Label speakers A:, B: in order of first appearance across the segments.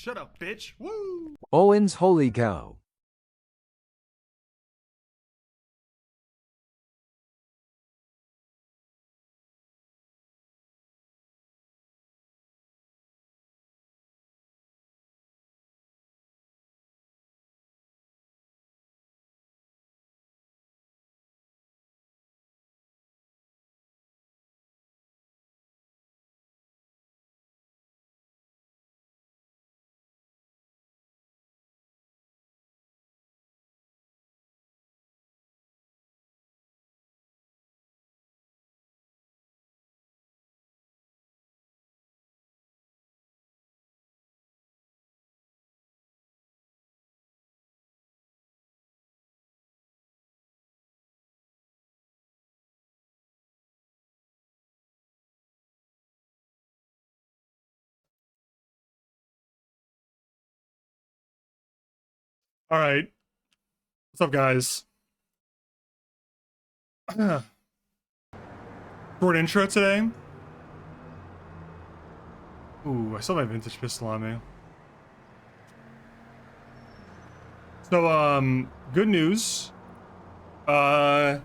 A: Shut up, bitch. Woo!
B: Owens, holy cow.
A: All right. What's up, guys? Short intro today. Ooh, I still have my vintage pistol on me. So, good news. I'll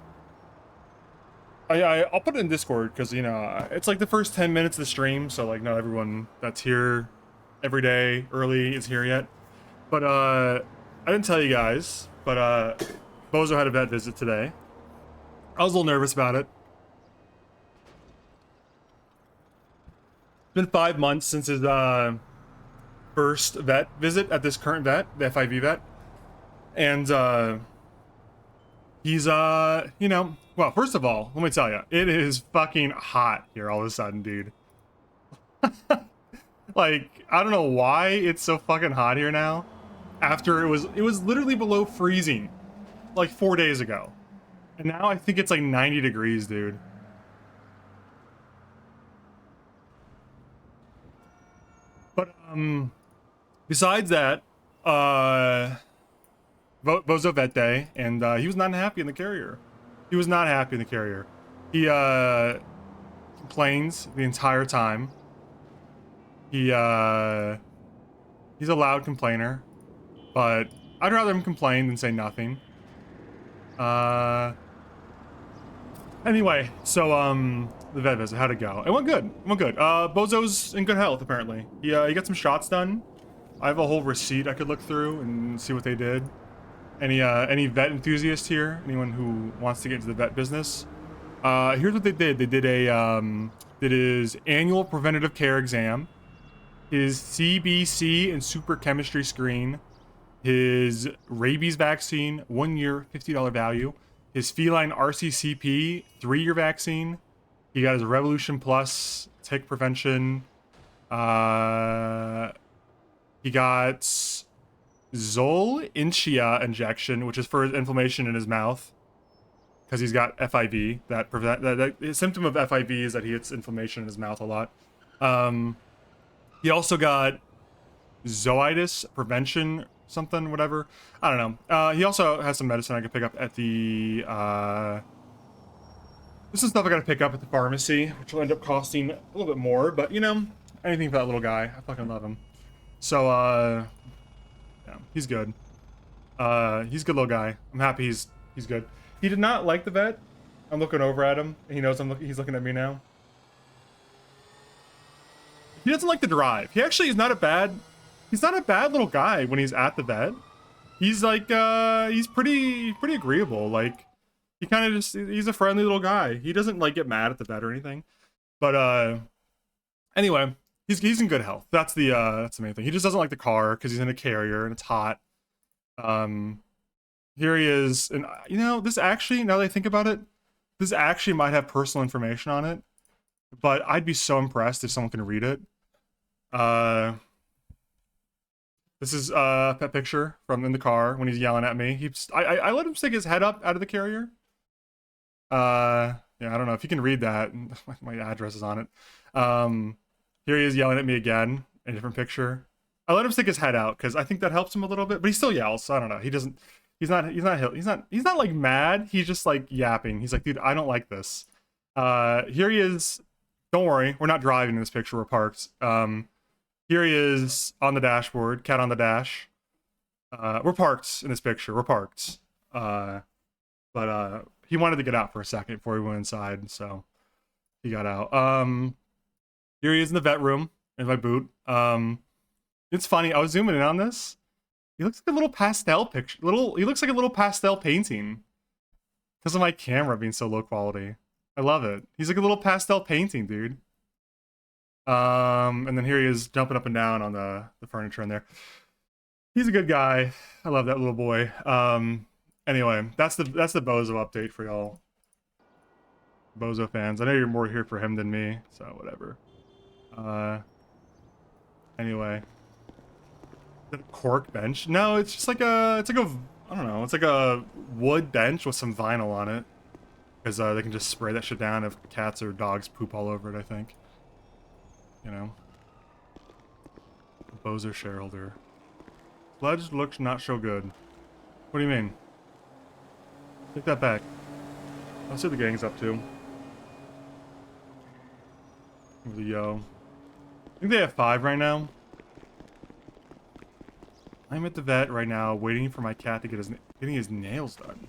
A: put it in Discord because, you know, it's like the first 10 minutes of the stream, so like not everyone that's here every day early is here yet. But I didn't tell you guys, but Bozo had a vet visit today. I was a little nervous about it. It's been 5 months since his first vet visit at this current vet, the FIV vet. And he's you know, well, first of all, let me tell you, it is fucking hot here all of a sudden, dude. Like, I don't know why it's so fucking hot here now. After it was literally below freezing like 4 days ago. And now I think it's like 90 degrees, dude. But besides that, Bozo vet day, and he was not happy in the carrier. He was not happy in the carrier. He complains the entire time. He's a loud complainer, but I'd rather him complain than say nothing. Anyway, so the vet visit, how'd it go? It went good. It went good. Bozo's in good health apparently. He got some shots done. I have a whole receipt I could look through and see what they did. Any vet enthusiast here? Anyone who wants to get into the vet business? Here's what they did. They did did his annual preventative care exam, his CBC and super chemistry screen, his rabies vaccine, 1 year, $50 value, his feline RCCP, 3-year vaccine. He got his Revolution Plus tick prevention. He got Zollincia injection, which is for inflammation in his mouth, because he's got FIV. The symptom of FIV is that he gets inflammation in his mouth a lot. He also got zoitis prevention, something, whatever. I don't know. He also has some medicine I can pick up at the this is stuff I gotta pick up at the pharmacy, which will end up costing a little bit more, but you know, anything for that little guy. I fucking love him. So yeah, he's good. He's a good little guy. I'm happy he's good. He did not like the vet. I'm looking over at him, and he knows he's looking at me now. He doesn't like the drive. He actually is not a bad little guy when he's at the vet. He's like he's pretty agreeable. Like, he kind of he's a friendly little guy. He doesn't like get mad at the vet or anything. But anyway, he's in good health. That's the main thing. He just doesn't like the car because he's in a carrier and it's hot. Here he is, and you know, this actually, now that I think about it, this actually might have personal information on it, but I'd be so impressed if someone can read it. This is a pet picture from in the car when he's yelling at me. I let him stick his head up out of the carrier. Yeah, I don't know if you can read that. My address is on it. Here he is yelling at me again in a different picture. I let him stick his head out because I think that helps him a little bit, but he still yells. So I don't know. He's not like mad. He's just like yapping. He's like, dude, I don't like this. Here he is. Don't worry, we're not driving in this picture. We're parked. He Here he is on the dashboard, cat on the dash. We're parked in this picture. We're parked. But he wanted to get out for a second before he went inside, so he got out. Here he is in the vet room in my boot. It's funny. I was zooming in on this. He looks like a little pastel picture. He looks like a little pastel painting because of my camera being so low quality. I love it. He's like a little pastel painting, dude. And then here he is jumping up and down on the furniture in there. He's a good guy. I love that little boy. Anyway, that's the Bozo update for y'all. Bozo fans. I know you're more here for him than me, so whatever. Anyway. Is it a cork bench? No, it's just like a, I don't know, it's like a wood bench with some vinyl on it. Because they can just spray that shit down if cats or dogs poop all over it, I think. You know. Bozo shareholder. Sledge looks not so good. What do you mean? Take that back. Let's see what the gang's up to. Yo. I think they have 5 right now. I'm at the vet right now, waiting for my cat to get getting his nails done.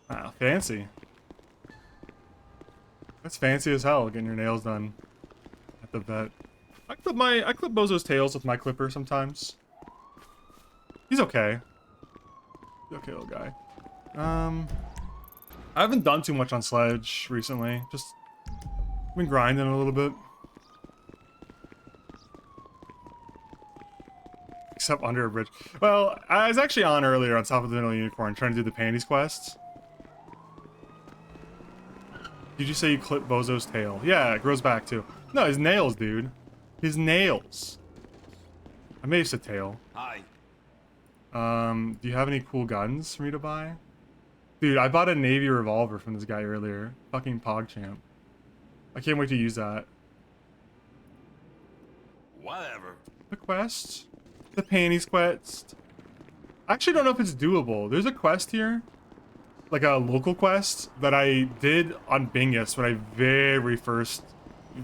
A: Wow, fancy. That's fancy as hell, getting your nails done at the vet. I clip Bozo's tails with my clipper sometimes. He's okay. He's okay, little guy. I haven't done too much on Sledge recently. Just been grinding a little bit. Except under a bridge. Well, I was actually on earlier on top of the Middle Unicorn trying to do the Panties quest. Did you say you clip Bozo's tail? Yeah, it grows back too. No, his nails, dude. His nails. I may have said tail.
B: Hi.
A: Do you have any cool guns for me to buy? Dude, I bought a Navy revolver from this guy earlier. Fucking PogChamp. I can't wait to use that.
B: Whatever.
A: The quest? The Panties quest? I actually don't know if it's doable. There's a quest here. Like a local quest that I did on Bingus when I very first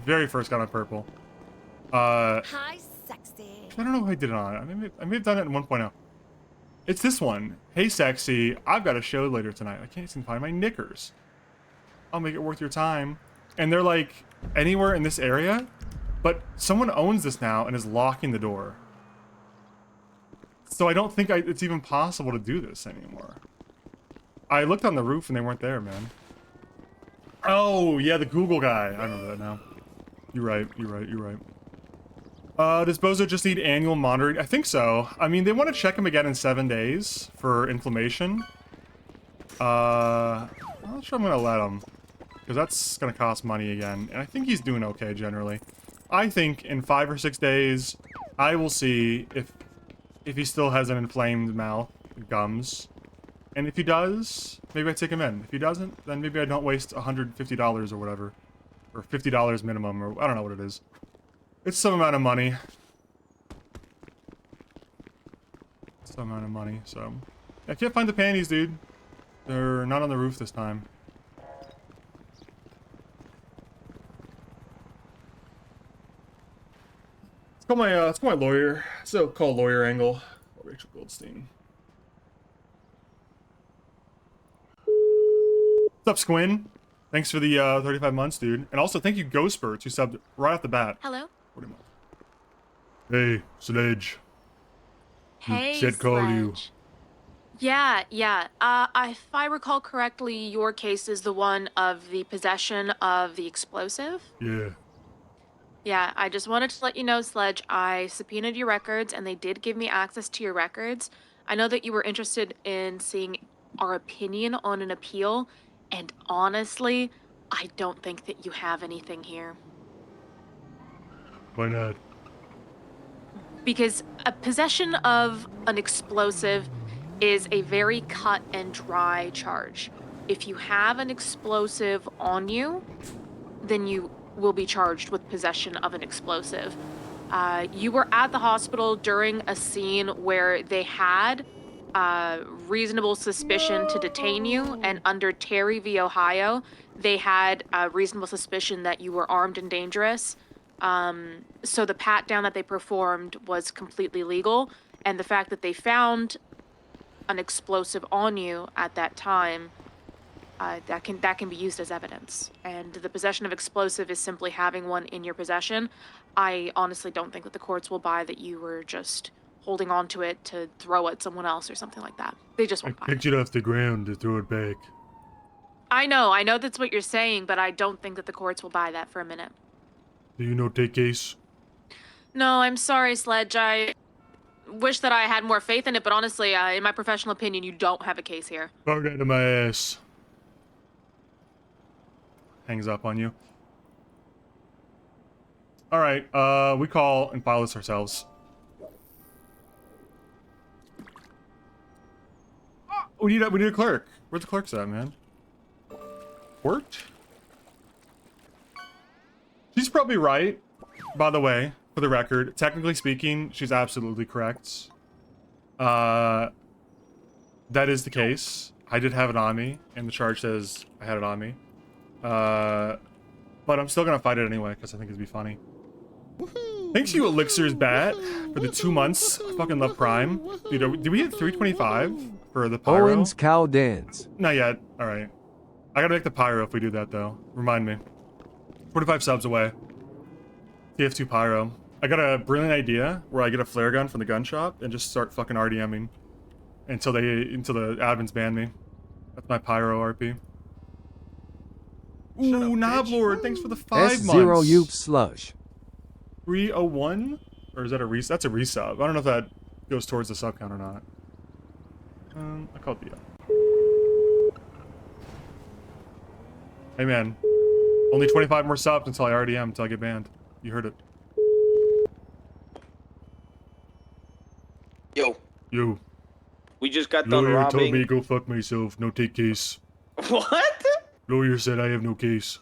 A: got on Purple.
C: Hi, sexy.
A: I don't know who I did it on. I may have done it in 1.0. It's this one. Hey, sexy. I've got a show later tonight. I can't even find my knickers. I'll make it worth your time. And they're like anywhere in this area, but someone owns this now and is locking the door. So I don't think it's even possible to do this anymore. I looked on the roof and they weren't there, man. Oh, yeah, the Google guy. I remember that now. You're right. Does Bozo just need annual monitoring? I think so. I mean, they want to check him again in 7 days for inflammation. I'm not sure I'm going to let him. Because that's going to cost money again. And I think he's doing okay, generally. I think in 5 or 6 days, I will see if he still has an inflamed mouth, gums. And if he does, maybe I take him in. If he doesn't, then maybe I don't waste $150 or whatever. Or $50 minimum, or I don't know what it is. It's some amount of money. Some amount of money, so... I can't find the panties, dude. They're not on the roof this time. Let's call my lawyer. So call lawyer angle. Rachel Goldstein. What's up, Squin? Thanks for the 35 months, dude. And also, thank you, Ghostbirds, who subbed right off the bat.
C: Hello?
A: Hey, Sledge.
C: Hey,
A: Said call you.
C: Sledge. Yeah. If I recall correctly, your case is the one of the possession of the explosive?
A: Yeah.
C: Yeah, I just wanted to let you know, Sledge, I subpoenaed your records, and they did give me access to your records. I know that you were interested in seeing our opinion on an appeal, and honestly, I don't think that you have anything here.
A: Why not?
C: Because a possession of an explosive is a very cut and dry charge. If you have an explosive on you, then you will be charged with possession of an explosive. You were at the hospital during a scene where they had reasonable suspicion to detain you, and under Terry v. Ohio, they had reasonable suspicion that you were armed and dangerous. So the pat down that they performed was completely legal, and the fact that they found an explosive on you at that time, that can be used as evidence. And the possession of explosive is simply having one in your possession. I honestly don't think that the courts will buy that you were just holding on to it to throw at someone else or something like that. They just
A: I
C: won't buy
A: picked
C: it.
A: it off the ground to throw it back.
C: I know that's what you're saying, but I don't think that the courts will buy that for a minute.
A: Do you know take case?
C: No, I'm sorry, Sledge. I wish that I had more faith in it, but honestly, in my professional opinion, you don't have a case here.
A: Hard out of my ass. Hangs up on you. Alright, we call and file this ourselves. We need a clerk. Where's the clerk's at, man? Worked? She's probably right, by the way, for the record. Technically speaking, she's absolutely correct. That is the case. I did have it on me, and the charge says I had it on me. But I'm still gonna fight it anyway, because I think it'd be funny. Thanks to you, Elixir's Bat, for the 2 months. I fucking love Prime. Dude, did we hit 325 for the pyro?
B: Owen's cow dance.
A: Not yet. Alright. I gotta make the pyro if we do that, though. Remind me. 45 subs away. TF2 pyro. I got a brilliant idea where I get a flare gun from the gun shop and just start fucking RDMing until the admins ban me. That's my pyro RP. Ooh, Knoblord, thanks for the 5 months.
B: S0 Yoop Slush.
A: 301? Or is that a res? That's a resub. I don't know if that goes towards the sub count or not. I called the. Hey man, only 25 more subs until I RDM until I get banned. You heard it.
D: Yo.
A: Yo.
D: We just got done
A: Lawyer
D: robbing.
A: told me to go fuck myself. No take case.
D: What?
A: Lawyer said I have no case.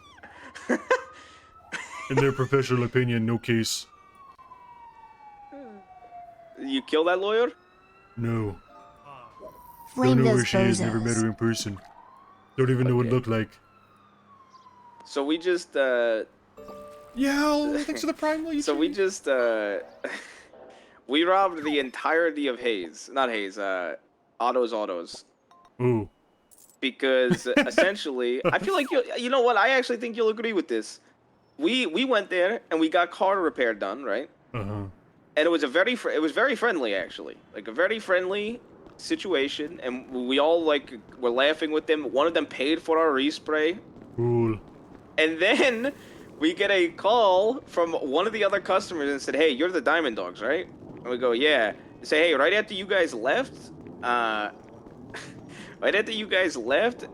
A: In their professional opinion, no case.
D: You kill that lawyer?
A: No.
E: Flame
A: Don't know where
E: those
A: she is. Never met
E: bozos.
A: her in person. Don't even know what it looked like.
D: So we just
A: Yeah, thanks for the prime leech.
D: so we just we robbed the entirety of Hayes. Not Hayes, Autos.
A: Ooh.
D: Because essentially, I feel like you know what? I actually think you'll agree with this. We went there and we got car repair done, right?
A: Uh-huh.
D: And it was very friendly actually. Like a very friendly situation, and we all like were laughing with them. One of them paid for our respray.
A: Cool.
D: And then we get a call from one of the other customers and said, "Hey, you're the Diamond Dogs, right?" And we go, "Yeah." They say, "Hey, right after you guys left,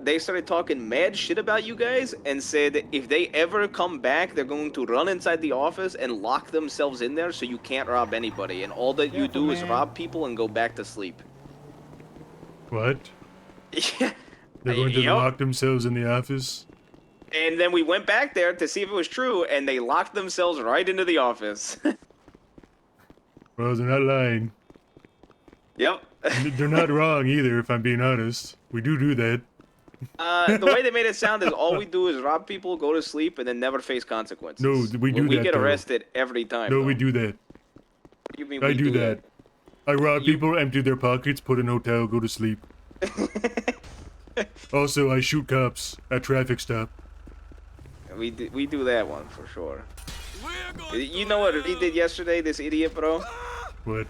D: they started talking mad shit about you guys and said if they ever come back, they're going to run inside the office and lock themselves in there so you can't rob anybody. And all that you do is rob people and go back to sleep."
A: What?
D: Yeah.
A: They're going to
D: Yup.
A: lock themselves in the office?
D: And then we went back there to see if it was true, and they locked themselves right into the office.
A: Well, they're not lying.
D: Yep.
A: They're not wrong either, if I'm being honest. We do that.
D: The way they made it sound is all we do is rob people, go to sleep, and then never face consequences.
A: No, we do
D: We
A: that,
D: get
A: though.
D: arrested every time.
A: No,
D: though.
A: we do that.
D: What do you mean
A: I
D: we
A: do that. I rob people, empty their pockets, put in a hotel, go to sleep. Also, I shoot cops at traffic stop.
D: We do that one for sure. You know what he did yesterday, this idiot, bro?
A: What?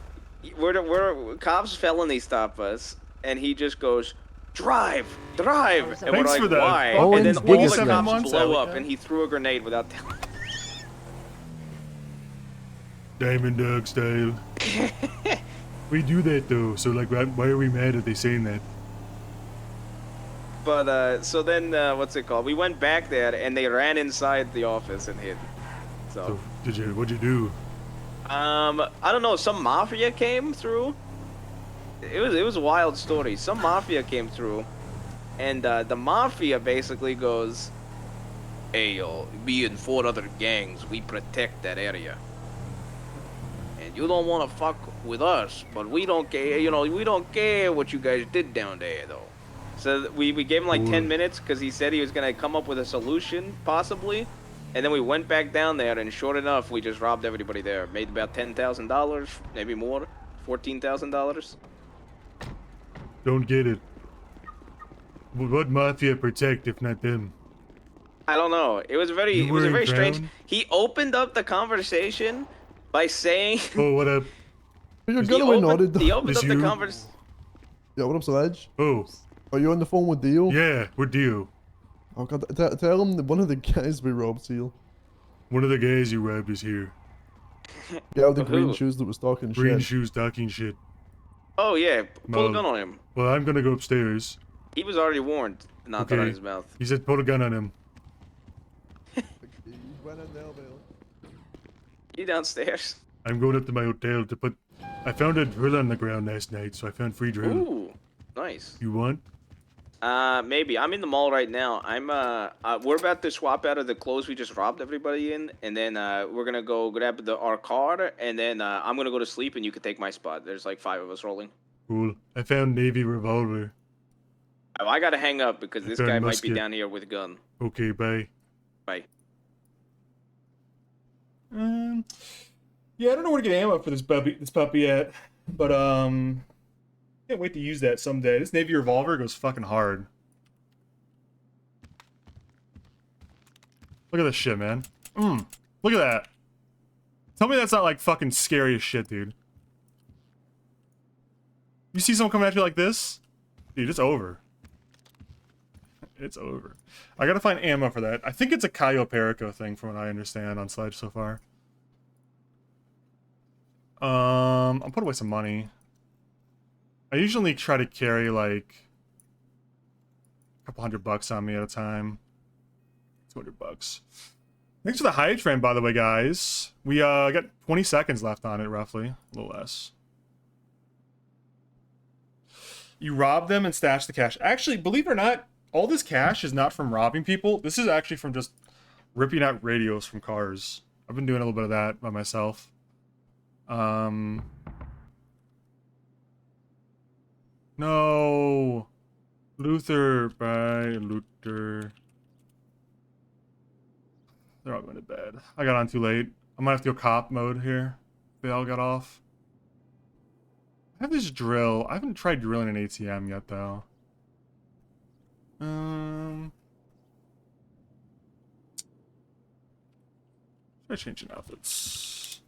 D: We're cops felony stop us, and he just goes, drive, and we're
A: Thanks
D: like,
A: for that.
D: why?
B: Owen's
D: And then all the
B: Giga
D: cops
A: Months?
D: blow up, and he threw a grenade without telling.
A: Diamond Dog style. We do that though, so like, why are we mad at they saying that?
D: But so then what's it called? We went back there and they ran inside the office and hid.
A: So, what'd you do?
D: I don't know. Some mafia came through. It was a wild story. Some mafia came through, and the mafia basically goes, "Hey, yo, me and 4 other gangs, we protect that area. And you don't want to fuck with us, but we don't care. You know, we don't care what you guys did down there, though." So we gave him like 10 minutes because he said he was gonna come up with a solution, possibly. And then we went back down there, and sure enough, we just robbed everybody there. Made about $10,000, maybe more, $14,000.
A: Don't get it. What mafia protect if not them?
D: I don't know. It was very strange.
A: drowned?
D: He opened up the conversation by saying.
A: Oh, what up?
F: You're gonna nodded.
D: He opened
A: Is
D: up the
A: you?
D: conversation.
F: Yeah, what up, Sledge?
A: Oh,
F: Are you on the phone with Deal?
A: yeah, we're due.
F: Oh god, tell him that one of the guys we robbed Seal.
A: One of the guys you robbed is here.
F: Yeah, with the green
D: Who?
F: shoes that was talking
A: Green
F: shit.
A: shoes, talking shit.
D: Oh yeah, pull a
A: No.
D: gun on him.
A: Well, I'm gonna go upstairs.
D: He was already warned not to
A: Okay.
D: run his mouth.
A: He said put a gun on him.
F: He went in there, Bill.
D: You downstairs?
A: I'm going up to my hotel to put... I found a drill on the ground last night, so I found free drill.
D: Ooh, nice.
A: You want?
D: Maybe. I'm in the mall right now. We're about to swap out of the clothes we just robbed everybody in, and then we're gonna go grab our car, and then I'm gonna go to sleep, and you can take my spot. There's like 5 of us rolling.
A: Cool. I found Navy revolver.
D: Oh, I gotta hang up because this
A: found
D: guy might be
A: musket.
D: down here with a gun.
A: Okay, bye.
D: Bye.
A: Yeah, I don't know where to get ammo for this puppy yet, but can't wait to use that someday. This Navy revolver goes fucking hard. Look at this shit, man. Look at that. Tell me that's not like fucking scary as shit, dude. You see someone coming at you like this? Dude, it's over. It's over. I gotta find ammo for that. I think it's a Cayo Perico thing from what I understand on Sledge so far. I'll put away some money. I usually try to carry like a couple $100 on me at a time. $200. Thanks for the high frame, by the way, guys. We got 20 seconds left on it, roughly, a little less. You rob them and stash the cash. Actually, believe it or not, all this cash is not from robbing people. This is actually from just ripping out radios from cars. I've been doing a little bit of that by myself. No. Luther. Bye, Luther. They're all going to bed. I got on too late. I might have to go cop mode here. They all got off. I have this drill. I haven't tried drilling an ATM yet, though. Try changing outfits.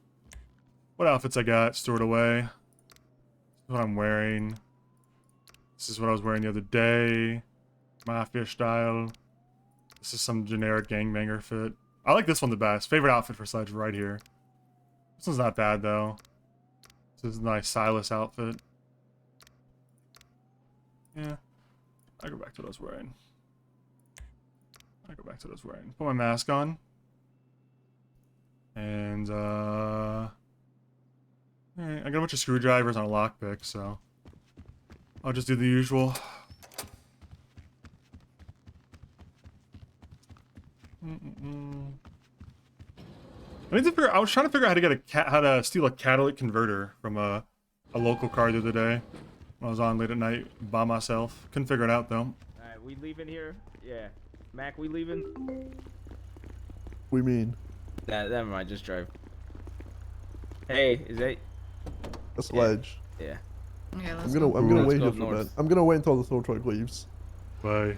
A: What outfits I got stored away? This is what I'm wearing. This is what I was wearing the other day. Mafia style. This is some generic gangbanger fit. I like this one the best. Favorite outfit for Sledge right here. This one's not bad though. This is a nice Silas outfit. Yeah. I go back to what I was wearing. Put my mask on. And alright, I got a bunch of screwdrivers on a lockpick, so I'll just do the usual. I need to figure. I was trying to figure out how to get how to steal a catalytic converter from a local car the other day when I was on late at night by myself. Couldn't figure it out though.
G: Alright, we leaving here? Yeah. Mac, we leaving?
F: We mean
G: Never mind, just drive. Hey, is that...
F: a Sledge.
G: Yeah.
C: Yeah,
F: I'm gonna
G: Let's
F: wait
G: go
F: here for a bit.
G: north.
F: I'm gonna wait until the tow truck leaves.
A: Bye.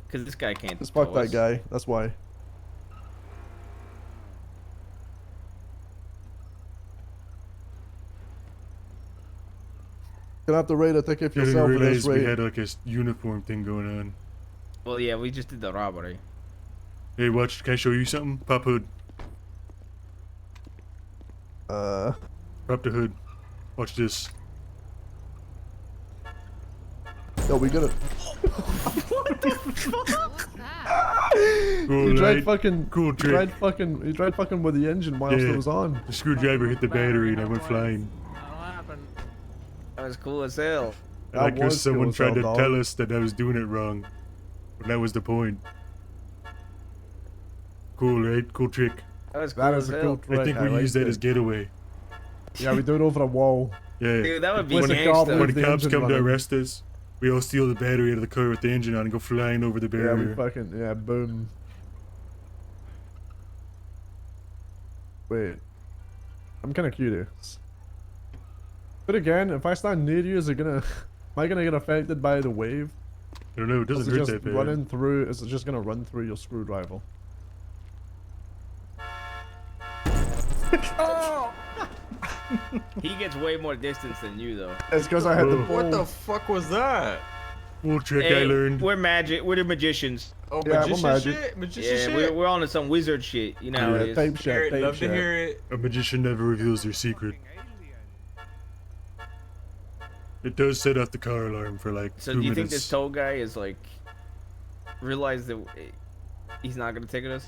G: Because this guy can't
F: Just fuck
G: tow
F: that
G: us.
F: guy. That's why. Gonna have to rate a ticket
A: I didn't
F: yourself for
A: realize
F: this
A: we
F: rate.
A: had like a uniform thing going on.
G: Well, yeah, we just did the robbery.
A: Hey, watch. Can I show you something? Pop hood. Pop the hood. Watch this.
F: No, we gotta.
A: Cool,
F: He tried
A: right?
F: fucking.
A: Cool
F: He
A: trick.
F: tried fucking. He tried fucking with the engine whilst
A: Yeah.
F: it was on.
A: The screwdriver hit the battery and I went flying.
G: That was cool as hell.
A: And like
F: was
A: someone
F: cool as
A: tried
F: hell,
A: to
F: dog.
A: tell us that I was doing it wrong. But that was the point. Cool, right? Cool trick.
G: That was cool
F: That
G: as
F: is a
G: hell.
F: cool trick.
A: I think
F: I
A: we
F: like
A: use that
F: it.
A: as getaway.
F: Yeah, we do it over a wall.
A: Yeah.
G: Dude, that would be
F: When the car
G: gangster.
A: When
F: with
A: the
F: the
A: cops
F: engine
A: come to
F: running.
A: arrest us, we all steal the battery out of the car with the engine on and go flying over the
F: Yeah, we
A: barrier.
F: fucking boom. Wait. I'm kind of curious. But again, if I stand near you, is it gonna... Am I gonna get affected by the wave?
A: I don't know. It
F: Is
A: doesn't
F: it
A: hurt
F: just
A: that bad.
F: running through... Is it just gonna run through your screwdriver?
G: He gets way more distance than you though.
F: It's because I hit the
A: Whoa.
F: pole.
H: What the fuck was that?
A: Little trick I learned.
G: We're magic. We're the magicians.
H: Oh,
F: Yeah,
H: magician
F: well, magic.
H: shit? Magician
G: Yeah,
H: shit?
G: we're on to some wizard shit. You know how it is.
F: Type
H: Hear
F: shit,
H: it,
F: type
H: love to
F: shit.
H: hear it.
A: A magician never reveals their secret. It does set off the car alarm for like
G: So
A: 2
G: do you
A: minutes.
G: think this tow guy is like realized that he's not gonna take us?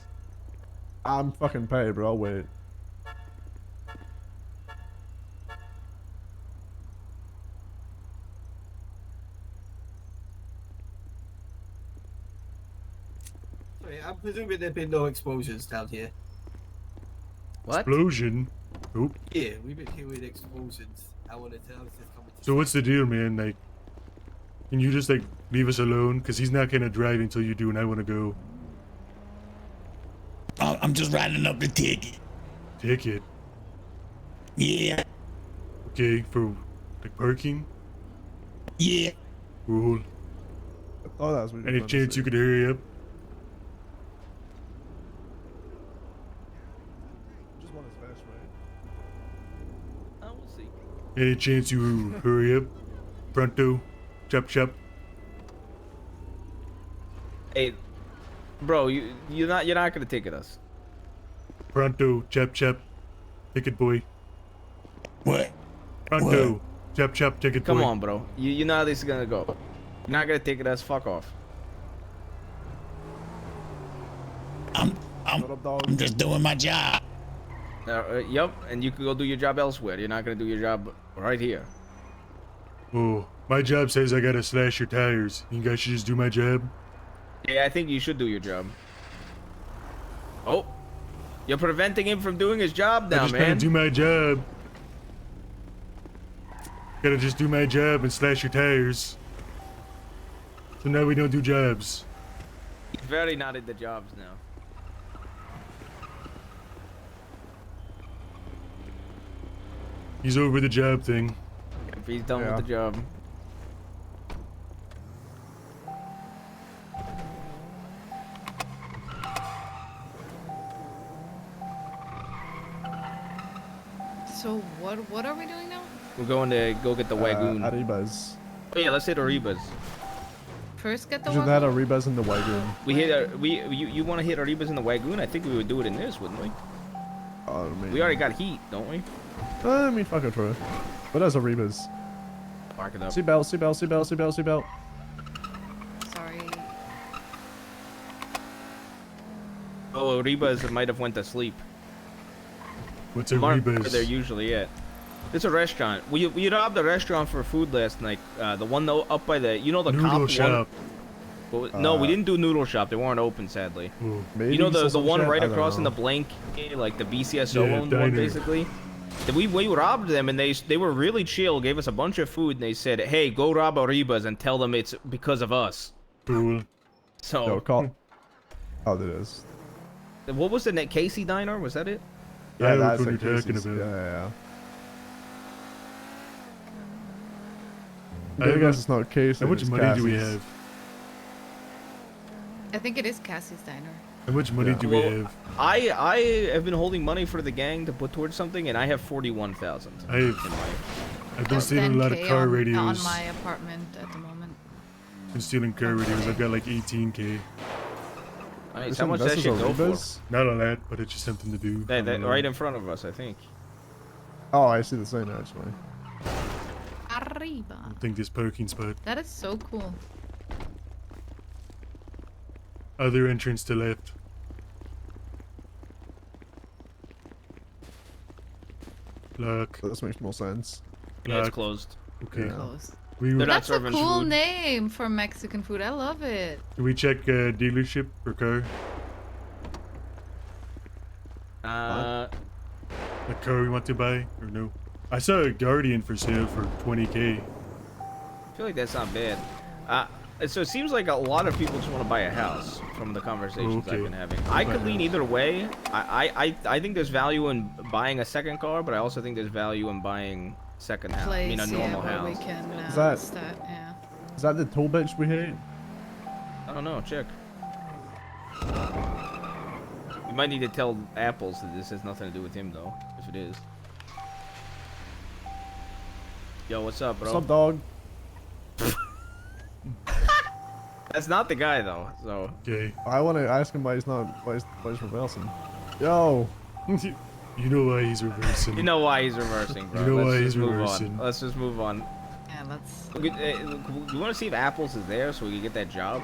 F: I'm fucking paid, bro. I'll wait.
I: Sorry, I'm presuming there've been no explosions down here.
G: What?
A: Explosion. Oop.
I: Yeah, we've been hearing explosions. I want to tell us this coming to
A: So what's the deal, man? Like, can you just like leave us alone? Cause he's not gonna drive until you do, and I want to go.
J: I'm just writing up the ticket.
A: Ticket.
J: Yeah,
A: Okay, for like parking.
J: yeah.
A: Cool.
F: I thought that was what you were
A: Any
F: trying to
A: chance
F: say.
A: you could hurry up?
F: Just want his fast rate.
G: Oh, we'll see.
A: Any chance you hurry up? Pronto. Chop chop.
G: Hey, bro, you're not gonna ticket us.
A: Pronto. Chop chop. Ticket boy.
J: What?
A: Pronto. Chop chop. Ticket boy.
G: Come on, bro. You know how this is gonna go. You're not gonna ticket us. Fuck off.
J: I'm
F: Shut up, dog.
J: I'm just doing my job.
G: Yep, and you can go do your job elsewhere. You're not gonna do your job right here.
A: Oh, my job says I gotta slash your tires. You guys should just do my job.
G: Yeah, I think you should do your job. Oh, you're preventing him from doing his job
A: I
G: now,
A: just gotta
G: man.
A: do my job. Gotta just do my job and slash your tires. So now we don't do jobs.
G: He's very not into jobs now.
A: He's over the job thing.
G: If he's done
F: Yeah.
G: with the job.
E: So what are we doing now?
G: We're going to go get the Wagoon.
F: Arribas.
G: Oh yeah, let's hit Arribas.
E: First get the
F: You should
E: one.
F: have Arribas in the wagon.
G: We hit you want to hit Arribas in the Wagoon? I think we would do it in this, wouldn't we?
F: Oh, maybe.
G: We already got heat, don't we?
F: I mean, fuck it, true. But there's Arribas.
G: Park it up.
F: Seatbelt, seatbelt, seatbelt, seatbelt, seatbelt.
E: Sorry.
G: Oh, Arribas might have went to sleep.
A: What's a
G: Mark, where
A: rebus?
G: they're usually at. It's a restaurant. We robbed a restaurant for food last night. The one though up by the the
A: Noodle
G: cop
A: shop.
G: one. No, we didn't do noodle shop. They weren't open, sadly.
A: Oh,
F: Maybe
G: You know the
F: some
G: one
F: shit?
G: right
F: I don't
G: across in
F: know.
G: the blank, like the BCSO
A: Yeah,
G: owned
A: diner.
G: one, basically. We robbed them and they were really chill. Gave us a bunch of food and they said, "Hey, go rob Arribas and tell them it's because of us."
A: cool.
G: So
F: Yo, call. Oh, there is.
G: what was the Casey Diner? Was that it?
A: I know
F: that's
A: what
F: like
A: you're talking
F: Casey's.
A: about.
F: Yeah.
A: I
F: I
A: have
F: guess
A: a-
F: it's not Casey.
A: How much
F: it's
A: money do we
F: Cassie's.
A: have?
E: I think it is Cassie's diner.
A: How much money
F: Yeah.
A: do we
G: Well,
A: have?
G: I have been holding money for the gang to put towards something, and I have 41,000.
A: I've been stealing a lot of
E: 10K
A: car
E: on
A: radios.
E: my apartment at the moment.
A: Been stealing car radios. I've got like 18k.
G: Nice.
F: This
G: How
F: one-
G: much
F: this
G: that
F: is
G: shit go for?
F: Arribas?
A: Not a lot, but it's just something to do. I
G: That
A: don't know.
G: right in front of us, I think.
F: Oh, I see the sign actually.
E: Arriba.
A: I think this parking spot.
E: That is so cool.
A: Other entrance to left. Look.
F: This makes more sense.
G: Yeah, it's
A: Look.
G: closed.
A: Okay.
F: Yeah.
E: Close.
A: We
G: They're not
E: That's a
G: serving
E: cool
G: food.
E: name for Mexican food. I love it.
A: do we check dealership or car? The car we want to buy or no? I saw a Guardian for sale for 20k.
G: I feel like that's not bad. So it seems like a lot of people just want to buy a house. from the conversations
A: Okay.
G: I've been having. I could lean either way. I think there's value in buying a second car, but I also think there's value in buying second house. I mean, a
E: Place,
G: normal
E: where
G: house.
E: we can
F: Is that-
E: start, yeah.
F: Is that the toll bitch we hate?
G: I don't know. Check. You might need to tell Apples that this has nothing to do with him, though. If it is. Yo, what's up, bro?
F: What's up, dog?
G: That's not the guy, though. So.
A: Okay.
F: I want to ask him why he's not. Why he's reversing. Yo.
A: You know why he's reversing.
G: You know why he's reversing, bro.
A: You know
G: Let's
A: why
G: just
A: he's
G: move
A: reversing.
G: on. Let's just move on.
E: Yeah, let's.
G: You want to see if Apples is there so we can get that job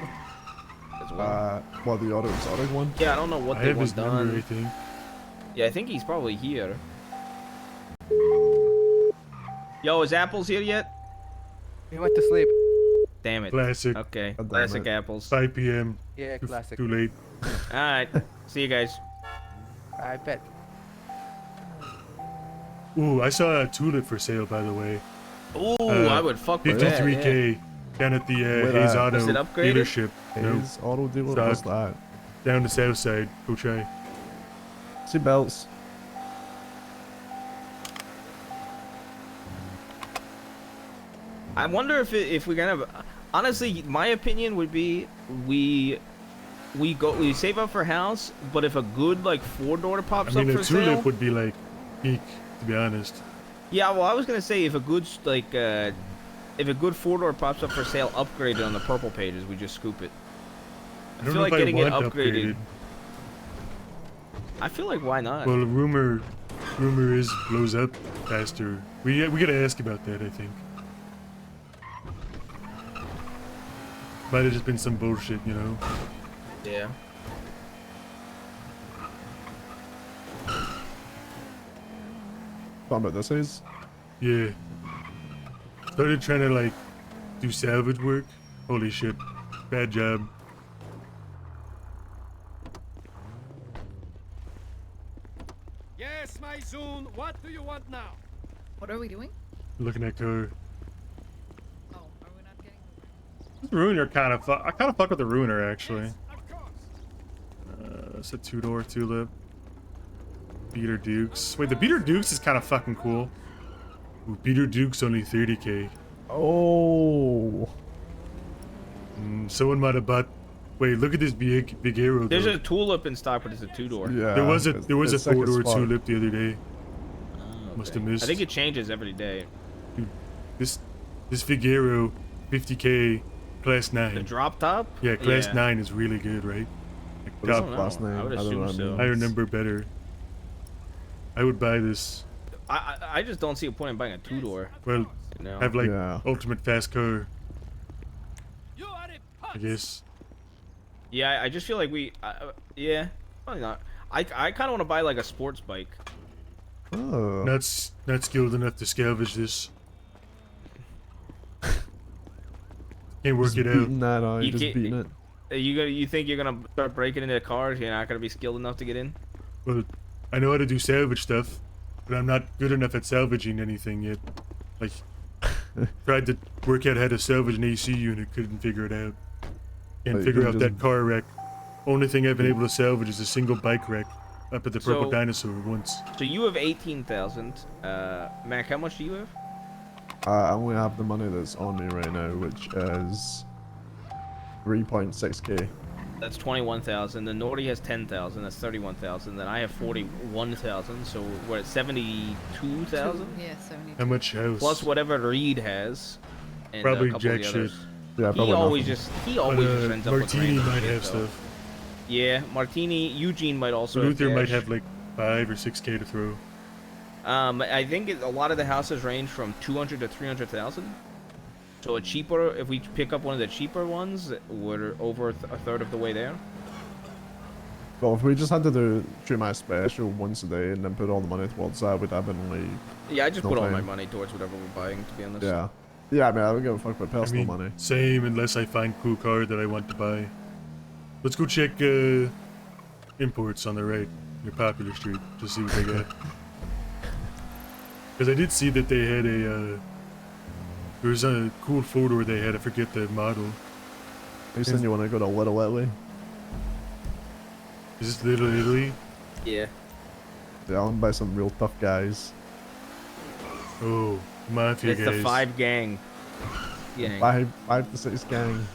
G: as well?
F: What, the auto exotic one?
G: Yeah, I don't know what
A: I
G: they
A: have
G: want
A: his number, I
G: done.
A: think.
G: Yeah, I think he's probably here. Yo, is Apples here yet?
H: He went to sleep.
G: Damn it.
A: Classic.
G: Okay,
F: God damn
G: classic
F: it.
G: Apples.
A: 5 p.m.
H: Yeah, classic.
A: Too late.
G: Alright, see you guys.
H: I bet.
A: Ooh, I saw a tulip for sale, by the way.
G: Ooh, I would fuck with that.
A: 53K down at the
F: Where
A: Hayes
F: at?
A: Auto
G: Was it upgraded?
A: dealership. No,
F: Hayes auto dealer?
A: Suck.
F: What's that?
A: down the south side. Go try.
F: See belts.
G: I wonder if we're gonna. Honestly, my opinion would be we save up for house, but if a good like 4-door pops
A: I mean,
G: up
A: a
G: for
A: tulip
G: sale.
A: would be like peak, to be honest.
G: Yeah, well, I was gonna say if a good like if a good 4-door pops up for sale, upgraded on the purple pages, we just scoop it. I
A: don't
G: feel
A: know
G: like
A: if
G: getting it
A: want
G: upgraded. I feel like why not?
A: Well, the rumor is blows up faster. We gotta ask about that. I think might have just been some bullshit, you know.
G: Yeah.
F: Talking about this is.
A: Yeah. Started trying to like do salvage work. Holy shit. Bad job.
K: Yes, my Zune, what do you want now?
E: What are we doing?
A: Looking at car.
E: Oh, are we not getting?
A: This ruiner kind of I kind of fuck with the ruiner actually.
K: Yes, of course.
A: It's a 2-door tulip. Beater Dukes. Wait, the Beater Dukes is kind of fucking cool. Ooh, Beater Dukes only 30k.
F: Oh.
A: Someone might have bought. Wait, look at this big arrow.
G: There's
A: though.
G: a tulip in stock, but it's a 2-door.
F: Yeah.
A: There was a
F: it's sick as
A: 4-door
F: fuck.
A: tulip the other day. Must have missed.
G: I think it changes every day.
A: This Figaro 50k class 9.
G: The drop top?
A: Yeah, class 9 is really good, right? Like,
F: What is
A: top-
F: it, last name?
G: I would
F: don't
G: assume
F: know what I
G: so.
F: mean.
A: I remember better. I would buy this.
G: I just don't see a point in buying a 2-door.
A: Well,
G: You know?
A: have like
F: Yeah.
A: ultimate fast car,
K: You are a
A: I
K: putz.
A: guess.
G: Yeah, I just feel like we. Yeah, probably not. I kind of want to buy like a sports bike.
F: Oh.
A: Not skilled enough to salvage this. Can't work
F: Just
A: it out.
F: beating that out.
G: You
F: Just
G: can't-
F: beating it.
G: You think you're gonna start breaking into cars? You're not gonna be skilled enough to get in.
A: Well, I know how to do salvage stuff, but I'm not good enough at salvaging anything yet. Like, tried to work out how to salvage an AC unit, couldn't figure it out. Can't
F: Like,
A: figure
F: you
A: out
F: just-
A: that car wreck. Only thing I've been able to salvage is a single bike wreck up at the Purple
G: So-
A: Dinosaur once.
G: So you have 18,000. Mac, how much do you have?
F: I only have the money that's on me right now, which is 3.6k.
G: That's 21,000. The Nordy has 10,000. That's 31,000. Then I have 41,000. So we're at 72,000
E: Yeah, 70.
A: How much house?
G: plus whatever Reed has. And
A: Probably
G: a couple of
A: jack
G: the
A: shit.
G: others.
F: Yeah,
G: He
F: probably
G: always
F: nothing.
G: just ends up with
A: Martini
G: random
A: might
G: shit,
A: have
G: though.
A: stuff.
G: Yeah, Martini, Eugene might also.
A: Luther
G: have
A: might
G: cash.
A: have like 5 or 6k to throw.
G: I think a lot of the houses range from 200 to 300,000. So a cheaper, if we pick up one of the cheaper ones, we're over a third of the way there.
F: Well, if we just had to do my special once a day and then put all the money towards that, we'd have been like,
G: Yeah, I just
F: No
G: put all my
F: time.
G: money towards whatever we're buying, to be honest.
F: yeah. Yeah, I mean, I don't give a fuck about
A: I
F: personal
A: mean,
F: money.
A: same unless I find cool car that I want to buy. Let's go check imports on the right, near Popular Street, to see what they got. Because I did see that they had a, there was a cool photo where they had, I forget the model.
F: You saying you want to go to Little Italy?
A: Is this Little Italy?
D: Yeah.
F: Yeah, owned by some real tough guys.
A: Oh, mafia
G: It's
A: guys.
G: the 5 gang.
F: Five to 6 gang.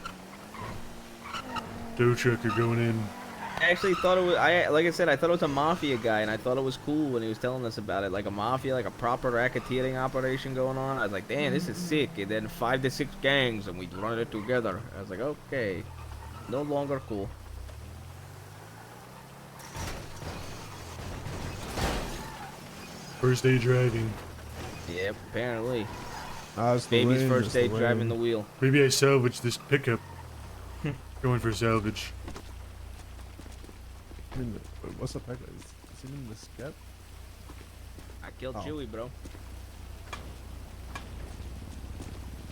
A: Tow trucker going in.
G: I actually thought it was. Like I said, I thought it was a mafia guy, and I thought it was cool when he was telling us about it, like a mafia, like a proper racketeering operation going on. I was like, damn, this is sick. And then 5 to 6 gangs, and we run it together. I was like, okay, no longer cool.
A: First day driving.
G: Yep, apparently.
F: It's the
G: Baby's
F: rain,
G: first
F: it's
G: day
F: the
G: driving
F: rain.
G: the wheel.
A: Maybe I salvaged this pickup. Going for salvage.
F: I mean, wait, what's the pack? Is he in the skip?
G: I killed
F: Oh.
G: Chewie, bro.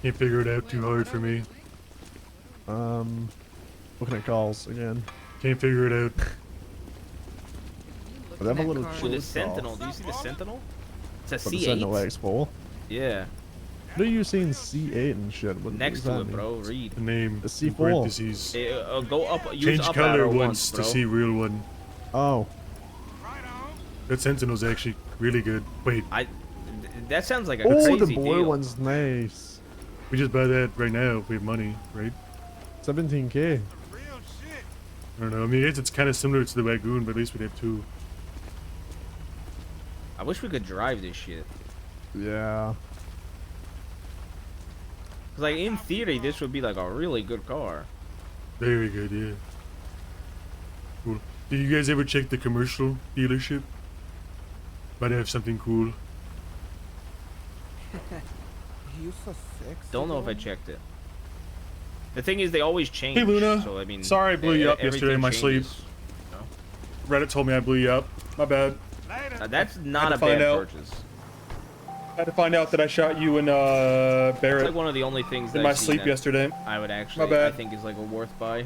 A: Can't figure it out. Too hard for me.
F: Looking at calls again.
A: Can't figure it out.
F: But they have a little
G: With
F: chill
G: the
F: call.
G: Sentinel. Do you see the Sentinel? It's a
F: But the
G: C8.
F: Sentinel X4.
G: Yeah.
F: What are you seeing C8 and shit? What
G: Next
F: does that
G: to it,
F: mean?
G: bro. Read.
A: The name.
F: The
A: in
F: C4.
A: parentheses.
G: Go up. Use
A: Change
G: up
A: color
G: arrow
A: once
G: bro.
A: to see real one.
F: Oh.
A: That Sentinel's actually really good. Wait,
G: That sounds like a
F: Oh,
G: crazy
F: the blue
G: deal.
F: one's nice.
A: we just buy that right now if we have money, right?
F: 17k.
A: I don't know. I mean, it's kind of similar to the Wagoon, but at least we'd have 2.
G: I wish we could drive this shit.
F: Yeah.
G: Cause like in theory, this would be like a really good car.
A: Very good, yeah. Cool. Did you guys ever check the commercial dealership? Might have something cool.
H: You so sexy.
G: Don't know if I checked it. The thing is, they always change.
A: Hey, Luna.
G: So I mean,
A: Sorry I blew you up yesterday in my sleep.
G: changes, you know?
A: Reddit told me I blew you up. My bad.
G: That's not
A: to
G: a bad
A: find out.
G: purchase.
A: Had to find out that I shot you and
G: It's
A: Barrett
G: like one of the only things that
A: in my
G: I've seen
A: sleep
G: that
A: yesterday.
G: I would actually,
A: bad.
G: I think is like a worth buy.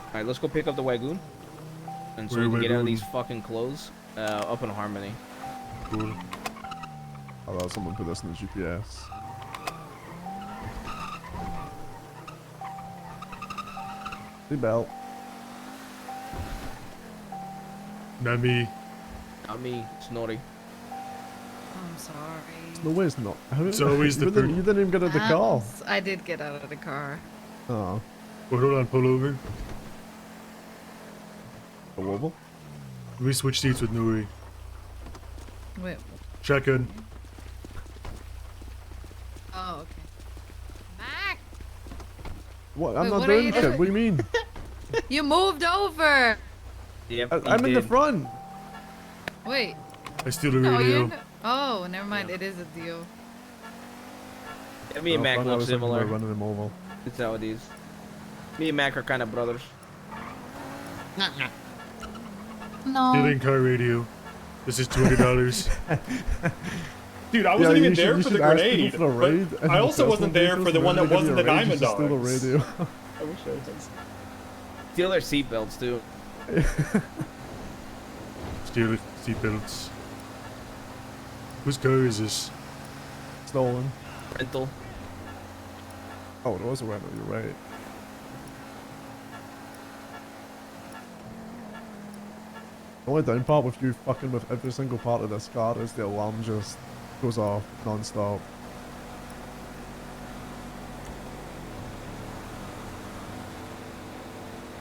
G: Alright, let's go pick up the Wagoon. And so
A: Where
G: we can get out of
A: Wagoon?
G: these fucking clothes. Up in Harmony.
A: Cool.
F: I'll let someone put this in the GPS. Seatbelt.
A: Not me.
G: Not me, Snorri.
E: I'm sorry.
F: No way it's not.
A: It's always the
F: you didn't even get out of the car.
E: I did get out of the car.
F: Oh.
A: Well, hold on, pull over.
F: A wobble?
A: Let me switch seats with Nuri.
E: Wait.
A: Shotgun.
E: Oh, okay. Mac!
F: What? I'm
E: Wait,
F: not
E: what are
F: doing
E: you
F: shit.
E: doing?
F: What do you mean?
E: You moved over!
G: Yep,
F: I'm in the front.
E: Wait.
A: I steal the
E: No,
A: radio.
E: you're Oh, never mind. It is a deal.
G: Yeah, me and Mac
F: I
G: look
F: was thinking about
G: similar.
F: running him over.
G: That's how it is. Me and Mac are kind of brothers.
E: No.
A: Stealing car radio. This is $200. Dude, I
F: Yeah,
A: wasn't
F: you
A: even
F: should-
A: there
F: you
A: for the
F: should ask people
A: grenade.
F: for the
A: but
F: raid, and
A: I
F: the
A: also
F: first
A: wasn't
F: one
A: there
F: goes
A: for the one that
F: to give
A: wasn't
F: you
A: the
F: a raid,
A: Diamond
F: just steal the
A: Dogs.
F: radio.
A: I wish I had
G: Steal their seatbelts too.
A: Steal the seatbelts. Whose car is this?
F: Stolen.
G: Rental.
F: Oh, it was a rental. You're right. The only down part with you fucking with every single part of this car is the alarm just goes off non-stop.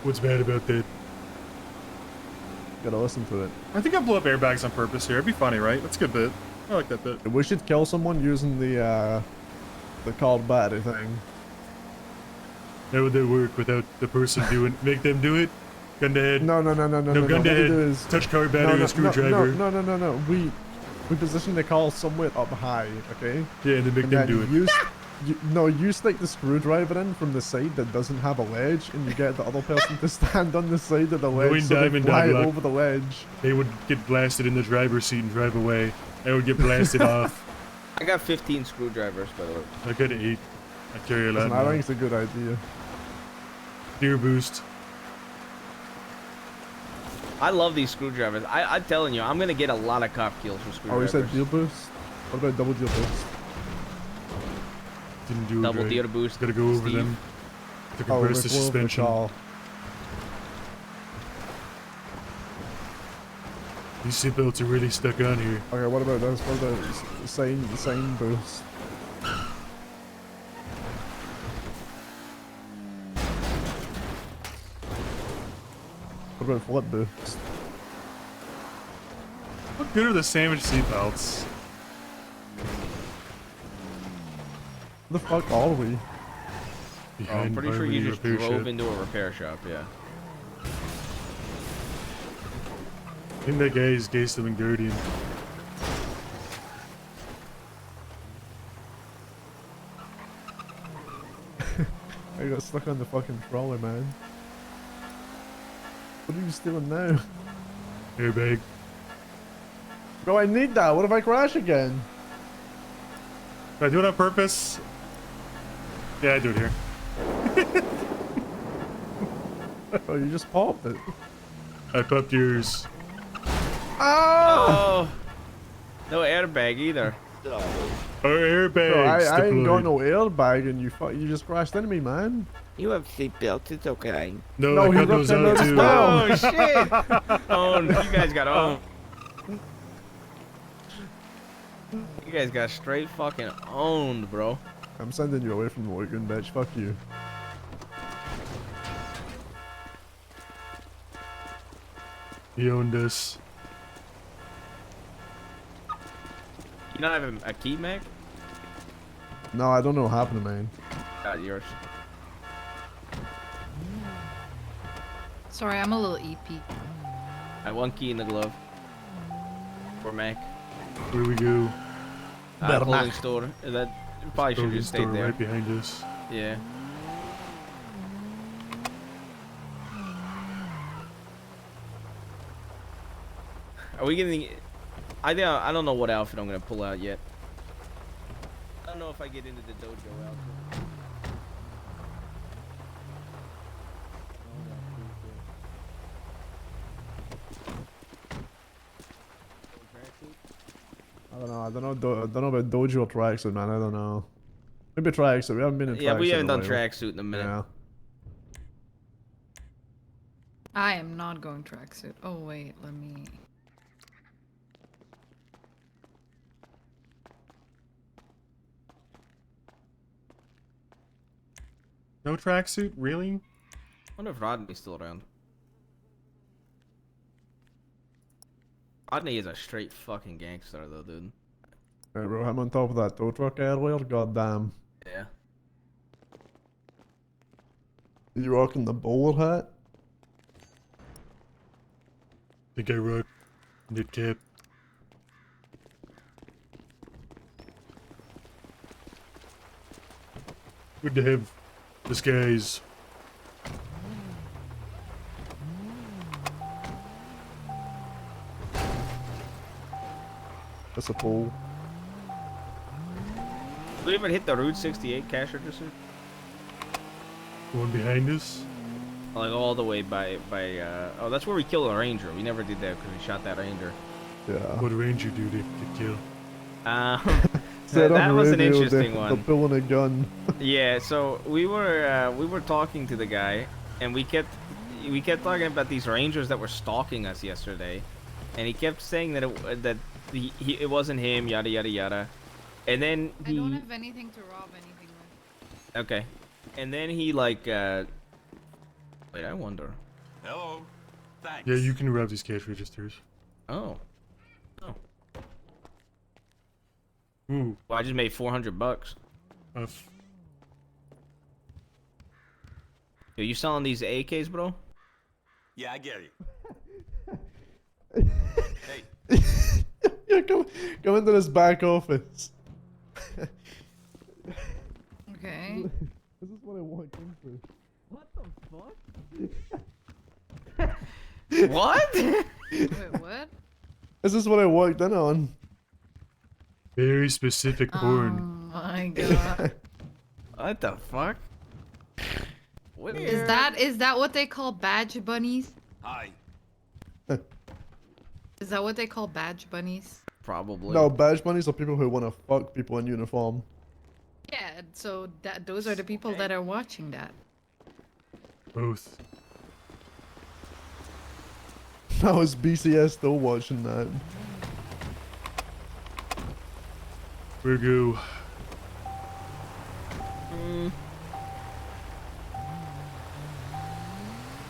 A: What's bad about that?
F: Gotta listen to it.
A: I think I blew up airbags on purpose here. It'd be funny, right? That's a good bit. I like that bit.
F: We should kill someone using the called battery thing.
A: How would that work without the person doing? Make them do it? Gun to head.
F: No,
A: gun
F: What
A: to
F: we do
A: head.
F: is
A: Touch car battery
F: no,
A: or screwdriver.
F: No. We position the call somewhere up high, okay?
A: Yeah, and then make
F: And
A: them
F: then
A: do it.
F: you stick the screwdriver in from the side that doesn't have a ledge, and you get the other person to stand on the side of the ledge
A: Knowing
F: so they
A: Diamond
F: fly
A: Dog luck.
F: over the ledge.
A: They would get blasted in the driver's seat and drive away. I would get blasted off.
G: I got 15 screwdrivers, by the way.
A: I got 8. I carry a lot.
F: Listen, I
A: now.
F: think it's a good idea.
A: Gear boost.
G: I love these screwdrivers. I'm telling you, I'm gonna get a lot of cop kills with
F: Oh, you
G: screwdrivers.
F: said deal boost? What about double deal boost?
A: Didn't do it
G: Double
A: right.
G: deer boost.
A: Gotta go over
G: Steve.
A: them. To compress the
F: we're going for
A: suspension.
F: Carl.
A: These seatbelts are really stuck on here.
F: Okay, what about this? What about the sign boost? What about flip boost?
A: What good are the sandwich seatbelts?
F: Where the fuck are we?
G: Oh, I'm pretty sure you just
A: repair
G: drove
A: shop.
G: into a repair shop, yeah.
A: I think that guy is Gangster and Guardian.
F: I got stuck on the fucking trolley, man. What are you doing now?
A: Airbag.
F: Bro, I need that. What if I crash again?
A: Did I do it on purpose? Yeah, I do it here.
F: Oh, you just popped it.
A: I popped yours.
F: Ah!
G: Oh! No airbag either.
A: Our airbags
F: Bro, I ain't got
A: deployed.
F: no airbag and you just crashed into me, man.
H: You have seatbelts, it's okay.
A: No,
F: No,
A: I
F: he
A: cut
F: ripped
A: those
F: them
A: out
F: out as
A: too.
F: well.
G: Oh shit! Owned. You guys got owned. You guys got straight fucking owned, bro.
F: I'm sending you away from the Logan, bitch. Fuck you.
A: He owned us.
G: You not have a key, Mac?
F: No, I don't know what happened, man.
G: Got yours.
E: Sorry, I'm a little EP.
G: I have one key in the glove. For Mac.
A: Where we go?
F: Better
G: Clothing
F: Mac.
G: store. That probably should have
A: Clothing
G: just
A: store
G: stayed there.
A: right behind us.
G: Yeah. Are we getting? I think I don't know what outfit I'm gonna pull out yet. I don't know if I get into the dojo outfit.
F: I don't know. I don't know about dojo or tracksuit, man. I don't know. Maybe tracksuit. We haven't been in tracksuit.
G: Yeah, we haven't
F: in a
G: done
F: while.
G: tracksuit in a minute.
F: Yeah.
E: I am not going tracksuit. Oh wait, let me.
A: No tracksuit? Really?
G: I wonder if Rodney's still around. Rodney is a straight fucking gangster, though, dude.
F: Hey, bro, I'm on top of that tow truck earlier. Goddamn.
G: Yeah.
F: You rocking the bowler hat?
A: Think I rock knit cap. Good to have disguise.
F: That's a pole.
G: Did we even hit the Route 68 cash register?
A: One behind us.
G: Like all the way by oh, that's where we killed a ranger. We never did that because we shot that ranger.
F: Yeah.
A: What ranger do to kill?
F: Said on
G: that
F: the
G: was an
F: radio
G: interesting
F: they're
G: one.
F: pulling a gun.
G: Yeah, so we were talking to the guy, and we kept talking about these rangers that were stalking us yesterday, and he kept saying that it wasn't him, yada yada yada, and then
E: I don't have anything to rob anything with.
G: okay, and then he like wait, I wonder.
K: Hello. Thanks.
A: Yeah, you can rob these cash registers.
G: Oh,
A: Ooh.
G: well, I just made $400. Are you selling these AKs, bro?
K: Yeah, I get it. Hey,
F: Yeah, come into this back office.
E: Okay.
F: This is what I walked into.
G: What?
E: Wait, what?
F: This is what I walked in on.
A: Very specific
E: Oh
A: porn.
E: my god.
G: What the fuck? What
E: Is that what they call badge bunnies?
K: hi.
E: Is that what they call badge bunnies?
G: Probably.
F: No, badge bunnies are people who want to fuck people in uniform.
E: Yeah, so those are the people that are watching that.
A: Both.
F: How is BCS still watching that?
A: Where go?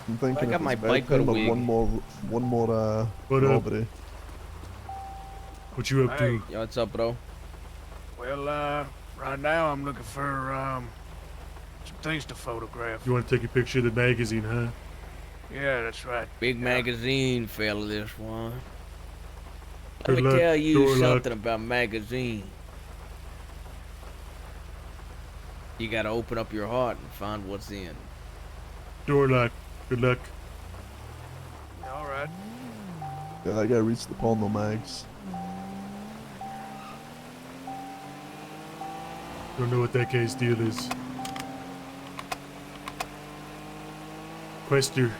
F: I'm thinking
G: I got
F: if
G: my
F: it's
G: biker
F: bedtime, but
G: wig.
F: one more
A: What up?
F: robbery.
A: What you up to?
G: Yo, what's up, bro?
L: Well, right now I'm looking for some things to photograph.
A: You want to take a picture of the magazine, huh?
L: Yeah, that's right.
G: Big magazine fella, this one.
A: Good
G: Let me
A: luck,
G: tell you
A: door luck.
G: something about magazine. You gotta open up your heart and find what's in.
A: Door lock. Good luck.
L: All right.
F: Yeah, that guy reads the porno mags.
A: Don't know what that guy's deal is. Quester.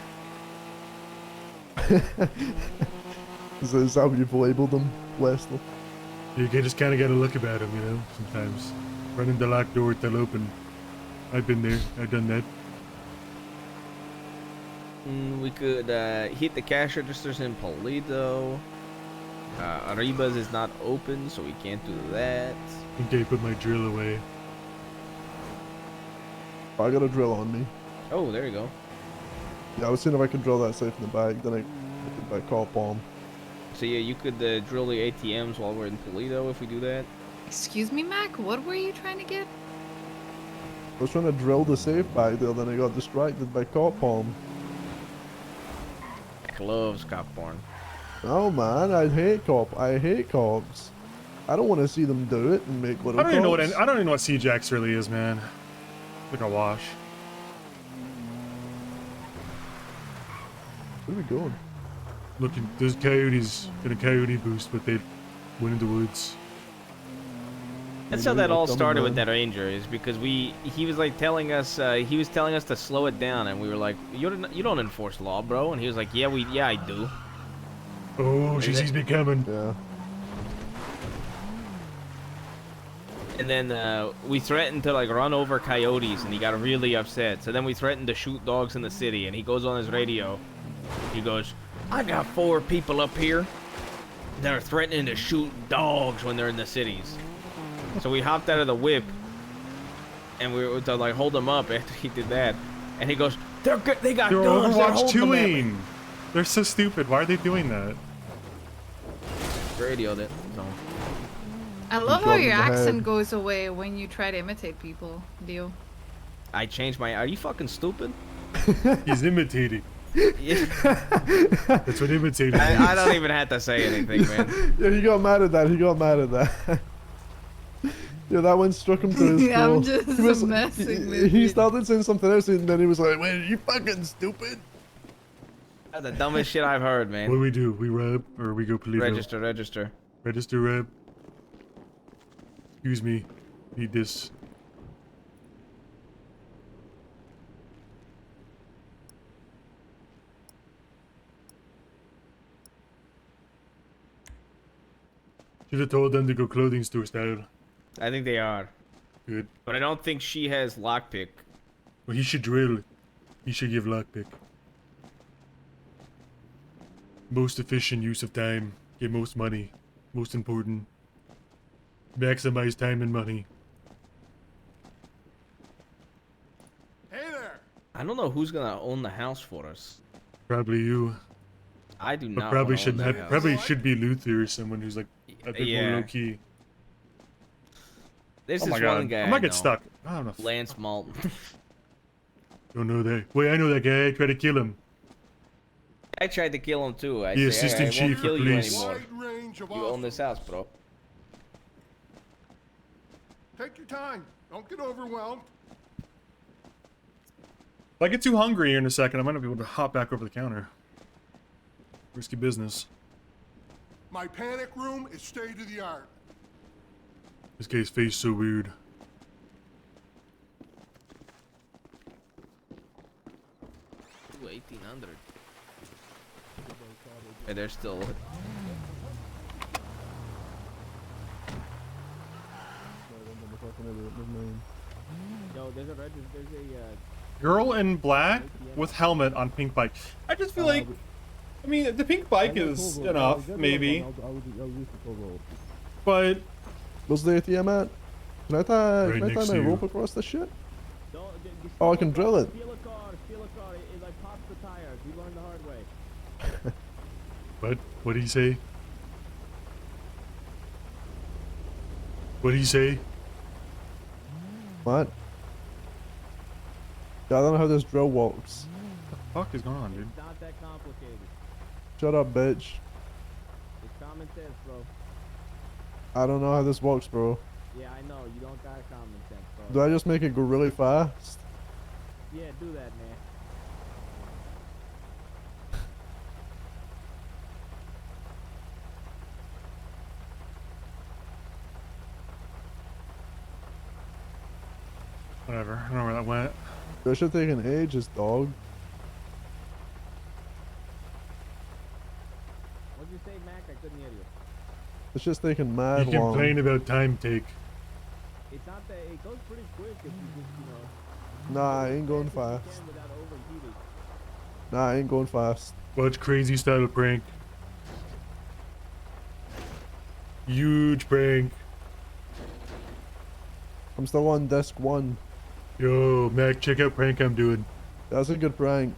F: Is that how you've labeled them, Wesley?
A: You just kind of got to look about him, you know, sometimes. Running the locked door, they'll open. I've been there. I've done that.
G: We could hit the cash registers in Polito. Arriba's is not open, so we can't do that.
A: Okay, put my drill away.
F: I got a drill on me.
G: Oh, there you go.
F: Yeah, I was seeing if I could drill that safe in the back, then I could buy cop bomb.
G: So yeah, you could drill the ATMs while we're in Polito if we do that.
E: Excuse me, Mac? What were you trying to get?
F: I was trying to drill the safe back there, then I got distracted by cop bomb.
G: Gloves, cop porn.
F: Oh man, I hate cops. I don't want to see them do it and make little
A: I don't even know what
F: cops.
A: I don't even know what C-Jax really is, man. Like a wash.
F: Where are we going?
A: Looking, there's coyotes in a coyote boost, but they went in the woods.
G: That's how that all started with that ranger, is because he was like telling us to slow it down, and we were like, you don't enforce law, bro, and he was like, yeah I do.
A: Oh, she sees me coming.
F: Yeah.
G: And then we threatened to like run over coyotes, and he got really upset. So then we threatened to shoot dogs in the city, and he goes on his radio. He goes, I got 4 people up here that are threatening to shoot dogs when they're in the cities. So we hopped out of the whip, and we were to like hold them up after he did that. And he goes, they got
A: They're
G: guns. They're
A: Overwatch
G: holding them at me."
A: 2ing. They're so stupid. Why are they doing that?
G: Radioed it. So.
E: I love
F: shot
E: how
F: him in
E: your
F: the
E: accent
F: head.
E: goes away when you try to imitate people, Dio.
G: I changed my. Are you fucking stupid?
A: He's imitating.
G: Yeah.
A: That's what imitating
G: I
A: means.
G: don't even have to say anything, man.
F: Yeah, he got mad at that. Yeah, that one struck him to his
E: Yeah, I'm
F: core.
E: just messing with
F: He
E: you.
F: started saying something else, and then he was like, "Wait, are you fucking stupid?"
G: That's the dumbest shit I've heard, man.
A: What do? We rub or we go Polito?
G: Register.
A: Register rub. Excuse me. Need this. Should have told them to go clothing store style.
G: I think they are.
A: Good.
G: But I don't think she has lockpick.
A: Well, he should drill. He should give lockpick. Most efficient use of time. Get most money. Most important. Maximize time and money.
K: Hey there.
G: I don't know who's gonna own the house for us.
A: Probably you.
G: I do
A: But
G: not.
A: probably
G: wanna
A: should
G: own that
A: not.
G: house.
A: Probably should be Luther or someone who's like a bit
G: Yeah.
A: more low key.
G: There's
A: Oh
G: this
A: my god!
G: one guy.
A: I might get
G: know.
A: stuck. I don't know.
G: Lance Malton.
A: Don't know that. Wait, I know that guy. I tried to kill him.
G: I tried to kill him too. I
A: The
G: say,
A: assistant
G: I won't
A: chief of
G: kill you
A: police.
G: anymore.
K: Wide range of
G: You own this house, bro.
K: Take your time. Don't get overwhelmed.
A: If I get too hungry here in a second, I might not be able to hop back over the counter. Risky business.
K: My panic room is state of the art.
A: This guy's face so weird.
G: Ooh, 1800. Hey, they're still. Yo, there's a
A: Girl in black with helmet on pink bike. I just feel like, I mean, the pink bike is enough, maybe. But
F: Where's the ATM at? Can I tie,
A: Right
F: can I
A: next
F: tie
A: to
F: my
A: you.
F: rope across this shit? Oh, I can drill it.
G: Steal a car. It like pops the tires. We learned the hard way.
A: what did he say? What did he say?
F: What? Yeah, I don't know how this drill works.
A: What the fuck is going on, dude?
G: It's not that complicated.
F: Shut up, bitch.
G: It's common sense, bro.
F: I don't know how this works, bro.
G: Yeah, I know. You don't got common sense, bro.
F: Do I just make it go really fast?
G: Yeah, do that, man.
A: Whatever. I don't know where that went.
F: This should take an ages, dog.
G: What'd you say, Mac? I couldn't hear you.
F: It's just taking mad
A: You
F: long.
A: complain about time take.
G: It's not that. It goes pretty quick if you just,
F: Nah, I ain't going
G: as fast
F: fast.
G: as you can without overheating.
F: Nah, I ain't going fast.
A: Watch crazy style prank. Huge prank.
F: I'm still on disc 1.
A: Yo, Mac, check out prank I'm doing.
F: That's a good prank.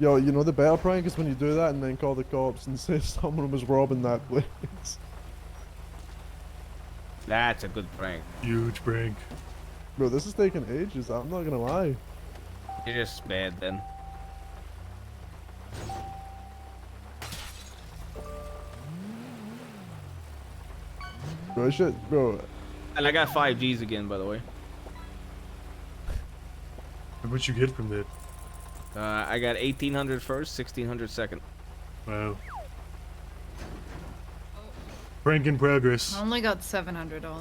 F: Yo, you know the better prank is when you do that and then call the cops and say someone was robbing that place.
G: That's a good prank.
A: Huge prank.
F: Bro, this is taking ages, I'm not gonna lie.
G: You're just bad then.
F: Bro, shit, bro.
G: And I got 5 Gs again, by the way.
A: How much you get from that?
G: I got 1800 first, 1600 second.
A: Wow. Prank in progress.
E: I only got $700.
A: Wow.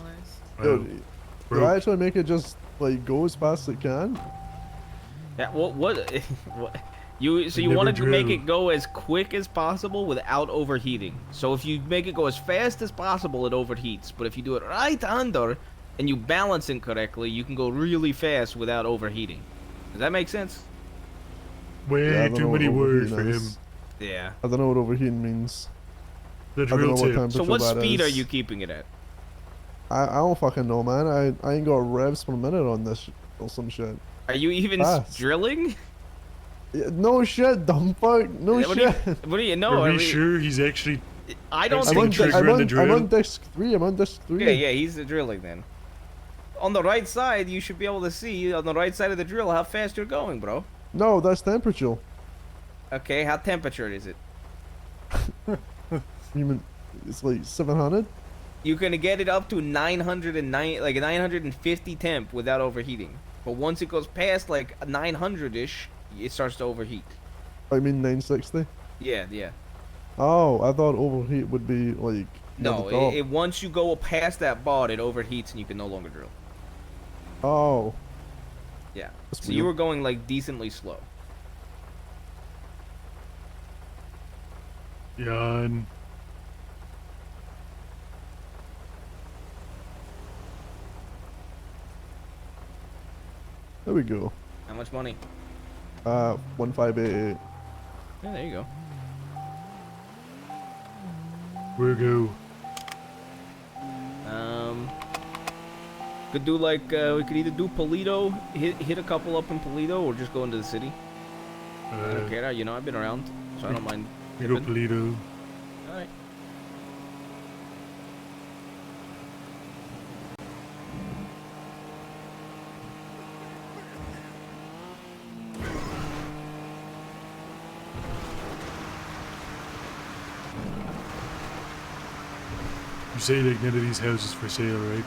F: Yo, do
A: Bro.
F: I actually make it just, like, go as fast as it can?
G: Yeah, what? What? So you
A: never
G: want to make
A: drill.
G: it go as quick as possible without overheating. So if you make it go as fast as possible, it overheats. But if you do it right under and you balance it correctly, you can go really fast without overheating. Does that make sense?
A: Way
F: Yeah, I don't
A: too
F: know what
A: many words
F: overheating
A: for him.
F: is.
G: Yeah.
F: I don't know what overheating means.
A: The
F: I don't know
A: drill
F: what
A: tip.
F: temperature
G: So what
F: that
G: speed are
F: is.
G: you keeping it at?
F: I don't fucking know, man. I ain't got revs per minute on this or some shit.
G: Are you even
F: Fast.
G: drilling?
F: Yeah, no shit, dumb fuck. No
G: What
F: shit.
G: do you know?
A: Are we sure he's actually...
G: I don't
A: I'm on
G: think.
A: trigger in the
F: I'm
A: drill?
F: on disc 3. I'm on disc 3.
G: Okay, yeah, he's drilling then. On the right side, you should be able to see on the right side of the drill how fast you're going, bro.
F: No, that's temperature.
G: Okay, how temperature is it?
F: You mean it's like 700?
G: You can get it up to 909, like 950 temp without overheating. But once it goes past like 900-ish, it starts to overheat.
F: I mean 960.
G: Yeah, yeah.
F: Oh, I thought overheat would be like near
G: No,
F: the top.
G: once you go past that bar, it overheats and you can no longer drill.
F: Oh,
G: Yeah.
F: That's
G: So you
F: weird.
G: were going like decently slow.
A: Yawn.
F: there we go.
G: How much money?
F: 1588.
G: Yeah, there you go.
A: Where go?
G: Could do like we could either do Polito, hit a couple up in Polito, or just go into the city. I don't care. You know, I've been around, so I don't mind.
A: We go
G: dipping.
A: Polito.
G: All right.
A: You say like none of these houses for sale, right?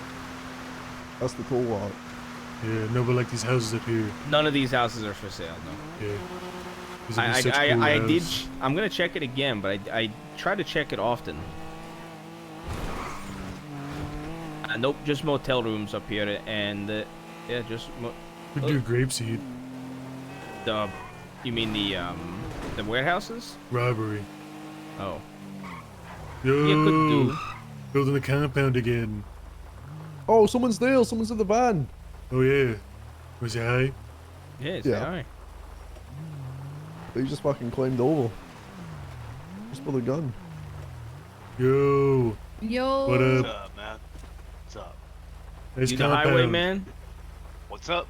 F: That's the toll lot.
A: Yeah, no, but like these houses up here.
G: None of these houses are for sale. No.
A: Yeah. These would be such cool
G: I did.
A: houses.
G: I'm gonna check it again, but I try to check it often. Nope, just motel rooms up here, and yeah, just
A: We do grapeseed.
G: the. You mean the warehouses?
A: Robbery.
G: Oh,
A: Yo,
G: you could do.
A: building a compound again.
F: Oh, someone's there. Someone's in the van.
A: Oh yeah. Was it high?
G: Yeah,
F: Yeah.
G: alright.
F: He just fucking climbed over. Just with a gun.
A: Yo.
E: Yo.
A: What
L: What's
A: up?
L: up, man? What's up?
A: Nice
G: You the
A: compound.
G: highwayman?
L: What's up?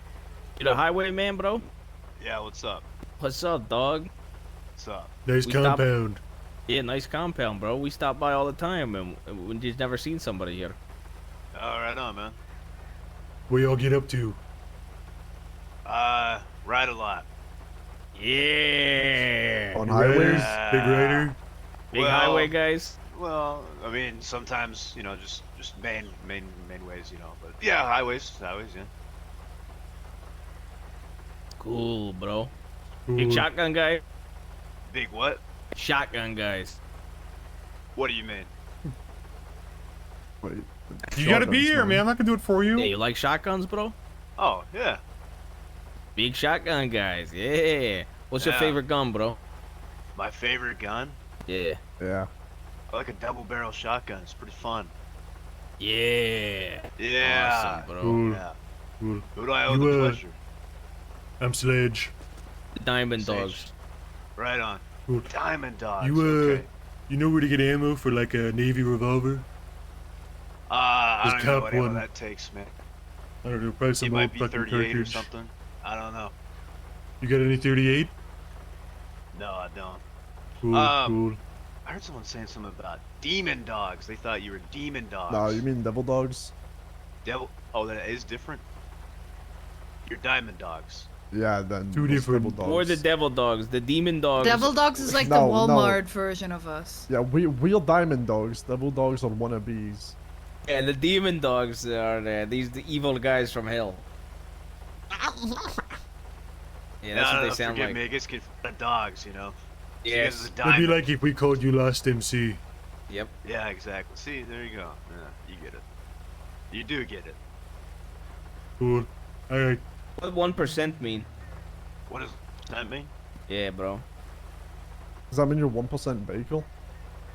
G: You the highwayman, bro?
L: Yeah, what's up?
G: What's up, dog?
L: What's up?
A: Nice
G: We stopped-
A: compound.
G: Yeah, nice compound, bro. We stop by all the time, and we just never seen somebody here.
L: All right on, man.
A: What y'all get up to?
L: Ride a lot.
G: Yeah.
F: On
A: You
F: highways?
A: riders? Big rider?
G: Big
L: Well-
G: highway guys.
L: Well, I mean, sometimes, you know, just main ways, you know. But yeah, highways, yeah.
G: Cool, bro.
A: Cool.
G: Big shotgun guy.
L: Big what?
G: Shotgun guys.
L: What do you mean?
F: Wait.
A: You gotta be
F: shotguns,
A: here, man. I'm not gonna do it for you.
G: Yeah, you like shotguns, bro?
L: Oh, yeah.
G: Big shotgun guys. Yeah. What's your
L: Yeah.
G: favorite gun, bro?
L: My favorite gun?
G: Yeah.
F: Yeah.
L: I like a double barrel shotgun. It's pretty fun.
G: Yeah.
L: Yeah.
G: Awesome, bro.
A: Cool.
L: Yeah.
A: Cool.
L: Who do I owe
A: You,
L: the pleasure?
A: I'm Sledge.
G: The Diamond
L: Sage.
G: Dogs.
L: Right on.
A: Cool.
L: Diamond dogs.
A: You
L: okay.
A: you know where to get ammo for like a Navy revolver?
L: I
A: Just
L: don't know
A: cop
L: what ammo
A: one.
L: that takes, man.
A: I don't know, probably
L: It
A: some
L: might
A: old
L: be
A: fucking
L: 38 or
A: cartridge.
L: something. I don't know.
A: You got any 38?
L: No, I don't.
A: Cool, cool.
L: I heard someone saying something about demon dogs. They thought you were demon dogs.
F: No, you mean devil dogs?
L: Devil? Oh, that is different. You're diamond dogs.
F: Yeah, then
A: Two
F: those
A: different-
F: devil dogs.
G: Or the devil dogs. The demon dogs.
E: Devil Dogs is like
F: No,
E: the
F: no.
E: Walmart version of us.
F: Yeah, we're diamond dogs. Devil dogs are wannabes.
G: Yeah, the demon dogs are the evil guys from hell. Yeah, that's what they sound
L: forgive
G: like.
L: me. It gets confused with dogs, you know. So you guys
G: Yes.
L: is a
A: It'd be
L: diamond.
A: like if we called you Lost MC.
G: Yep.
L: Yeah, exactly. See, there you go. Yeah, you get it. You do get it.
A: Cool. Alright.
G: What 1% mean?
L: What does that mean?
G: Yeah, bro.
F: Does that mean you're 1% bagel?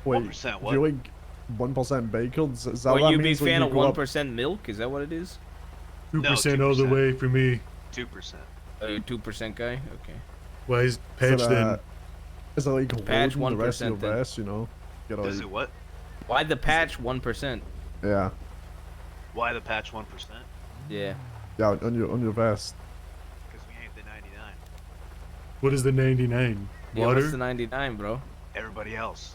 F: Wait,
L: 1%
F: if
L: what?
F: you're like 1% bagel? Is that
G: Are
F: what
G: you a
F: that
G: big
F: means when
G: fan
F: you
G: of
F: grow up?
G: 1% milk? Is that what it is?
A: 2% all the
L: 2%.
A: way for me.
L: 2%.
G: Are you a 2% guy? Okay.
A: Why is
F: Is
A: Patch
F: it,
A: then?
F: is it like
G: Patch
F: holding the rest of
G: 1%
F: your
G: then.
F: vest, you know? Get all
L: Does
F: your-
L: it what?
G: Why the patch 1%?
F: Yeah.
L: Why the patch 1%?
G: Yeah.
F: Yeah, on your vest.
L: Because we ain't the 99.
A: What is the 99?
G: Yeah,
A: Water?
G: what's the 99, bro?
L: Everybody else.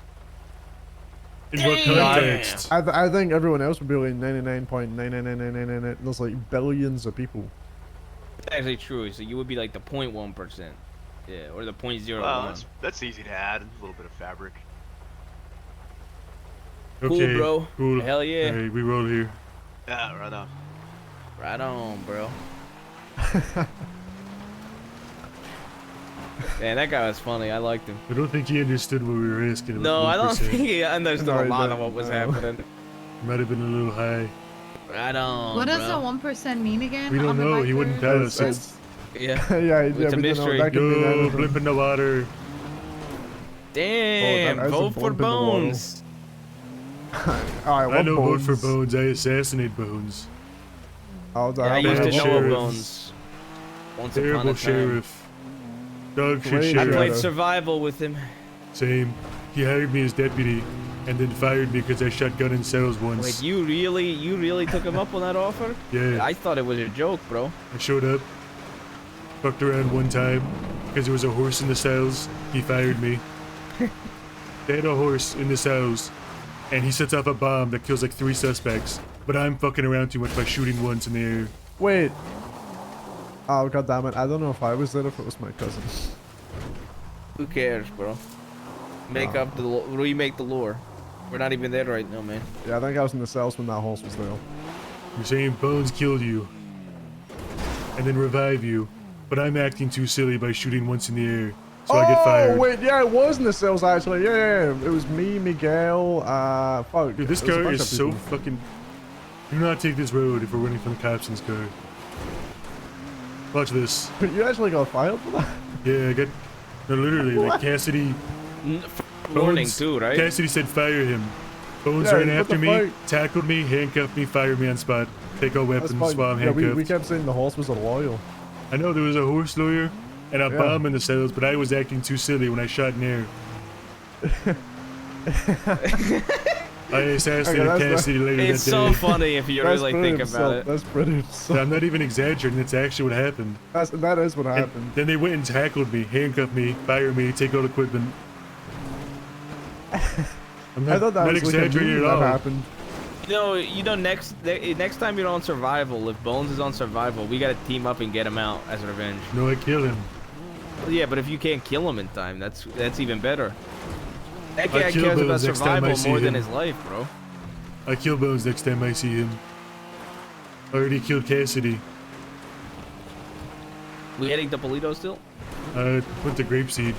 A: In what context?
F: I think everyone else would be like 99.99999. There's like billions of people.
G: That's actually true. So you would be like the 0.1%. Yeah, or the 0.01.
L: Well, that's easy to add. A little bit of fabric.
G: Cool,
A: Okay,
G: bro.
A: Cool.
G: Hell yeah.
A: Alright, we roll here.
L: Yeah, right on.
G: Right on, bro. Man, that guy was funny. I liked him.
A: I don't think he understood what we were asking about.
G: No, I don't
A: 1%.
G: think he understood
F: No,
G: a
F: he
G: lot of
F: didn't,
G: what was
F: no.
G: happening.
A: Might have been a little high.
G: Right on,
E: What does
G: bro.
E: the 1% mean again?
A: We don't
E: on the
A: know. He wouldn't
E: Viper?
A: tell us. It's,
G: Yeah.
F: yeah,
G: It's a
F: we don't know.
G: mystery.
F: That could mean
A: yo,
F: anything.
A: blip in the water.
G: Damn,
F: that is a
G: vote for
F: bump in the water.
G: Bones.
F: Alright,
A: I
F: what
A: don't vote for
F: bones?
A: Bones. I assassinate Bones.
F: Oh,
G: Yeah, I
F: that
G: used to
A: Bad
G: know
A: sheriff.
G: Bones. Once upon a
A: Terrible
G: time.
A: sheriff. Dog shit
F: Great
G: I
A: sheriff.
G: played
F: sheriff.
G: survival with him.
A: Same. He hired me as deputy, and then fired me because I shot gun in cells once.
G: Wait, you really took him up on that offer?
A: Yeah.
G: I thought it was a joke, bro.
A: I showed up, fucked around one time, because there was a horse in the cells. He fired me. They had a horse in the cells, and he sets off a bomb that kills like 3 suspects. But I'm fucking around too much by shooting once in the air.
F: Wait. Oh, god damn it. I don't know if I was there, if it was my cousin.
G: Who cares, bro? Make up the remake the lore. We're not even there right now, man.
F: Yeah, I think I was in the cells when that horse was there.
A: You're saying Bones killed you, and then revive you, but I'm acting too silly by shooting once in the air, so I get fired.
F: Oh, wait, yeah, it was in the cells actually. Yeah. It was me, Miguel, fuck.
A: Dude, this
F: it was a
A: car
F: bunch
A: is
F: of
A: so
F: people.
A: fucking... Do not take this road if we're running from the cops in this car. Watch this.
F: You actually got fired for that?
A: Yeah, I got... No, literally, like Cassidy...
G: Warning
A: Bones-
G: too, right?
A: Cassidy said fire him. Bones
F: Yeah,
A: ran
F: what
A: after
F: the
A: me,
F: fuck?
A: tackled me, handcuffed me, fired me on spot. Take all
F: That's
A: weapons
F: fine.
A: while I'm
F: Yeah,
A: handcuffed.
F: we kept saying the horse was a loyal.
A: I I know there was a horse lawyer and a
F: Yeah.
A: bomb in the cells, but I was acting too silly when I shot in there. I assassinated
F: Okay, that's
A: Cassidy later
G: It's
A: that
G: so
A: day.
G: funny if you
F: That's
G: really think
F: brilliant,
G: about it.
F: That's brilliant.
A: So I'm not even exaggerating. That's actually what happened.
F: That is what
A: And
F: happened.
A: then they went and tackled me, handcuffed me, fired me, take all equipment. I'm
F: I thought that
A: not
F: was like a
A: exaggerating
F: movie
A: at all.
F: that happened.
G: You know, next time you're on survival, if Bones is on survival, we gotta team up and get him out as revenge.
A: No, I kill him.
G: Well, yeah, but if you can't kill him in time, that's even better. That guy
A: kill
G: cares about
A: Bones next time I
G: survival
A: see
G: more than
A: him.
G: his life, bro.
A: I kill Bones next time I see him. I already killed Cassidy.
G: We heading to Polito still?
A: Went to Grapeseed.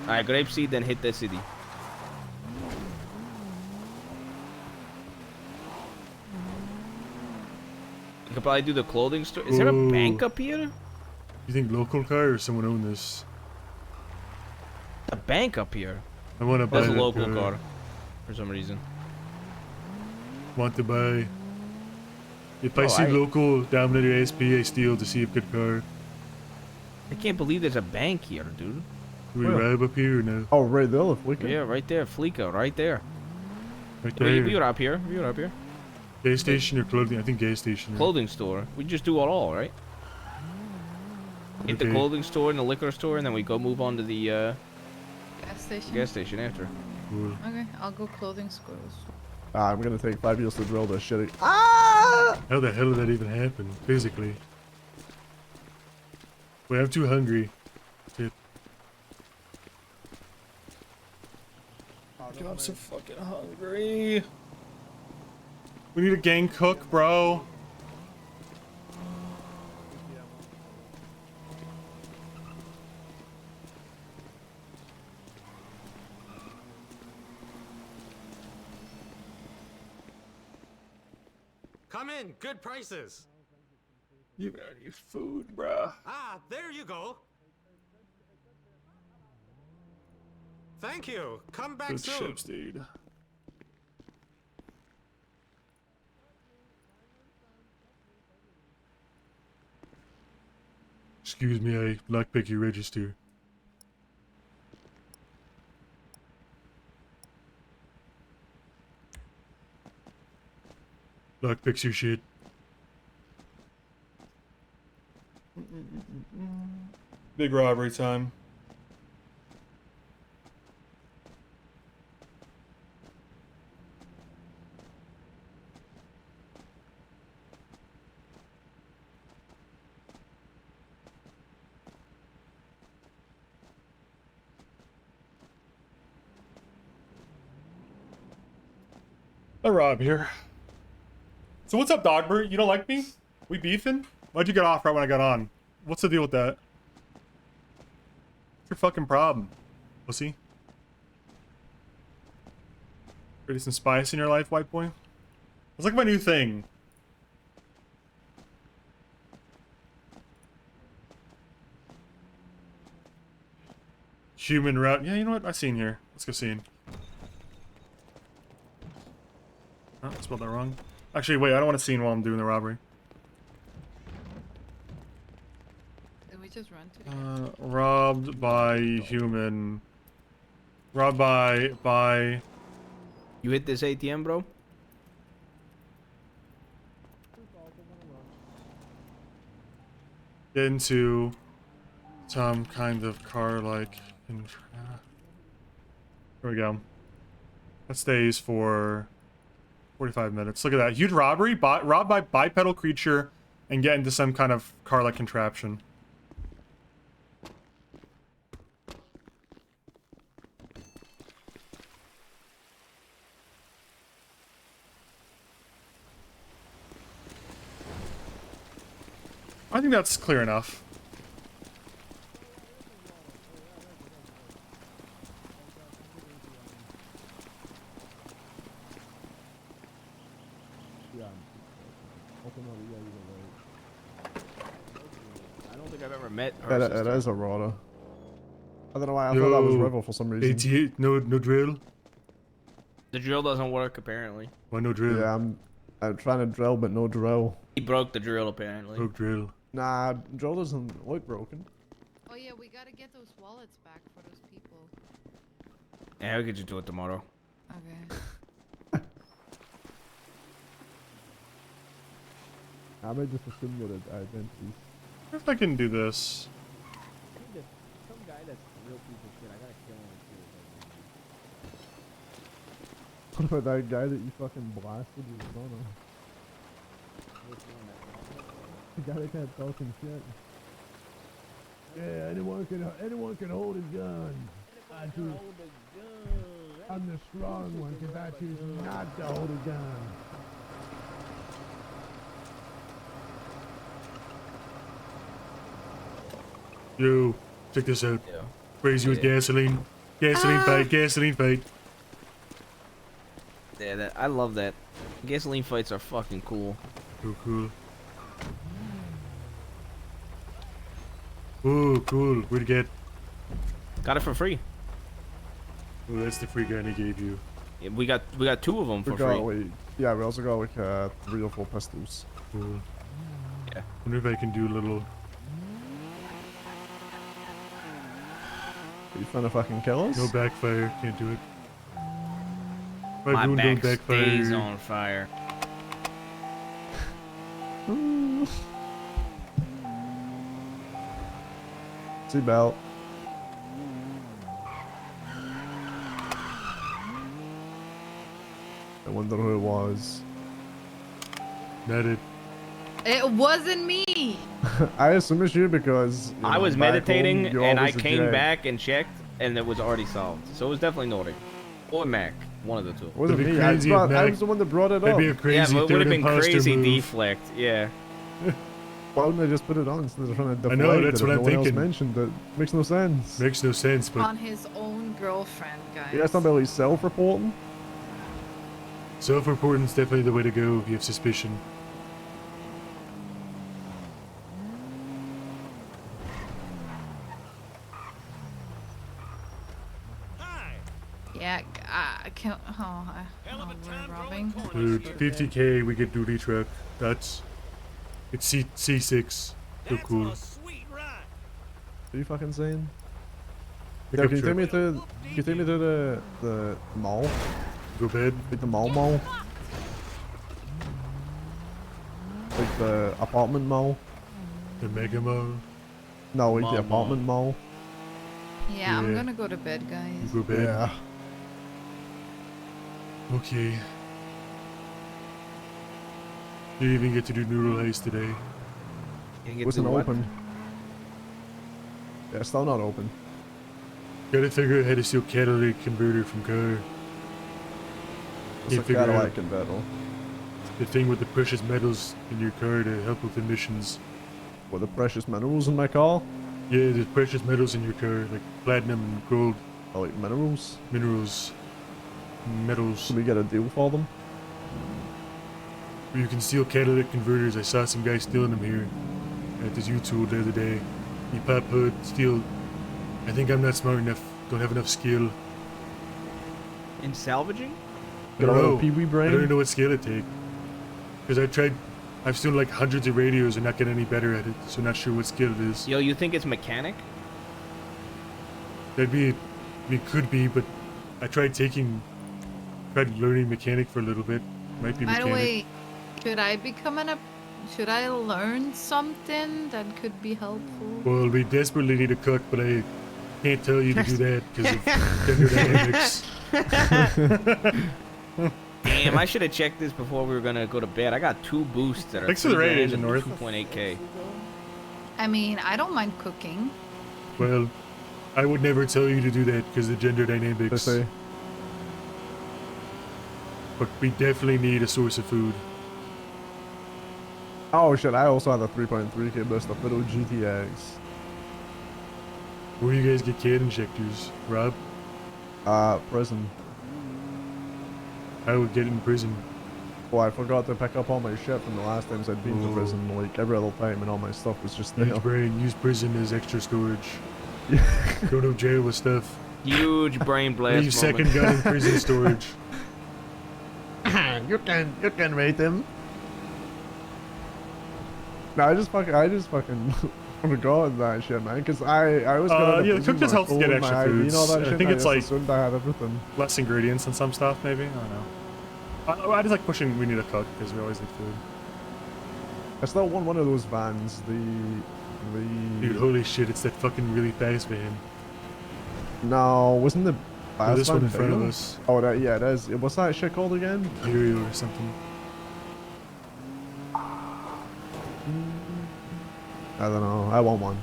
G: Alright, Grapeseed, then hit the city. You could probably do the clothing store. Is there a
A: Ooh.
G: bank up here?
A: You think local car or someone owned this?
G: A bank up here.
A: I want to buy
G: That's a
A: that
G: local car. For some reason.
A: Want to buy. If I
G: Oh,
A: see local Dominator ASP, I steal to see a good car.
G: I can't believe there's a bank here, dude.
A: Do we
F: Where?
A: ride up here or no?
F: Oh, right there, the flicker.
G: Yeah, right there, Fleeca, right there.
A: Right
G: We
A: there.
G: were up here. We were up here.
A: Gas station or clothing? I think gas station. Right?
G: Clothing store. We just do it all, right? Hit the
A: Okay.
G: clothing store and the liquor store, and then we go move on to the
E: Gas station.
G: gas station after.
A: Cool.
E: Okay, I'll go clothing stores.
F: I'm gonna take 5 years to drill this shit. Ah!
A: How the hell did that even happen? Physically. Wait, I'm too hungry. Shit. God, I'm so fucking hungry. We need a gang cook, bro.
M: Come in, good prices.
A: You gotta need food, bruh.
M: Ah, there you go. Thank you. Come back
A: Good
M: soon.
A: ships, dude. Excuse me, I lockpick your register. Lockpicks your shit. Big robbery time. Rob here. So what's up, Dogbert? You don't like me? We beefing? Why'd you get off right when I got on? What's the deal with that? What's your fucking problem, pussy? Ready some spice in your life, white boy? It's like my new thing. Human route. Yeah, you know what? I seen here. Let's go see him. Oh, I spelled that wrong. Actually, wait, I don't want to see him while I'm doing the robbery.
E: Did we just run to
A: Robbed by human. Robbed by...
G: You hit this ATM, bro?
A: Get into some kind of car like... Here we go. That stays for 45 minutes. Look at that. Huge robbery. Robbed by bipedal creature and get into some kind of car-like contraption. I think that's clear enough.
G: I don't think I've ever met her.
F: It
G: sister.
F: is a rotor. I don't know why I thought that was
A: Yo,
F: River for some reason.
A: 88, no drill.
G: The drill doesn't work apparently.
A: Why no drill?
F: Yeah, I'm trying to drill, but no drill.
G: He broke the drill apparently.
A: Broke drill.
F: Nah, Joe doesn't look broken.
E: Oh yeah, we gotta get those wallets back for those people.
G: Yeah, I'll get you to it tomorrow.
E: Okay.
F: I might just assume that identities.
A: If I can do this.
G: Some guy that's a real piece of shit. I gotta kill him.
F: What about that guy that you fucking blasted with his gun on? The guy that kept talking shit. Yeah, anyone can hold his gun. I'm the strong one because I choose not to hold a gun.
A: Yo, check this out.
G: Yeah.
A: Raise you with gasoline. Gasoline fight, gasoline fight.
G: Yeah, I love that. Gasoline fights are fucking cool.
A: Oh, cool. Oh, cool. Where'd you get?
G: Got it for free.
A: Oh, that's the free gun he gave you.
G: Yeah, we got 2 of them for free.
F: Yeah, we also got like 3 or 4 pistols.
A: Cool.
G: Yeah.
A: Wonder if I can do a little.
F: Are you trying to fucking kill us?
A: No backfire. Can't do it.
G: My
A: goon
G: back
A: don't
G: stays on fire.
F: Seatbelt. I wonder who it was.
A: Not it.
E: It wasn't me.
F: I assume it's you because you
G: I
F: know,
G: was
F: back
G: meditating
F: home, you're
G: and I
F: always a
G: came
F: jag.
G: back and checked and it was already solved. So it was definitely Nordic. Or Mac. One of the two.
F: It wasn't
A: That'd be
F: me. I
A: crazy if
F: I
A: Mac-
F: was the one that brought it
A: That'd
F: up.
A: be a crazy
G: Yeah, but it would
A: third
G: have been
A: imposter
G: crazy
A: move.
G: deflect. Yeah.
F: Why wouldn't I just put it on instead of trying to deflect
A: know, that's
F: it
A: what
F: if
A: I'm
F: no one else
A: thinking.
F: mentioned it? Makes no sense.
A: Makes no sense, but
E: On his own girlfriend, guys.
F: You guys talking about like self-reporting?
A: self-reporting's definitely the way to go if you have suspicion.
E: Yeah, I can't. We're robbing.
A: Dude, 50k, we get duty truck. It's C6. So cool.
F: What are you fucking saying?
A: Pickup
F: Can you take
A: truck.
F: me to? Can you take me to the mall?
A: Go bed.
F: Like the mall? Like the apartment mall?
A: The Mega Mall.
F: No, like
G: Mall,
F: the apartment mall.
E: Yeah, I'm
A: Yeah.
E: gonna go to bed, guys.
A: Go bed.
F: Yeah.
A: Okay. Didn't even get to do noodle heist today.
F: Wasn't open. Yeah, still not open.
A: Gotta figure out how to steal catalytic converter from car.
F: It's a
A: Can't figure out
F: Cadillac converter.
A: the thing with the precious metals in your car to help with emissions.
F: With the precious minerals in my car?
A: Yeah, there's precious metals in your car, like platinum and gold.
F: I like minerals.
A: Minerals. Metals.
F: Can we get a deal for them?
A: Where you can steal catalytic converters. I saw some guy stealing them here at this YouTube the other day. He pop hood, steal. I think I'm not smart enough, don't have enough skill.
G: In salvaging?
A: I
F: Get a
A: don't
F: little
A: know.
F: pee-wee
A: I
F: brain?
A: don't know what skill it take. Because I've stolen like hundreds of radios and not get any better at it, so not sure what skill it is.
G: Yo, you think it's mechanic?
A: Could be, but I tried learning mechanic for a little bit. Might be
E: By
A: mechanic.
E: the way, should I learn something that could be helpful?
A: Well, we desperately need a cook, but I can't tell you to do that because of gender dynamics.
G: Damn, I should have checked this before we were gonna go to bed. I got 2 boosts that are
A: Thanks for the
G: 3 grand
A: radiation,
G: and
A: North.
G: 2.8k.
E: I mean, I don't mind cooking.
A: Well, I would never tell you to do that because of the gender dynamics.
F: I say.
A: But we definitely need a source of food.
F: Oh shit, I also have a 3.3k burst of little GTX.
A: Where do you guys get CAD injectors, Rob?
F: Prison.
A: I would get in prison.
F: Oh, I forgot to pick up all my shit from the last times I'd been to
A: Oh.
F: prison, like every other time, and all my stuff was just there.
A: Use brain, use prison as extra storage. Go to jail with stuff.
G: Huge brain blast
A: Leave
G: moment.
A: second gun in prison storage.
F: you can rate them. No, I just fucking forgot that shit, man. Cause I was gonna.
A: Yeah, the cook just helps to get extra foods.
F: I
A: think it's like
F: assumed I had everything.
A: less ingredients and some stuff, maybe. I don't know. I just like pushing. We need a cook because we always need food.
F: I still want one of those vans.
A: Dude, holy shit! It's that fucking really fast van.
F: No, wasn't the last
A: this one in
F: van
A: front of
F: bigger?
A: us.
F: Oh, that yeah, it is. What's that shit called again?
A: Imperial or something.
F: I don't know. I want one.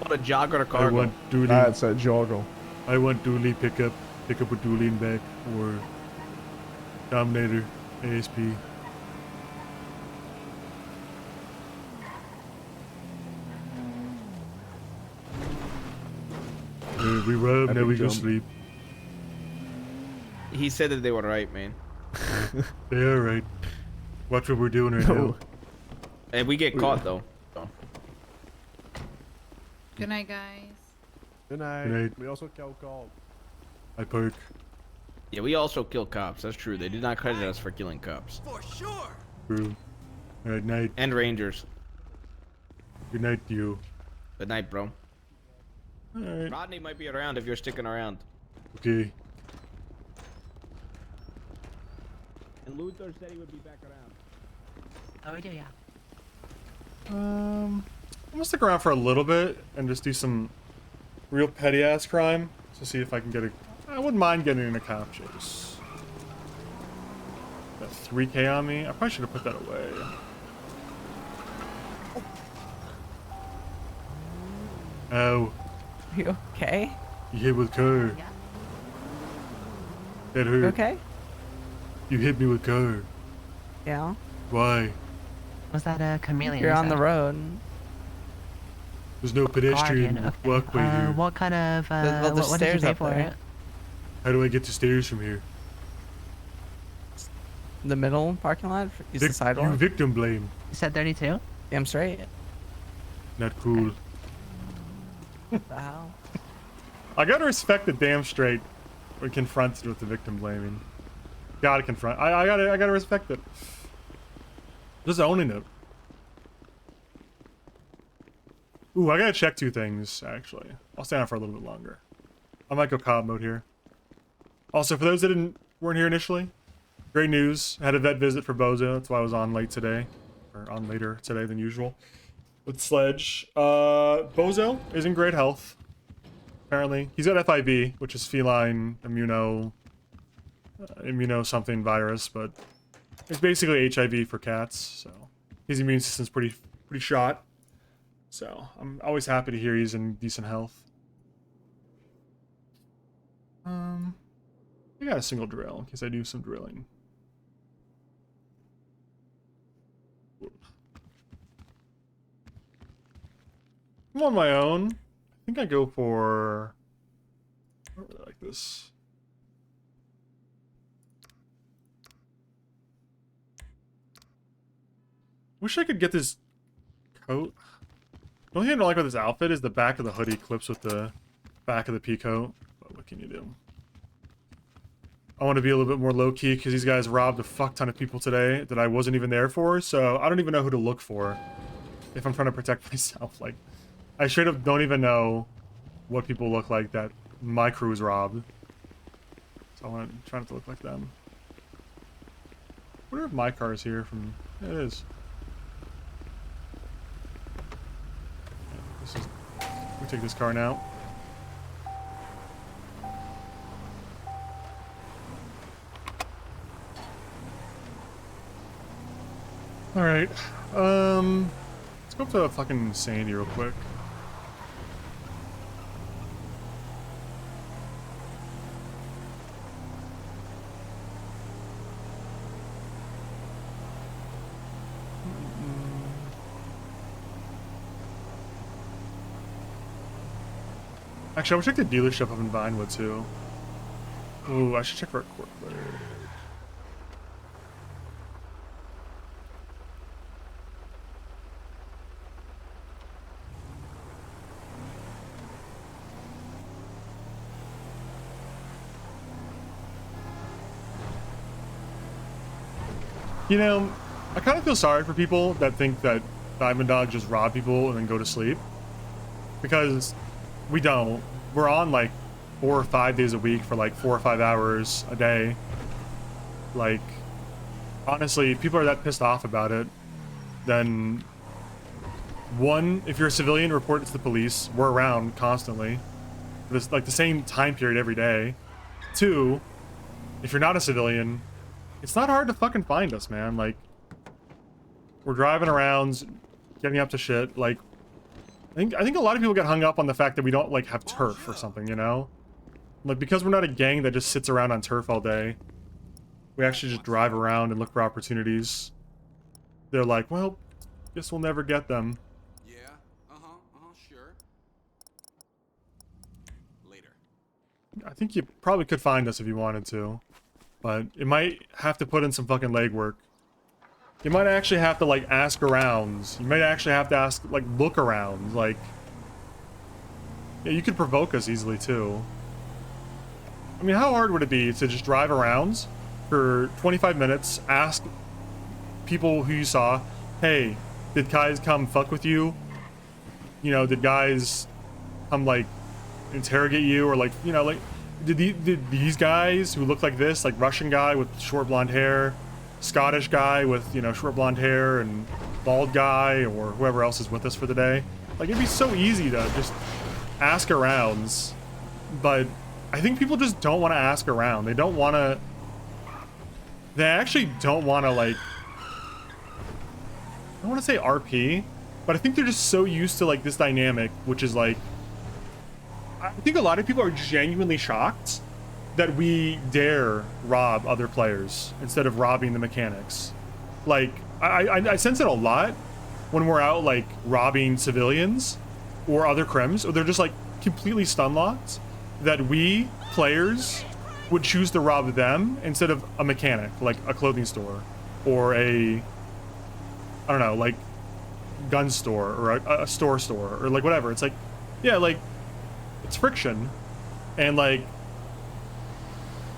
G: What a jogger or
A: I
G: cargo?
A: want dually.
F: That's a joggle.
A: I want dually pickup with dually in back, or Dominator, ASP. We rub, now we go sleep.
G: He said that they were right, man.
A: They are right. Watch what we're doing right now.
G: And we get caught though.
E: Good night, guys.
F: Good night.
A: Good night.
F: We also kill cops.
A: I perk.
G: Yeah, we also kill cops. That's true. They did not credit us for killing cops.
M: For sure.
A: True. Alright, night.
G: And rangers.
A: Good night, you.
G: Good night, bro.
A: Alright.
G: Rodney might be around if you're sticking around.
A: Okay.
G: And Luther said he would be back around.
N: Oh, we do, yeah.
A: I'm gonna stick around for a little bit and just do some real petty ass crime to see if I can get a. I wouldn't mind getting in a cop chase. Got 3K on me. I probably should have put that away. Oh.
N: You okay?
A: You hit with car.
N: Yeah.
A: That hurt.
N: You okay?
A: You hit me with car.
N: Yeah.
A: Why?
N: Was that a chameleon?
O: You're on the road.
A: There's no pedestrian
N: Guardian, okay.
A: walkway here.
N: What kind of,
O: There's
N: what did you
O: stairs
N: pay
O: up
N: for
O: there.
N: it?
A: How do I get to stairs from here?
O: The middle parking lot? Use the
A: You
O: sidewalk?
A: victim blame.
N: You said 32?
O: Damn straight.
A: Not cool.
O: What the hell?
A: I gotta respect the damn straight when confronted with the victim blaming. Gotta confront. I gotta respect it. This is the only note. Ooh, I gotta check two things, actually. I'll stay on for a little bit longer. I might go cop mode here. Also, for those that weren't here initially, great news. I had a vet visit for Bozo. That's why I was on late today. Or on later today than usual. With Sledge. Bozo is in great health. Apparently. He's got FIV, which is feline immuno something virus, but it's basically HIV for cats, so his immune system's pretty shot. So I'm always happy to hear he's in decent health. I got a single drill in case I do some drilling. I'm on my own. I think I go for. I don't really like this. Wish I could get this coat. The only thing I don't like about this outfit is the back of the hoodie clips with the back of the pea coat. But what can you do? I want to be a little bit more low-key because these guys robbed a fuck ton of people today that I wasn't even there for, so I don't even know who to look for if I'm trying to protect myself. Like, I straight up don't even know what people look like that my crew's robbed. So I want to try not to look like them. I wonder if my car is here from... Yeah, it is. We take this car now. Alright. Let's go up to fucking Sandy real quick. Actually, I would check the dealership up in Vinewood too. Ooh, I should check for a court letter. You know, I kind of feel sorry for people that think that Diamond Dog just rob people and then go to sleep. Because we don't. We're on like 4 or 5 days a week for like 4 or 5 hours a day. Like, honestly, if people are that pissed off about it, then one, if you're a civilian, report it to the police. We're around constantly. This like the same time period every day. Two, if you're not a civilian, it's not hard to fucking find us, man. Like, we're driving around, getting up to shit. Like, I think a lot of people get hung up on the fact that we don't like have turf or something, you know? Like, because we're not a gang that just sits around on turf all day, we actually just drive around and look for opportunities. They're like, well, guess we'll never get them.
K: Sure. Later.
A: I think you probably could find us if you wanted to, but it might have to put in some fucking legwork. You might actually have to like ask arounds. You might actually have to ask like look around. Like, yeah, you could provoke us easily too. I mean, how hard would it be to just drive around for 25 minutes, ask people who you saw, hey, did guys come fuck with you? You know, did guys come like interrogate you, or like, you know, like did these guys who look like this, like Russian guy with short blonde hair, Scottish guy with, you know, short blonde hair, and bald guy, or whoever else is with us for the day, like it'd be so easy to just ask arounds, but I think people just don't want to ask around. They don't want to. They actually don't want to, like, I don't want to say RP, but I think they're just so used to like this dynamic, which is like, I think a lot of people are genuinely shocked that we dare rob other players instead of robbing the mechanics. Like, I sense it a lot when we're out like robbing civilians or other crims, or they're just like completely stun locked that we players would choose to rob them instead of a mechanic, like a clothing store or a, I don't know, like gun store or a store or like whatever. It's like, yeah, like it's friction, and like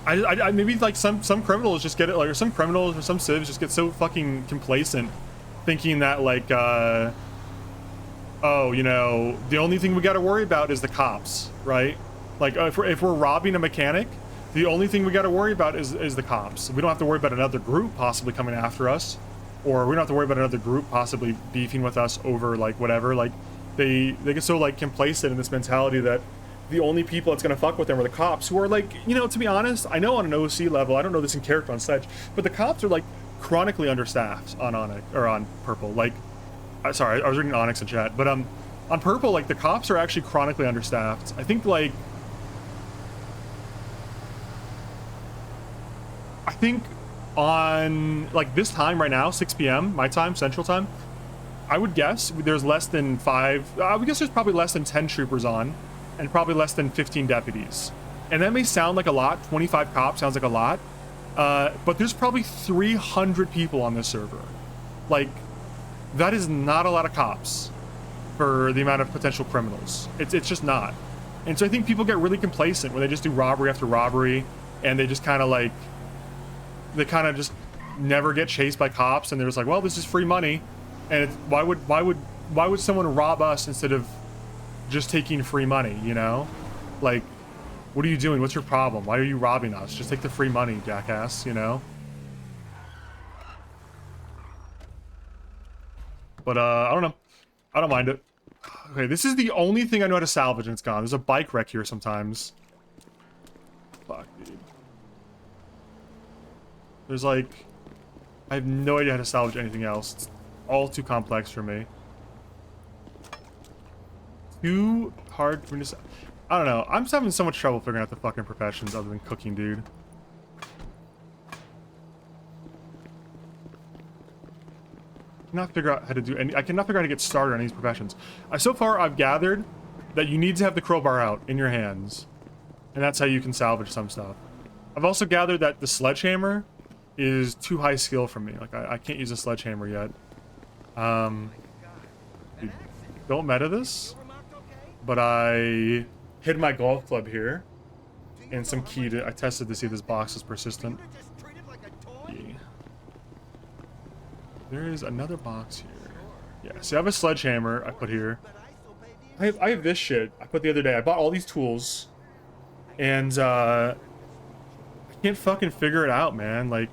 A: I maybe like some criminals just get it, like, or some criminals or some civs just get so fucking complacent, thinking that like oh, you know, the only thing we got to worry about is the cops, right? Like if we're robbing a mechanic, the only thing we got to worry about is the cops. We don't have to worry about another group possibly coming after us, or we don't have to worry about another group possibly beefing with us over like whatever. Like they get so like complacent in this mentality that the only people that's gonna fuck with them are the cops, who are like, you know, to be honest, I know on an OC level, I don't know this in character on Sledge, but the cops are like chronically understaffed on Onyx or on Purple. Like, sorry, I was reading Onyx in chat, but on Purple, like the cops are actually chronically understaffed. I think like. I think on like this time right now, 6 p.m. my time, Central Time, I would guess there's less than 5. I would guess there's probably less than 10 troopers on, and probably less than 15 deputies. And that may sound like a lot. 25 cops sounds like a lot, but there's probably 300 people on this server. Like, that is not a lot of cops for the amount of potential criminals. It's just not. And so I think people get really complacent when they just do robbery after robbery, and they just kind of like. They kind of just never get chased by cops, and they're just like, well, this is free money, and why would someone rob us instead of just taking free money, you know? Like, what are you doing? What's your problem? Why are you robbing us? Just take the free money, jackass, you know? But I don't know, I don't mind it. Okay, this is the only thing I know how to salvage, and it's gone. There's a bike wreck here sometimes. Fuck, dude. There's like, I have no idea how to salvage anything else. It's all too complex for me. Too hard for me to, I don't know. I'm just having so much trouble figuring out the fucking professions other than cooking, dude. I cannot figure out how to do any, I cannot figure out how to get started on these professions. So far, I've gathered that you need to have the crowbar out in your hands, and that's how you can salvage some stuff. I've also gathered that the sledgehammer is too high skill for me. Like, I can't use a sledgehammer yet. Dude, don't meta this, but I hid my golf club here and some key to, I tested to see if this box is persistent. Yeah. There is another box here. Yeah, see, I have a sledgehammer I put here. I have this shit I put the other day. I bought all these tools, and I can't fucking figure it out, man. Like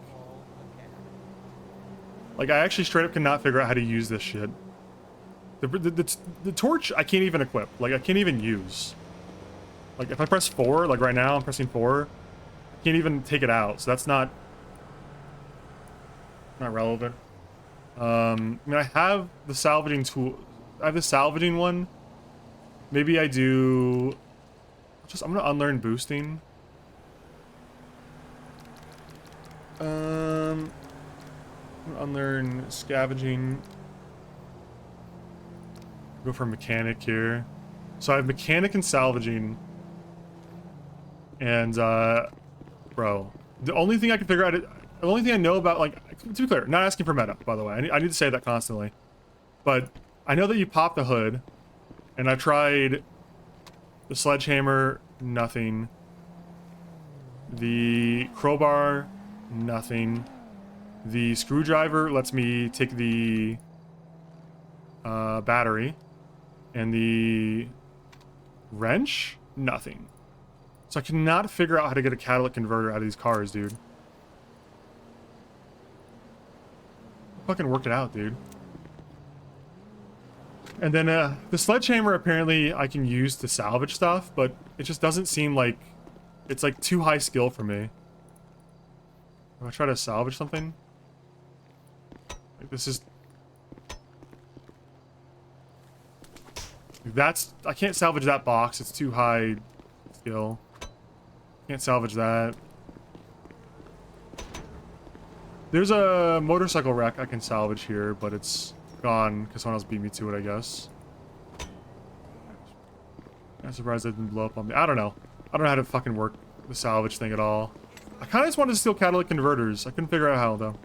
A: I actually straight up cannot figure out how to use this shit. The torch I can't even equip. Like, I can't even use. Like, if I press 4, like right now I'm pressing 4, I can't even take it out. So that's not relevant. I mean, I have the salvaging tool. I have the salvaging one. Maybe I do. I'm gonna unlearn boosting. I'm gonna unlearn scavenging. Go for mechanic here. So I have mechanic and salvaging. And bro, the only thing I can figure out, the only thing I know about, like, to be clear, not asking for meta, by the way. I need to say that constantly. But I know that you pop the hood, and I tried the sledgehammer, nothing. The crowbar, nothing. The screwdriver lets me take the battery. And the wrench, nothing. So I cannot figure out how to get a catalytic converter out of these cars, dude. Fucking worked it out, dude. And then the sledgehammer, apparently I can use to salvage stuff, but it just doesn't seem like it's like too high skill for me. If I try to salvage something, like, this is, I can't salvage that box. It's too high skill. Can't salvage that. There's a motorcycle wreck I can salvage here, but it's gone because someone else beat me to it, I guess. I'm surprised it didn't blow up on me. I don't know. I don't know how to fucking work the salvage thing at all. I kind of just wanted to steal catalytic converters. I couldn't figure out how, though.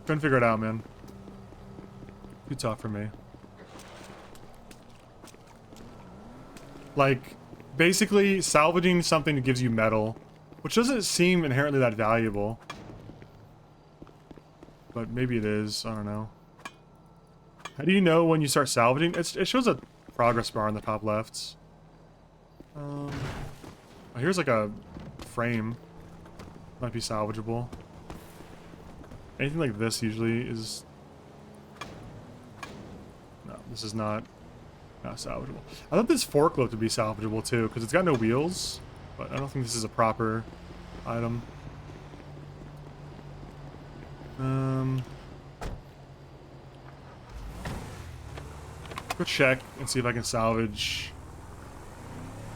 A: Couldn't figure it out, man. Too tough for me. Like, basically, salvaging something that gives you metal, which doesn't seem inherently that valuable. But maybe it is. I don't know. How do you know when you start salvaging? It shows a progress bar on the top left. Oh, here's like a frame. Might be salvageable. Anything like this usually is... No, this is not salvageable. I thought this forklift would be salvageable too, because it's got no wheels, but I don't think this is a proper item. Go check and see if I can salvage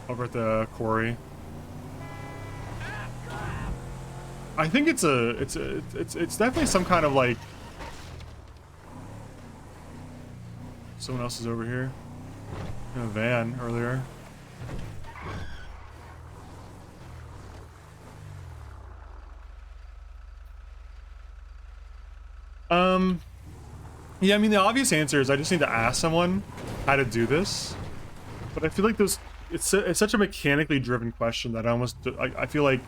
A: over at the quarry. I think it's definitely some kind of like... Someone else is over here. In a van earlier. Yeah, I mean, the obvious answer is I just need to ask someone how to do this. But I feel like it's such a mechanically driven question that I feel like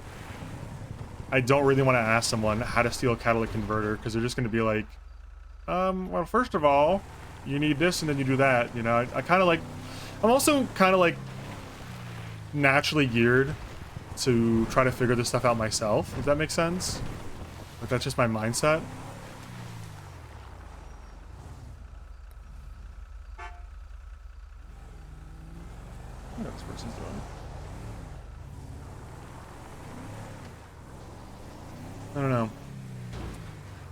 A: I don't really want to ask someone how to steal a catalytic converter, because they're just going to be like, well, first of all, you need this and then you do that, you know? I kind of like... I'm also kind of like naturally geared to try to figure this stuff out myself, if that makes sense. Like, that's just my mindset. I don't know what this person's doing. I don't know.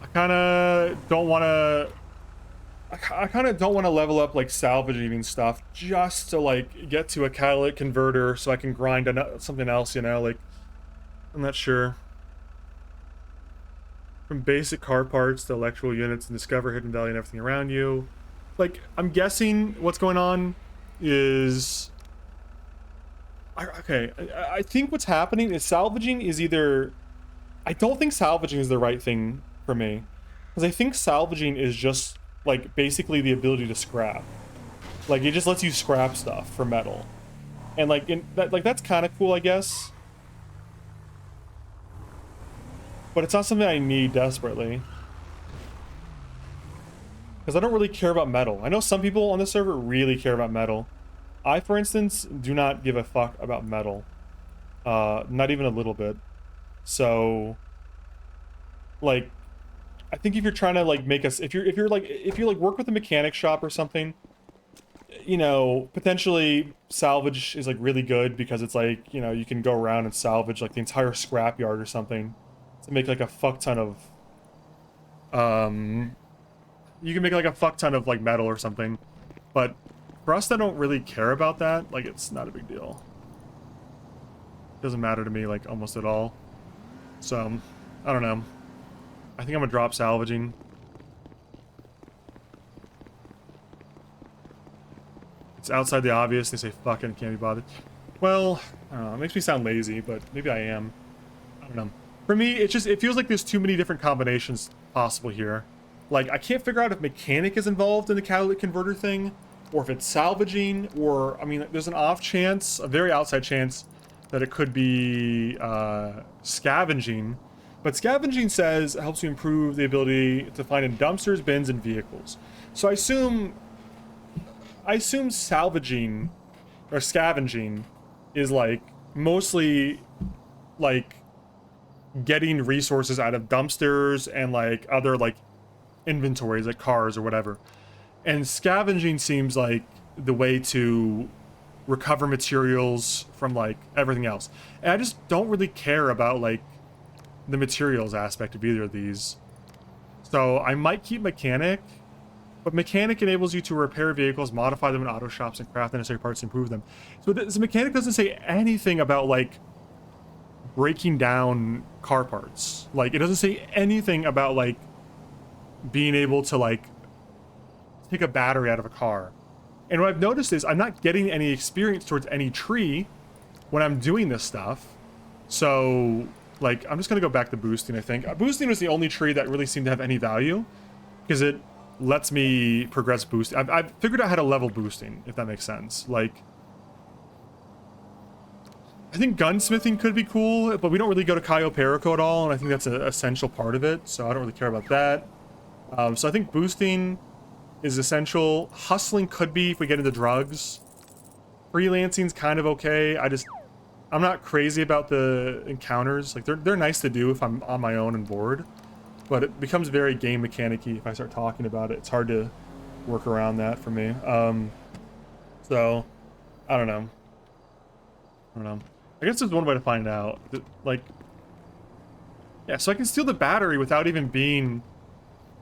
A: I kind of don't want to... I kind of don't want to level up like salvaging stuff just to like get to a catalytic converter so I can grind something else, you know? Like, I'm not sure. From basic car parts to electrical units, and discover hidden value and everything around you. Like, I'm guessing what's going on is... I think what's happening is salvaging is either... I don't think salvaging is the right thing for me. Because I think salvaging is just, like, basically the ability to scrap. Like, it just lets you scrap stuff for metal. And, like, that's kind of cool, I guess. but it's not something I need desperately. Because I don't really care about metal. I know some people on the server really care about metal. I, for instance, do not give a fuck about metal. Not even a little bit. So, like, I think if you're trying to like make us, if you like work with a mechanic shop or something, you know, potentially salvage is like really good because it's like, you know, you can go around and salvage like the entire scrapyard or something to make like a fuck ton of, you can make like a fuck ton of like metal or something. But for us that don't really care about that, like it's not a big deal. Doesn't matter to me like almost at all. So, I don't know. I think I'm gonna drop salvaging. It's outside the obvious. They say fucking can't be bothered. Well, I don't know. It makes me sound lazy, but maybe I am. I don't know. For me, it feels like there's too many different combinations possible here. Like, I can't figure out if mechanic is involved in the catalytic converter thing, or if it's salvaging, or, I mean, there's an off chance, a very outside chance, that it could be scavenging. But scavenging says it helps you improve the ability to find in dumpsters, bins, and vehicles. So I assume salvaging or scavenging is like mostly like getting resources out of dumpsters and like other like inventories like cars or whatever. And scavenging seems like the way to recover materials from like everything else. And I just don't really care about like the materials aspect of either of these. So I might keep mechanic, but mechanic enables you to repair vehicles, modify them in auto shops, and craft the necessary parts to improve them. So this mechanic doesn't say anything about like breaking down car parts. Like it doesn't say anything about like being able to like take a battery out of a car. And what I've noticed is I'm not getting any experience towards any tree when I'm doing this stuff. So like, I'm just gonna go back to boosting, I think. Boosting was the only tree that really seemed to have any value, because it lets me progress boosting. I've figured out how to level boosting, if that makes sense. Like, I think gunsmithing could be cool, but we don't really go to Cayo Perico at all, and I think that's an essential part of it, so I don't really care about that. So I think boosting is essential. Hustling could be if we get into drugs. Freelancing's kind of okay. I'm not crazy about the encounters. Like, they're nice to do if I'm on my own and bored. But it becomes very game mechanic-y if I start talking about it. It's hard to work around that for me. So, I don't know. I guess there's one way to find out. Like, yeah, so I can steal the battery without even being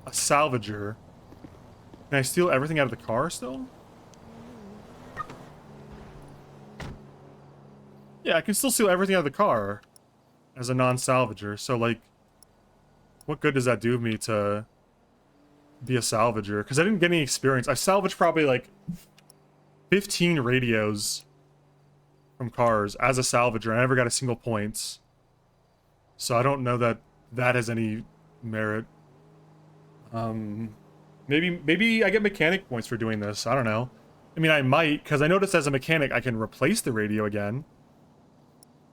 A: a salvager. Can I steal everything out of the car still? Yeah, I can still steal everything out of the car as a non-salvager. So, like, what good does that do me to be a salvager? Because I didn't get any experience. I salvaged probably, like, 15 radios from cars as a salvager. I never got a single point. So I don't know that that has any merit. Maybe I get mechanic points for doing this. I don't know. I mean, I might, because I noticed as a mechanic I can replace the radio again.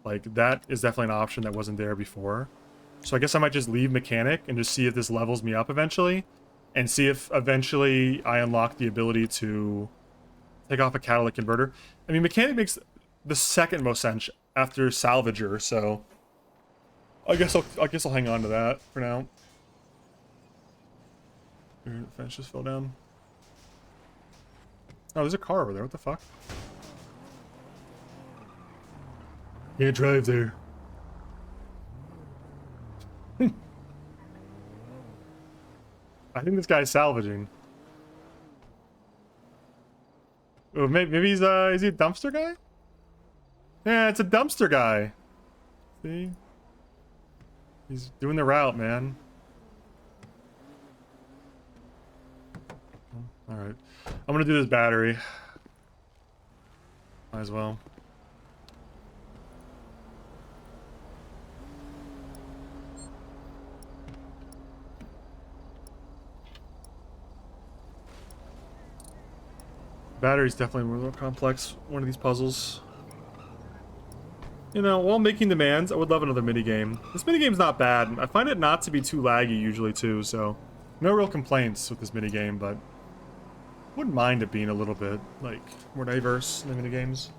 A: Like, that is definitely an option that wasn't there before. So I guess I might just leave mechanic and just see if this levels me up eventually. And see if eventually I unlock the ability to take off a catalytic converter. I mean, mechanic makes the second most sense after salvager, so I guess I'll hang on to that for now. The fence just fell down. Oh, there's a car over there. What the fuck? Can't drive there. I think this guy's salvaging. Oh, maybe he's is he a dumpster guy? Yeah, it's a dumpster guy. See? He's doing the route, man. Alright. I'm gonna do this battery. Might as well. Battery's definitely more complex. One of these puzzles. You know, while making demands, I would love another minigame. This minigame's not bad. I find it not to be too laggy usually too, so no real complaints with this minigame, but wouldn't mind it being a little bit, like, more diverse in the minigames.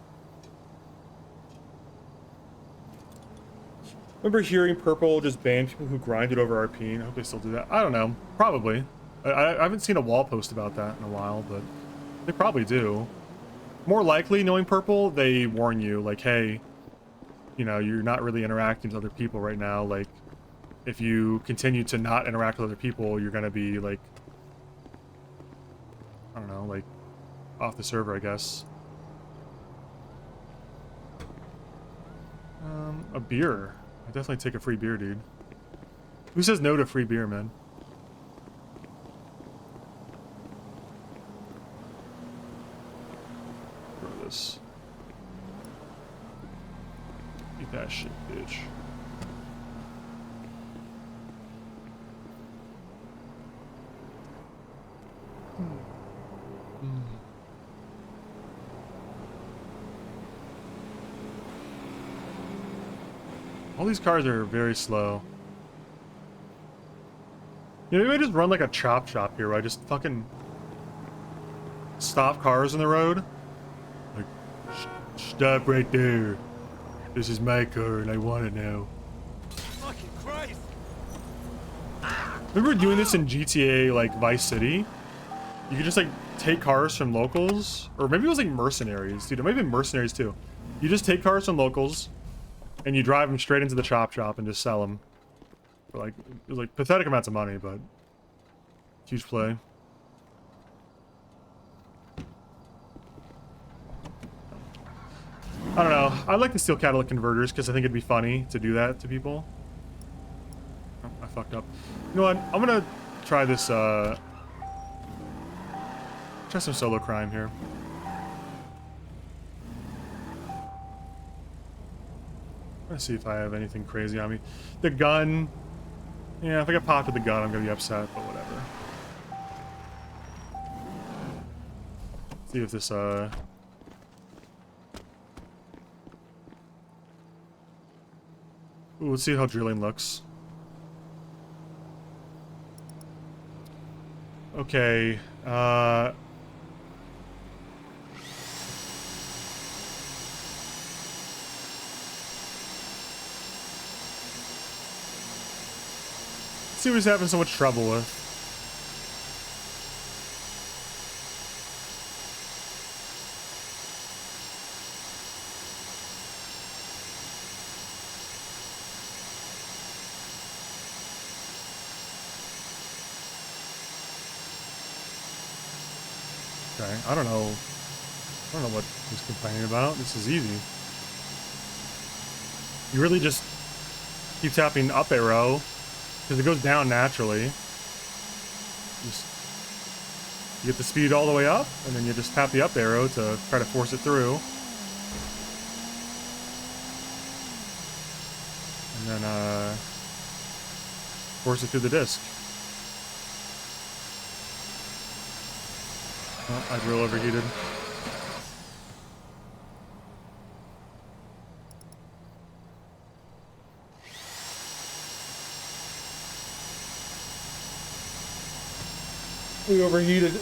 A: Remember hearing Purple just ban people who grinded over RP, and I hope they still do that. I don't know. Probably. I haven't seen a wall post about that in a while, but they probably do. More likely, knowing Purple, they warn you, like, hey, you know, you're not really interacting with other people right now. Like, if you continue to not interact with other people, you're gonna be, like, I don't know, like, off the server, I guess. A beer. I'd definitely take a free beer, dude. Who says no to free beer, man? Throw this. Eat that shit, bitch. All these cars are very slow. You know, maybe I just run like a chop shop here where I just fucking stop cars on the road. Like, stop right there. This is my car and I want it now.
M: Fucking Christ!
A: Remember doing this in GTA, like, Vice City? You could just, like, take cars from locals. Or maybe it was, like, mercenaries. Dude, it might have been mercenaries, too. You just take cars from locals, and you drive them straight into the chop shop and just sell them. For, like, it was, like, pathetic amounts of money, but huge play. I don't know. I like to steal catalytic converters because I think it'd be funny to do that to people. Oh, I fucked up. You know what? I'm gonna try this, try some solo crime here. Let's see if I have anything crazy on me. The gun. Yeah, if I get popped with the gun, I'm gonna be upset, but whatever. See if this, Ooh, let's see how drilling looks. Okay, let's see what he's having so much trouble with. Okay, I don't know what he's complaining about. This is easy. You really just keep tapping up arrow because it goes down naturally. Just you get the speed all the way up, and then you just tap the up arrow to try to force it through. And then force it through the disc. Oh, I drill overheated. We overheated.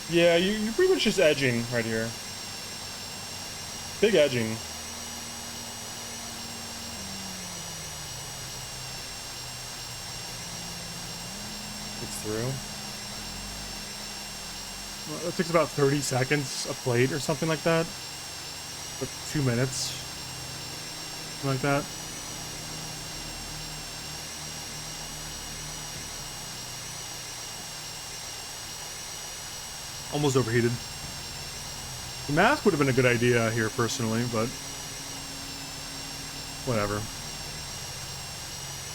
A: Yeah, you're pretty much just edging right here. Big edging. It's through. Well, it takes about 30 seconds a plate or something like that. Like 2 minutes. Something like that. Almost overheated. The mask would have been a good idea here personally, but whatever.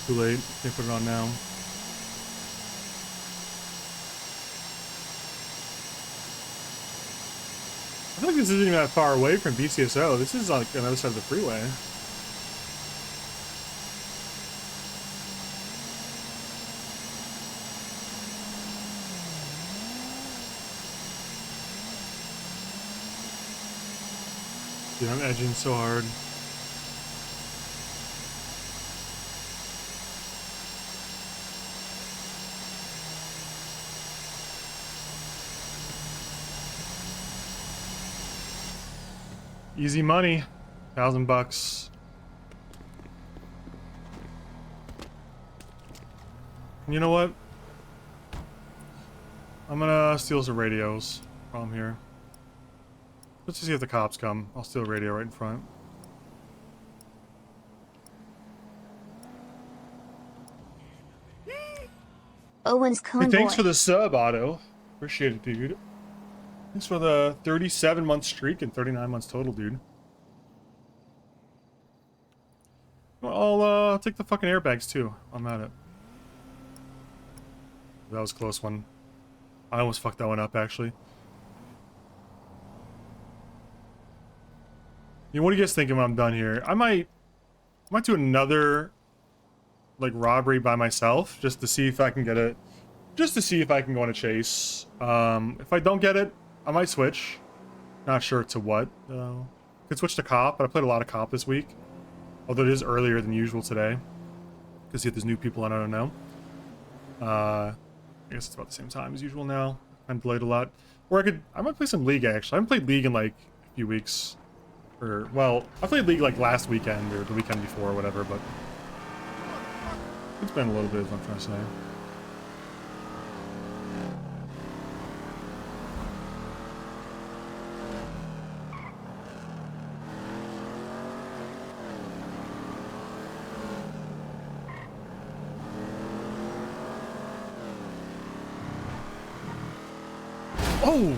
A: Too late. Can't put it on now. I feel like this isn't even that far away from BCSO. This is like on the other side of the freeway. Dude, I'm edging so hard. Easy money. $1,000. You know what? I'm gonna steal some radios while I'm here. Let's just see if the cops come. I'll steal a radio right in front.
P: Owen's
A: Hey,
P: convoy.
A: thanks for the sub, Otto. Appreciate it, dude. Thanks for the 37-month streak and 39 months total, dude. Well, I'll take the fucking airbags too. I'm at it. That was a close one. I almost fucked that one up, actually. You know, what are you guys thinking when I'm done here? I might do another, like, robbery by myself, just to see if I can get it. Just to see if I can go on a chase. If I don't get it, I might switch. Not sure to what, though. Could switch to cop, but I played a lot of cop this week. Although it is earlier than usual today. Because if there's new people on, I don't know. I guess it's about the same time as usual now. I'm delayed a lot. Or I might play some League, actually. I haven't played League in, like, a few weeks. Or, well, I played League, like, last weekend or the weekend before or whatever, but... It's been a little bit, is what I'm trying to say. Oh!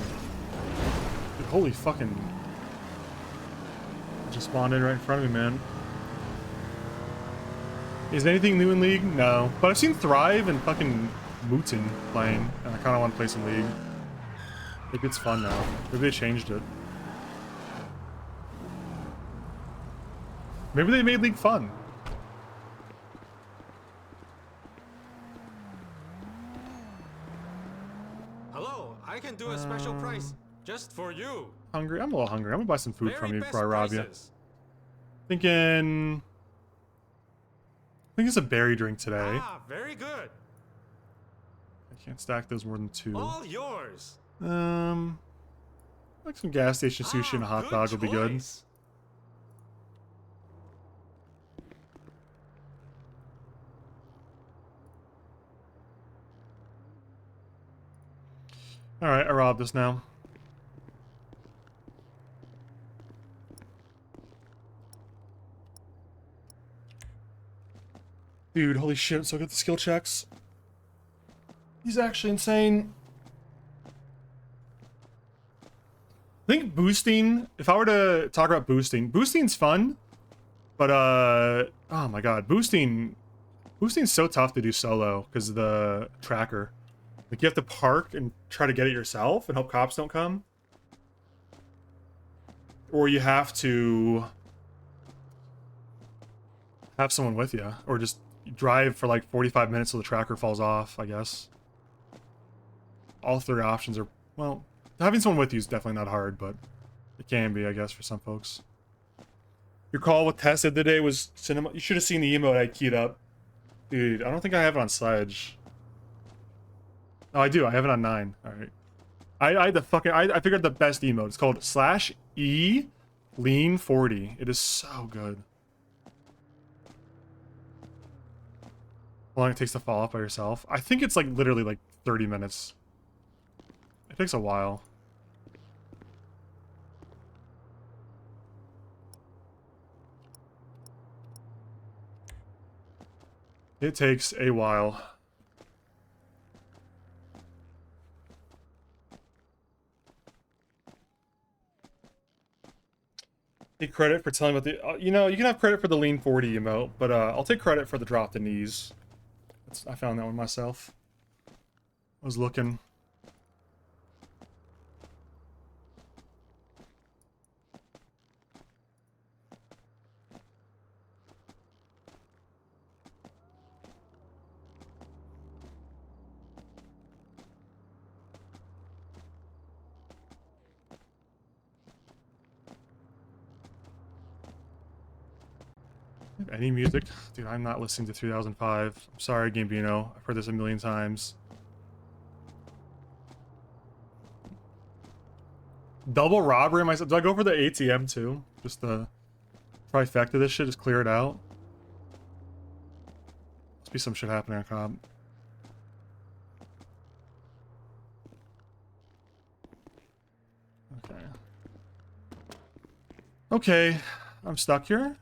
A: Dude, holy fucking... Just spawned in right in front of me, man. Is anything new in League? No. But I've seen Thrive and fucking Mootin playing, and I kind of want to play some League. Maybe it's fun now. Maybe they changed it. Maybe they made League fun.
M: Hello, I can do a special price just for you.
A: Hungry? I'm a little hungry. I'm gonna buy some food from you before I rob you.
M: Prices.
A: Thinking... I think it's a berry drink today.
M: Ah, very good.
A: I can't stack those more than 2.
M: All yours.
A: Like some gas station sushi and a hot dog would be good. Alright, I robbed this now. Dude, holy shit, I'm so good at the skill checks. He's actually insane. I think boosting, if I were to talk about boosting, boosting's fun, but oh my god, boosting's so tough to do solo because of the tracker. Like, you have to park and try to get it yourself and hope cops don't come. Or you have to have someone with you, or just drive for like 45 minutes till the tracker falls off, I guess. All 3 options are, well, having someone with you is definitely not hard, but it can be, I guess, for some folks. Your call with Tessa today was cinema. You should have seen the emote I keyed up. Dude, I don't think I have it on Sledge. Oh, I do. I have it on 9. Alright. I had the fucking... I figured out the best emote. It's called /E lean 40. It is so good. How long it takes to fall off by yourself? I think it's like literally like 30 minutes. It takes a while. It takes a while. Take credit for telling about the... you know, you can have credit for the lean 40 emote, but I'll take credit for the drop the knees. I found that one myself. I was looking. Any music? Dude, I'm not listening to 3005. I'm sorry, Gambino. I've heard this a million times. Double robbery myself. Do I go for the ATM too? Just the trifecta this shit, just clear it out. Must be some shit happening on Cobb. Okay. Okay, I'm stuck here.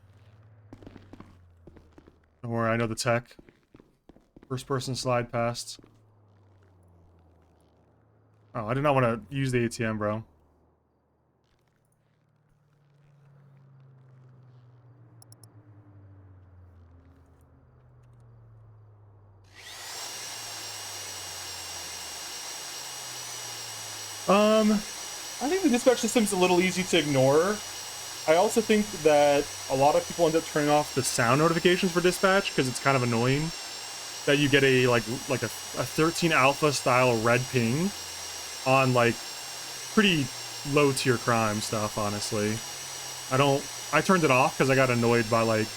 A: Don't worry, I know the tech. First person slide past. Oh, I did not want to use the ATM, bro. I think the dispatch system's a little easy to ignore. I also think that a lot of people end up turning off the sound notifications for dispatch because it's kind of annoying that you get a like a 13 alpha style red ping on like pretty low tier crime stuff. Honestly, I turned it off because I got annoyed by like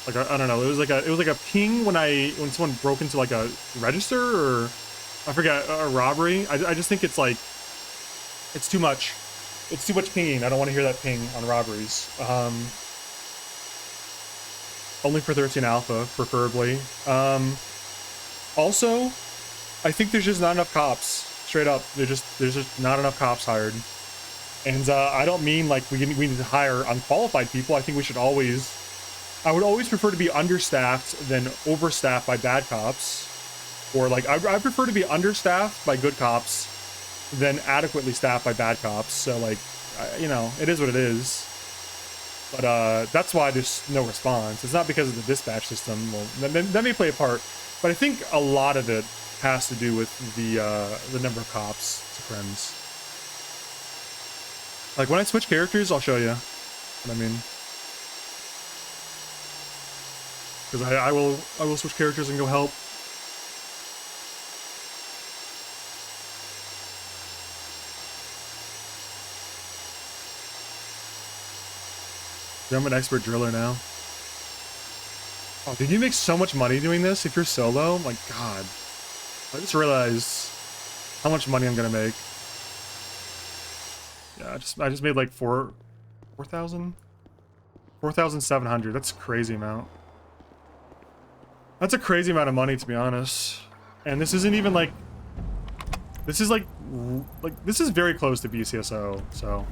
A: I don't know. It was like a ping when someone broke into like a register or I forget a robbery. I just think it's like it's too much. It's too much pinging. I don't want to hear that ping on robberies. Only for 13 alpha, preferably. Also, I think there's just not enough cops. Straight up, there's just not enough cops hired. And I don't mean like we need to hire unqualified people. I think we should I would always prefer to be understaffed than overstaffed by bad cops. Or like, I prefer to be understaffed by good cops than adequately staffed by bad cops. So like, you know, it is what it is. But that's why there's no response. It's not because of the dispatch system. Well, that may play a part, but I think a lot of it has to do with the number of cops. Friends. Like when I switch characters, I'll show you what I mean. Because I will switch characters and go help. I'm an expert driller now. Oh, dude, you make so much money doing this if you're solo. My God, I just realized how much money I'm gonna make. Yeah, I just made like 4,700. That's a crazy amount. That's a crazy amount of money, to be honest. And this isn't even like, this is like this is very close to BCSO, so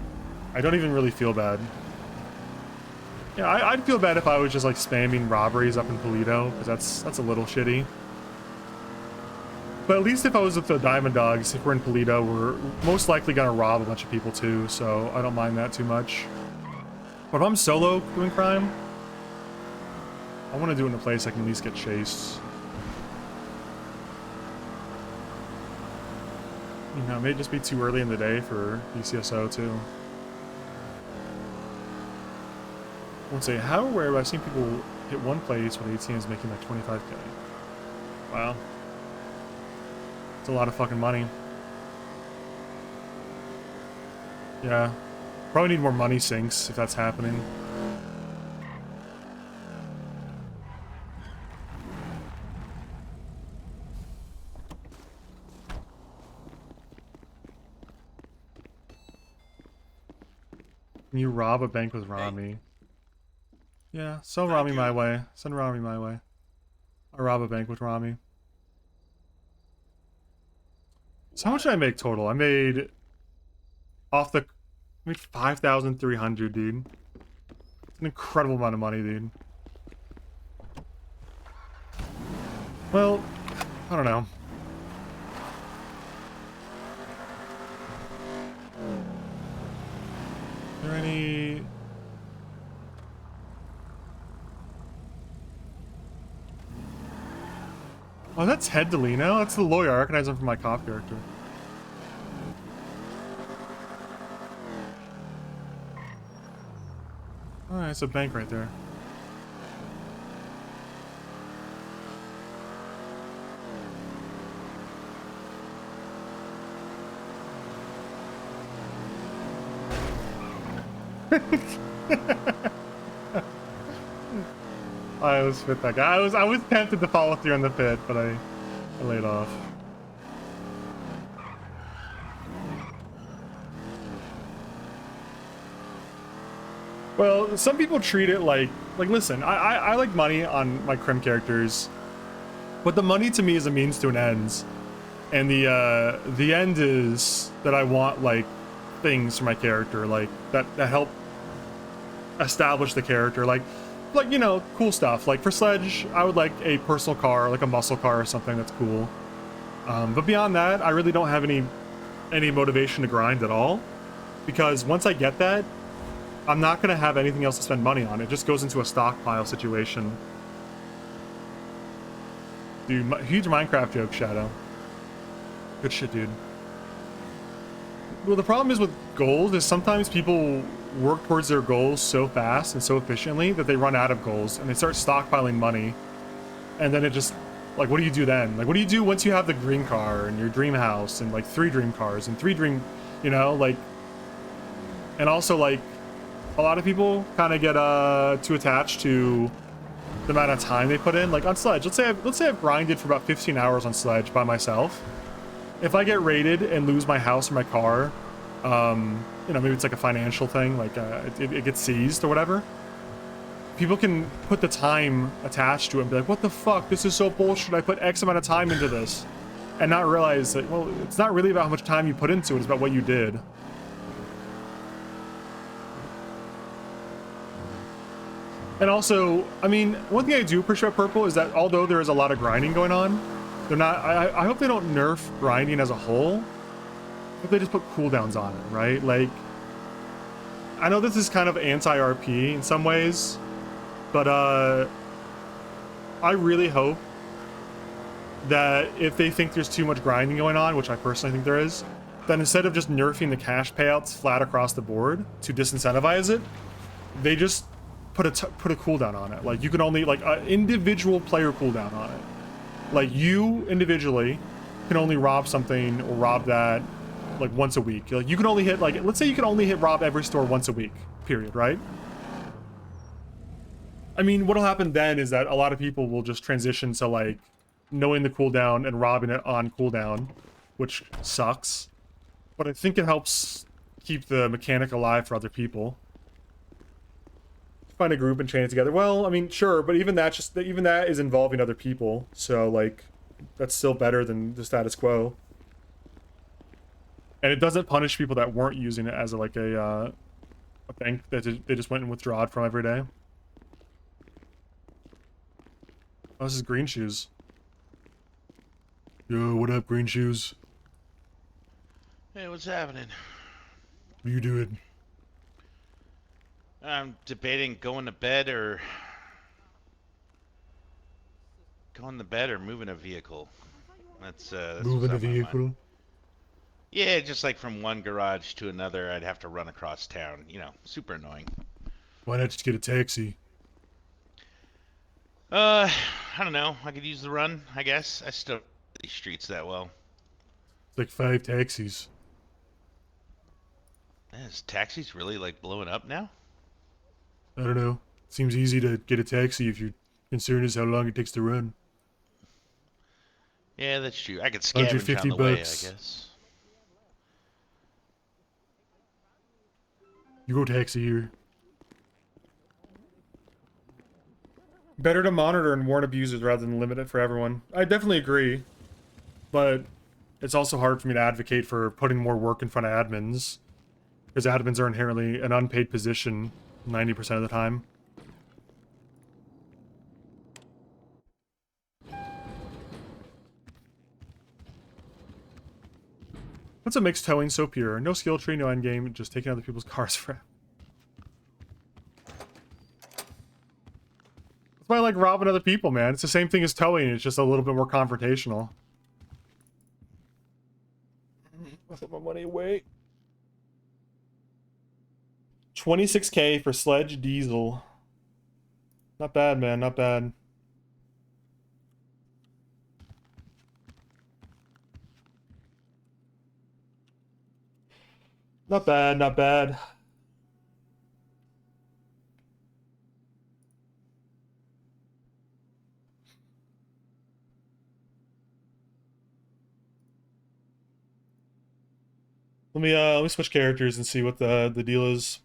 A: I don't even really feel bad. Yeah, I'd feel bad if I was just like spamming robberies up in Toledo, because that's a little shitty. But at least if I was with the Diamond Dogs, if we're in Toledo, we're most likely gonna rob a bunch of people too, so I don't mind that too much. But if I'm solo doing crime, I want to do it in a place I can at least get chased. You know, it may just be too early in the day for BCSO too. I won't say how or where, but I've seen people hit one place when ATM is making like 25k. Wow. It's a lot of fucking money. Yeah. Probably need more money sinks if that's happening. Can you rob a bank with Rami? Yeah, send Rami my way. Send Rami my way. I'll rob a bank with Rami. So how much did I make total? I made I made 5,300, dude. It's an incredible amount of money, dude. Well, I don't know. Is there any... Oh, that's Head Delino? That's the lawyer. I recognize him from my cop character. Alright, it's a bank right there. I always fit that guy. I was tempted to follow through on the pit, but I laid off. Well, some people treat it like listen, I like money on my crim characters, but the money to me is a means to an end, and the end is that I want like things for my character, like that help establish the character, like you know, cool stuff. Like for Sledge, I would like a personal car, like a muscle car or something that's cool. But beyond that, I really don't have any motivation to grind at all, because once I get that, I'm not gonna have anything else to spend money on. It just goes into a stockpile situation. Dude, huge Minecraft joke, Shadow. Good shit, dude. Well, the problem is with gold is sometimes people work towards their goals so fast and so efficiently that they run out of goals and they start stockpiling money. And then it just, like, what do you do then? Like, what do you do once you have the green car and your dream house and like 3 dream cars and 3 dream, you know, like, and also like, a lot of people kind of get too attached to the amount of time they put in. Like on Sledge, let's say I've grinded for about 15 hours on Sledge by myself. If I get raided and lose my house or my car, you know, maybe it's like a financial thing, like it gets seized or whatever. People can put the time attached to it and be like, what the fuck, this is so bullshit, I put X amount of time into this. And not realize that, well, it's not really about how much time you put into it, it's about what you did. And also, I mean, one thing I do appreciate about Purple is that although there is a lot of grinding going on, they're not, I hope they don't nerf grinding as a whole, but they just put cooldowns on it, right? Like, I know this is kind of anti-RP in some ways, but I really hope that if they think there's too much grinding going on, which I personally think there is, then instead of just nerfing the cash payouts flat across the board to disincentivize it, they just put a cooldown on it. Like, you can only, like, an individual player cooldown on it. Like, you individually can only rob something or rob that, like, once a week. Like, you can only hit, like, let's say you can only hit rob every store once a week, period, right? I mean, what'll happen then is that a lot of people will just transition to, like, knowing the cooldown and robbing it on cooldown, which sucks. But I think it helps keep the mechanic alive for other people. Find a group and train it together. Well, I mean, sure, but even that is involving other people. So like, that's still better than the status quo. And it doesn't punish people that weren't using it as a bank that they just went and withdrawed from every day. Oh, this is Green Shoes. Yo, what up, Green Shoes?
P: Hey, what's happening?
A: What are you doing?
P: I'm debating going to bed or moving a vehicle. That's
A: moving a vehicle.
P: Yeah, just like from one garage to another, I'd have to run across town. You know, super annoying.
A: Why not just get a taxi?
P: I don't know. I could use the run, I guess. I still don't know these streets that well.
A: It's like 5 taxis.
P: Is taxis really like blowing up now?
A: I don't know. Seems easy to get a taxi if your concern is how long it takes to run.
P: Yeah, that's true. I could scavenge on the way, I guess.
A: You go taxi here. Better to monitor and warn abusers rather than limit it for everyone. I definitely agree. But it's also hard for me to advocate for putting more work in front of admins. Because admins are inherently an unpaid position 90% of the time. What's what makes towing so pure? No skill tree, no endgame, just taking other people's cars for. That's why I like robbing other people, man. It's the same thing as towing, it's just a little bit more confrontational. I'll put my money away. 26K for Sledge Diesel. Not bad, man, not bad. Not bad, not bad. Let me switch characters and see what the deal is.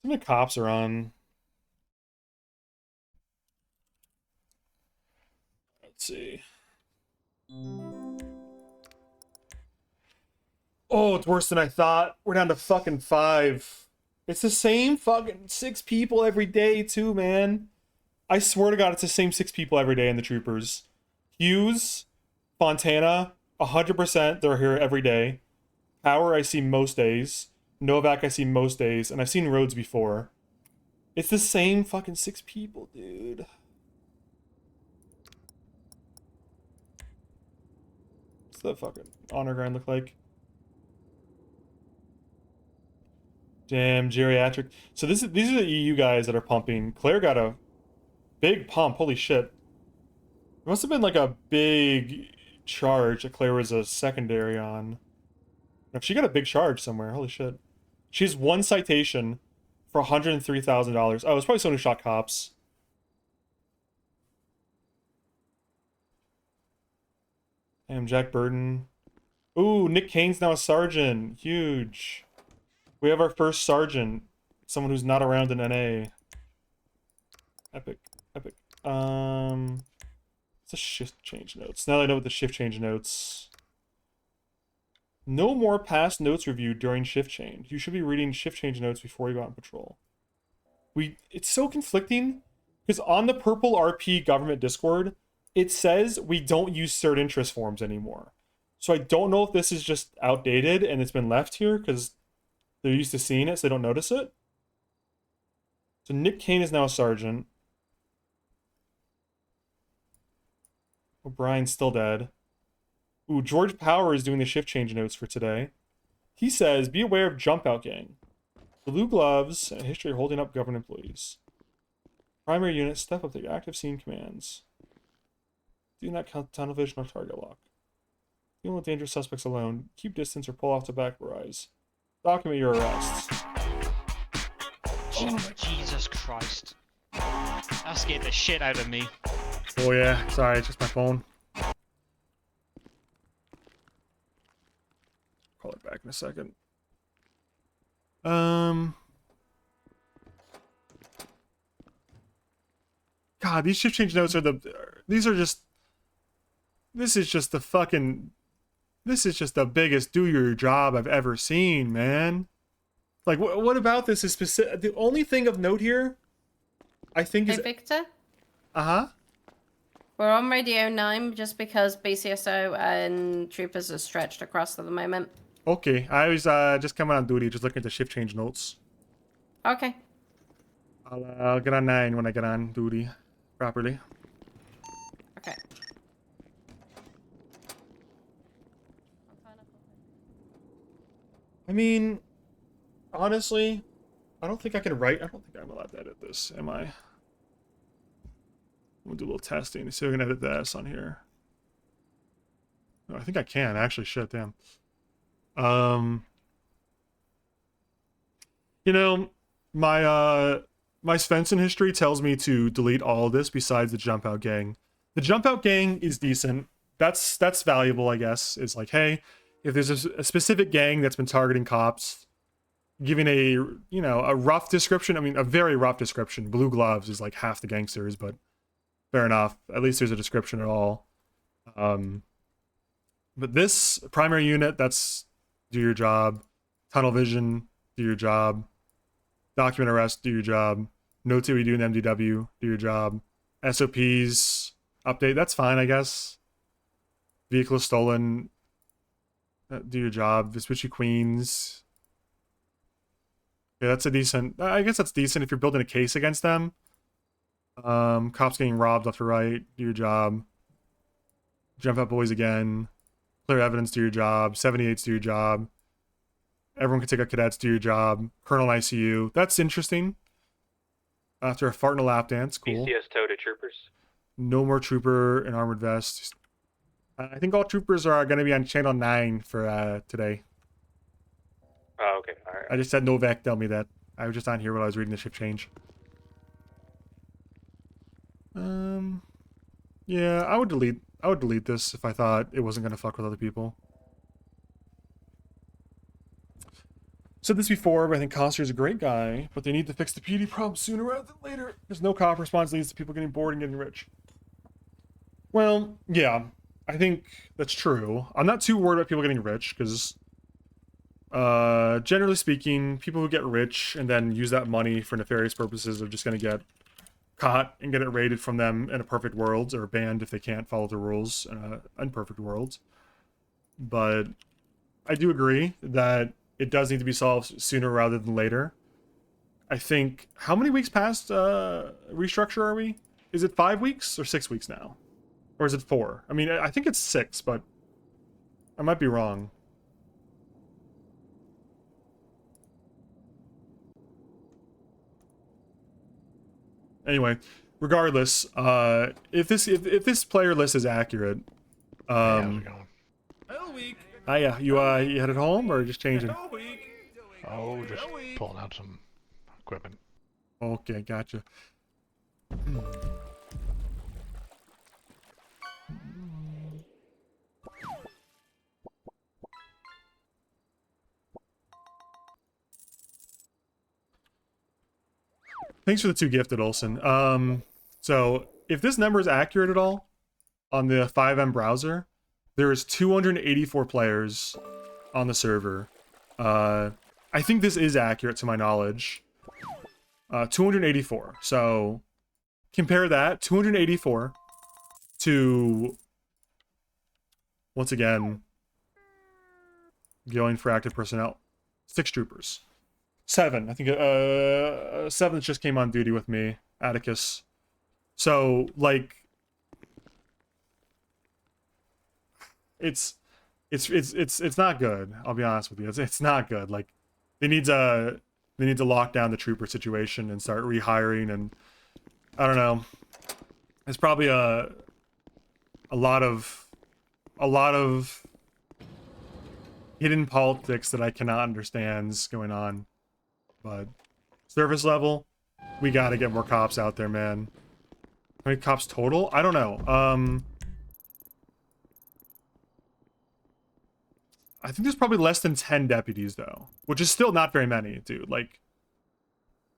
A: How many cops are on? Let's see. Oh, it's worse than I thought. We're down to fucking 5. It's the same fucking 6 people every day, too, man. I swear to God, it's the same 6 people every day in the troopers. Hughes, Fontana, 100%, they're here every day. Power, I see most days. Novak, I see most days. And I've seen Rhodes before. It's the same fucking 6 people, dude. What's the fucking honor grind look like? Damn, geriatric. So these are the EU guys that are pumping. Claire got a big pump. Holy shit. It must have been like a big charge that Claire was a secondary on. No, she got a big charge somewhere. Holy shit. She has 1 citation for $103,000. Oh, it's probably someone who shot cops. Damn, Jack Burton. Ooh, Nick Kane's now a sergeant. Huge. We have our first sergeant. Someone who's not around in NA. Epic. Epic. It's a shift change notes. Now that I know what the shift change notes. No more past notes reviewed during shift change. You should be reading shift change notes before you go out on patrol. It's so conflicting because on the PurpleRP government Discord, it says we don't use cert interest forms anymore. So I don't know if this is just outdated and it's been left here because they're used to seeing it so they don't notice it. So Nick Kane is now a sergeant. O'Brien's still dead. Ooh, George Power is doing the shift change notes for today. He says, be aware of jump out gang. Blue gloves and a history of holding up government employees. Primary unit, step up to your active scene commands. Do not count tunnel vision or target lock. Dealing with dangerous suspects alone. Keep distance or pull off to back rise. Document your arrests.
Q: Oh, Jesus Christ. That scared the shit out of me.
A: Oh yeah, sorry, it's just my phone. Call it back in a second. God, these shift change notes are this is just the biggest do your job I've ever seen, man. Like, what about this is specific? The only thing of note here, I think, is...
R: Hey, Victor?
A: Uh-huh.
R: We're on Radio 9 just because BCSO and troopers are stretched across at the moment.
A: Okay, I was just coming on duty, just looking at the shift change notes.
R: Okay.
A: I'll get on 9 when I get on duty properly.
R: Okay.
A: I mean, honestly, I don't think I can write. I don't think I'm allowed to edit this, am I? I'm gonna do a little testing to see if I can edit this on here. No, I think I can, actually. Shit, damn. You know, my Svensson history tells me to delete all of this besides the jump out gang. The jump out gang is decent. That's valuable, I guess. It's like, hey, if there's a specific gang that's been targeting cops, giving a rough description. I mean, a very rough description. Blue gloves is like half the gangsters, but fair enough. At least there's a description at all. But this primary unit, that's do your job. Tunnel vision, do your job. Document arrest, do your job. Notes that we do in MDW, do your job. SOPs, update, that's fine, I guess. Vehicle stolen, do your job. Vespucci Queens. Yeah, that's a decent, I guess that's decent if you're building a case against them. Cops getting robbed left or right, do your job. Jump out boys again. Clear evidence, do your job. 78s, do your job. Everyone can take out cadets, do your job. Colonel ICU, that's interesting. After a fart and a lap dance, cool.
S: BCS tow to troopers.
A: No more trooper in armored vest. I think all troopers are going to be on channel 9 for today.
S: Oh, okay, alright.
A: I just had Novak tell me that. I was just on here while I was reading the shift change. Yeah, I would delete this if I thought it wasn't gonna fuck with other people. Said this before, but I think Coster's a great guy, but they need to fix the PD problem sooner rather than later. There's no cop response leads to people getting bored and getting rich. Well, yeah, I think that's true. I'm not too worried about people getting rich, because generally speaking, people who get rich and then use that money for nefarious purposes are just going to get caught and get it raided from them in a perfect world, or banned if they can't follow the rules in an imperfect world. But I do agree that it does need to be solved sooner rather than later. I think, how many weeks past restructure are we? Is it 5 weeks or 6 weeks now? Or is it 4? I mean, I think it's 6, but I might be wrong. Anyway, regardless, if this player list is accurate,
L: How's it going?
A: yeah, you headed home or just changing?
L: Oh, just pulling out some equipment.
A: Okay, gotcha. Thanks for the 2 gifted, Olsen. So if this number is accurate at all on the 5M browser, there is 284 players on the server. I think this is accurate to my knowledge. 284. So compare that 284 to, once again, going for active personnel, 6 troopers. 7. I think 7th just came on duty with me, Atticus. So like, it's not good. I'll be honest with you. It's not good. Like, they need to lock down the trooper situation and start rehiring, and I don't know. There's probably a lot of hidden politics that I cannot understand going on. But service level, we gotta get more cops out there, man. How many cops total? I don't know. I think there's probably less than 10 deputies, though. Which is still not very many, dude. Like,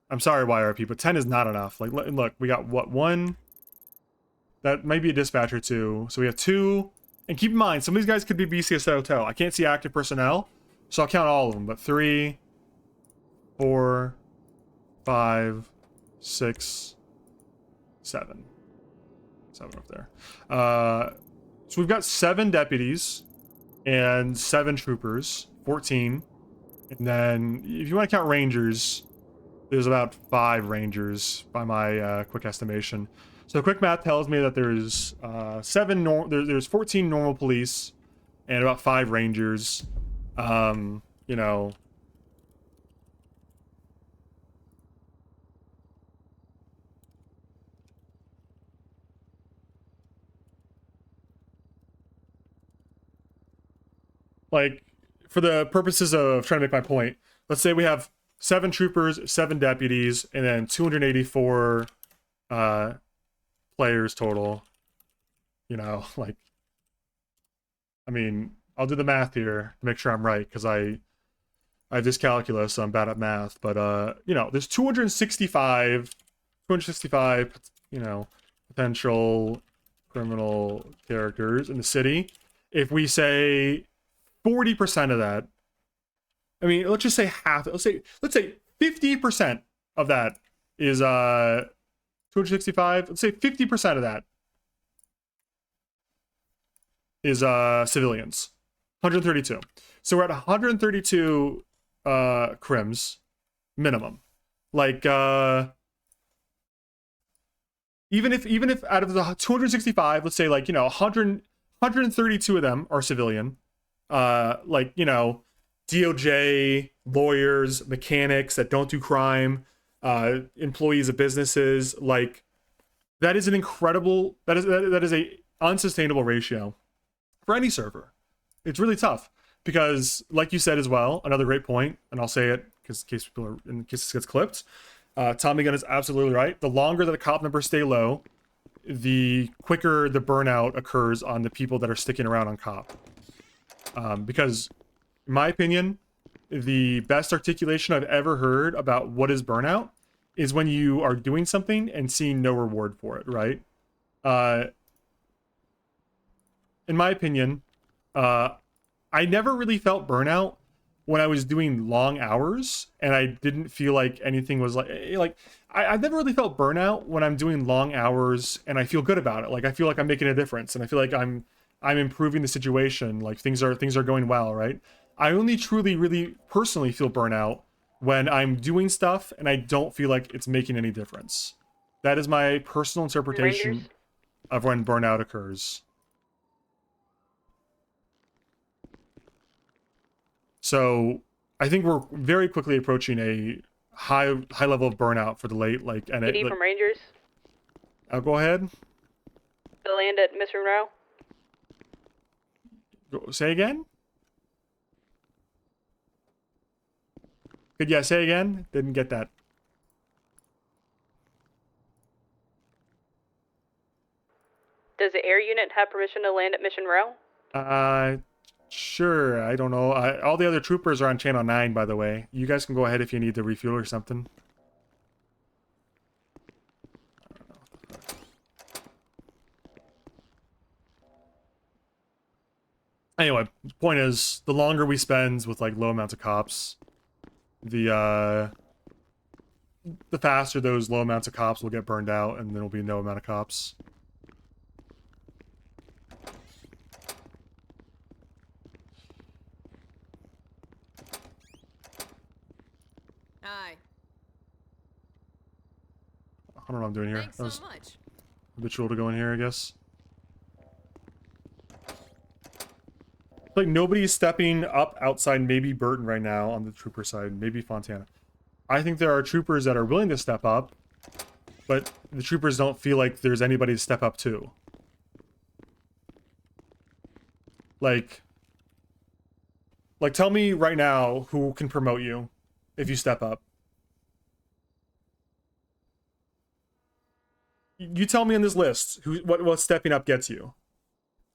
A: I'm sorry, YRP, but 10 is not enough. Like, look, we got, what, 1? That might be a dispatcher, 2. So we have 2. And keep in mind, some of these guys could be BCSO Hotel. I can't see active personnel, so I'll count all of them. But 3, 4, 5, 6, 7. 7 up there. So we've got 7 deputies and 7 troopers, 14. And then if you want to count rangers, there's about 5 rangers by my quick estimation. So quick math tells me that there's there's 14 normal police and about 5 rangers. You know, like, for the purposes of trying to make my point, let's say we have 7 troopers, 7 deputies, and then 284 players total. You know, like, I mean, I'll do the math here to make sure I'm right, because I have dyscalculia, so I'm bad at math. But you know, there's 265, you know, potential criminal characters in the city. If we say 40% of that, I mean, let's just say half. Let's say 50% of that is 265. Let's say 50% of that is civilians. 132. So we're at 132 crims minimum. Like, even if out of the 265, let's say, like, you know, 132 of them are civilian. Like, you know, DOJ, lawyers, mechanics that don't do crime, employees of businesses, like, that is an incredible, that is a unsustainable ratio for any server. It's really tough because, like you said as well, another great point, and I'll say it because in case this gets clipped, Tommy Gunn is absolutely right. The longer that the cop numbers stay low, the quicker the burnout occurs on the people that are sticking around on cop. Because, in my opinion, the best articulation I've ever heard about what is burnout is when you are doing something and seeing no reward for it, right? In my opinion, I never really felt burnout when I was doing long hours and I didn't feel like anything was I've never really felt burnout when I'm doing long hours and I feel good about it. Like I feel like I'm making a difference and I feel like I'm improving the situation. Like things are going well, right? I only truly, really personally feel burnout when I'm doing stuff and I don't feel like it's making any difference. That is my personal interpretation
T: Rangers?
A: of when burnout occurs. So I think we're very quickly approaching a high level of burnout for the late
T: PD from Rangers.
A: I'll go ahead.
T: The land at Miss Monroe.
A: Say again? Could you say again? Didn't get that.
T: Does the air unit have permission to land at Mission Row?
A: Sure. I don't know. All the other troopers are on channel 9, by the way. You guys can go ahead if you need to refuel or something. Anyway, point is, the longer we spend with like low amounts of cops, the faster those low amounts of cops will get burned out, and there'll be no amount of cops.
E: Hi.
A: I don't know what I'm doing here.
E: Thanks
A: That was
E: so much.
A: habitual to go in here, I guess. Like nobody's stepping up outside maybe Burton right now on the trooper side, maybe Fontana. I think there are troopers that are willing to step up, but the troopers don't feel like there's anybody to step up to. Like tell me right now who can promote you if you step up. You tell me on this list what stepping up gets you.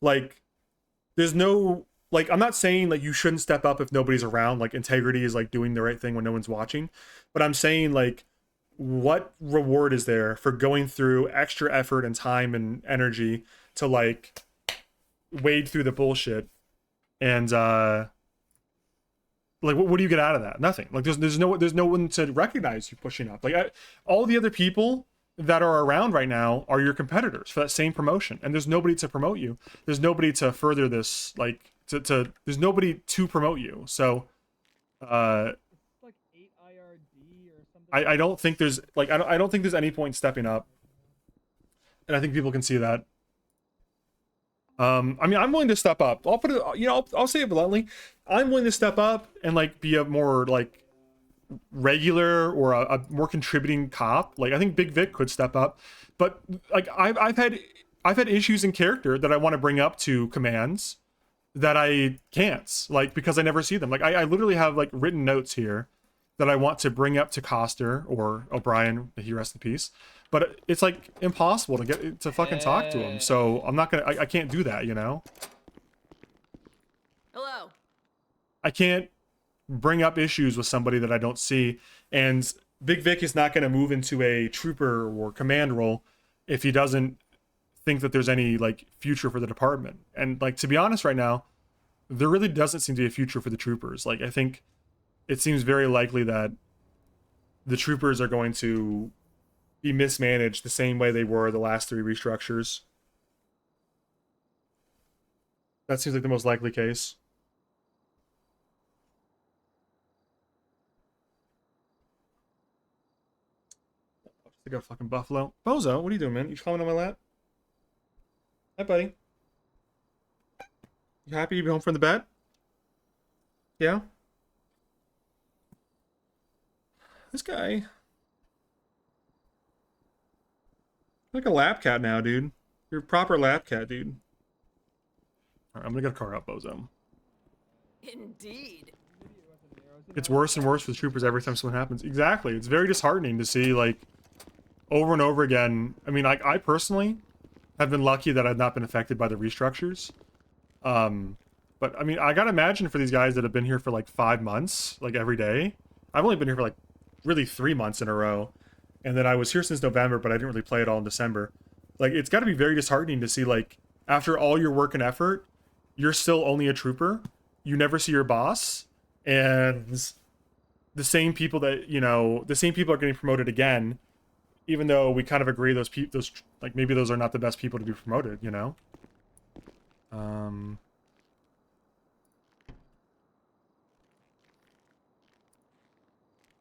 A: Like, there's no... Like, I'm not saying, like, you shouldn't step up if nobody's around. Like, integrity is, like, doing the right thing when no one's watching. But I'm saying, like, what reward is there for going through extra effort and time and energy to, like, wade through the bullshit? And, like, what do you get out of that? Nothing. Like, there's no one to recognize you pushing up. Like, all the other people that are around right now are your competitors for that same promotion. And there's nobody to promote you. There's nobody to further this, like... there's nobody to promote you, so I don't think there's like I don't think there's any point in stepping up, and I think people can see that. I mean, I'm willing to step up. I'll put it, you know, I'll say it bluntly. I'm willing to step up and like be a more like regular or a more contributing cop. Like I think Big Vic could step up, but like I've had issues in character that I want to bring up to commands that I can't, like, because I never see them. Like, I literally have, like, written notes here that I want to bring up to Coster or O'Brien, may he rest in peace. But it's, like, impossible to get to fucking talk to him. So I'm not gonna, I can't do that, you know?
E: Hello.
A: I can't bring up issues with somebody that I don't see. And Big Vic is not going to move into a trooper or command role if he doesn't think that there's any like future for the department. And like, to be honest right now, there really doesn't seem to be a future for the troopers. Like, I think it seems very likely that the troopers are going to be mismanaged the same way they were the last 3 restructures. That seems like the most likely case. I got a fucking buffalo. Bozo, what are you doing, man? You climbing on my lap? Hi, buddy. You happy to be home from the bed? Yeah? This guy... like a lap cat now, dude. You're a proper lap cat, dude. Alright, I'm gonna get a car out, Bozo.
E: Indeed.
A: It's worse and worse for the troopers every time something happens. Exactly. It's very disheartening to see, like, over and over again. I mean, like, I personally have been lucky that I've not been affected by the restructures. But I mean, I gotta imagine for these guys that have been here for like 5 months, like every day. I've only been here for like really 3 months in a row. And then I was here since November, but I didn't really play at all in December. Like, it's gotta be very disheartening to see, like, after all your work and effort, you're still only a trooper. You never see your boss. And the same people that, you know, the same people are getting promoted again, even though we kind of agree those like, maybe those are not the best people to be promoted, you know?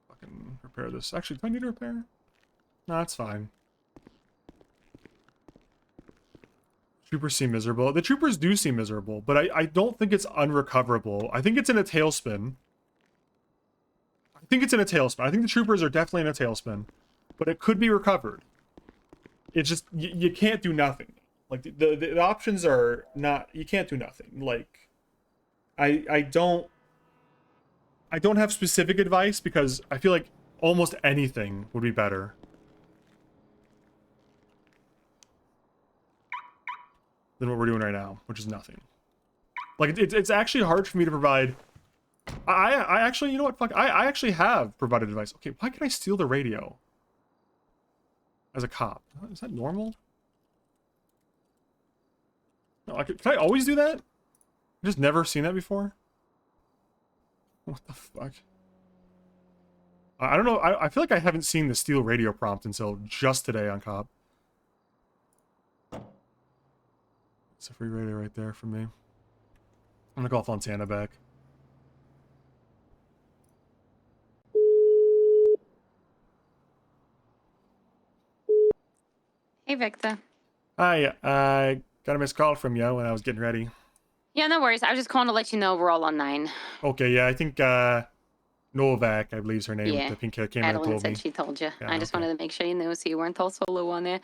A: Fucking repair this. Actually, do I need to repair? No, that's fine. Troopers seem miserable. The troopers do seem miserable, but I don't think it's unrecoverable. I think it's in a tailspin. I think the troopers are definitely in a tailspin, but it could be recovered. It's just, you can't do nothing. Like, the options are not, you can't do nothing. Like, I don't have specific advice because I feel like almost anything would be better. Than what we're doing right now, which is nothing. Like, it's actually hard for me to provide. I actually, you know what? Fuck, I actually have provided advice. Okay, why can I steal the radio as a cop? Is that normal? No, can I always do that? I've just never seen that before. What the fuck? I don't know. I feel like I haven't seen the steal radio prompt until just today on cop. It's a free radio right there for me. I'm gonna call Fontana back.
U: Hey, Victor.
A: Hi, I got a missed call from you when I was getting ready.
U: Yeah, no worries. I was just calling to let you know we're all on 9.
A: Okay, yeah, I think Novak, I believe is her name,
U: Yeah.
A: with the pink hair, came in and
U: Adeline
A: told
U: said
A: me.
U: she told you.
A: Yeah,
U: I just
A: okay.
U: wanted to make sure you knew so you weren't all solo on there.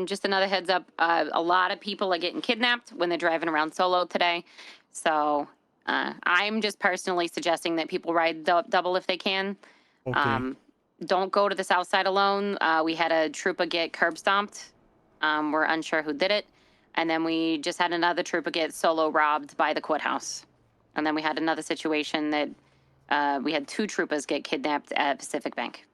U: Just another heads up. A lot of people are getting kidnapped when they're driving around solo today. So I'm just personally suggesting that people ride double if they can.
A: Okay.
U: Don't go to the south side alone. We had a trooper get curb stomped. We're unsure who did it. And then we just had another trooper get solo robbed by the courthouse. And then we had another situation that we had 2 troopers get kidnapped at Pacific Bank.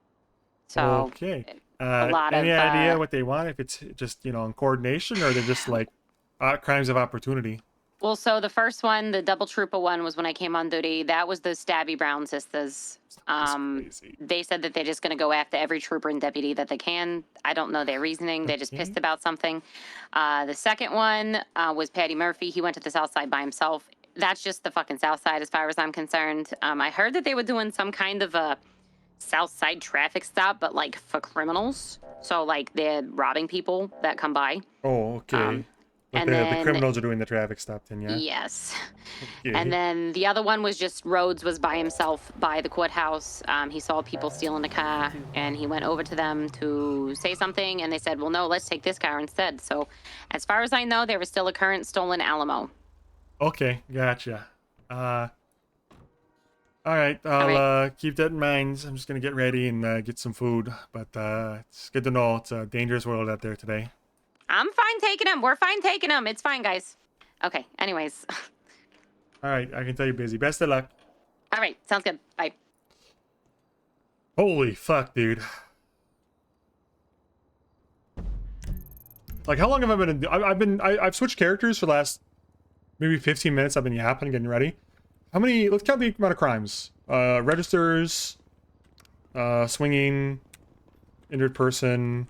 U: So
A: Okay.
U: a lot
A: any
U: of
A: idea what they want? If it's just, you know, in coordination, or they're just like crimes of opportunity?
U: well, so the first one, the double trooper one, was when I came on duty. That was the Stabby Brown sisters. They said that they're just going to go after every trooper and deputy that they can. I don't know their reasoning. They're just pissed about something. The second one was Patty Murphy. He went to the south side by himself. That's just the fucking south side as far as I'm concerned. I heard that they were doing some kind of a south side traffic stop, but like for criminals. So like they're robbing people that come by.
A: Oh, okay. But
U: and
A: the
U: then-
A: criminals are doing the traffic stop then, yeah?
U: Yes.
A: Okay.
U: And then the other one was just Rhodes was by himself by the courthouse. He saw people stealing a car, and he went over to them to say something, and they said, well, no, let's take this car instead. So as far as I know, there was still a current stolen Alamo.
A: Okay, gotcha. Alright, I'll keep that in mind. I'm just gonna get ready and get some food. But it's good to know it's a dangerous world out there today.
U: I'm fine taking him. We're fine taking him. It's fine, guys. Okay, anyways.
A: Alright, I can tell you're busy. Best of luck.
U: All right, sounds good. Bye.
A: Holy fuck, dude. Like, how long have I been I've switched characters for the last maybe 15 minutes. I've been yapping, getting ready. How many, let's count the amount of crimes. Registers, swinging, injured person.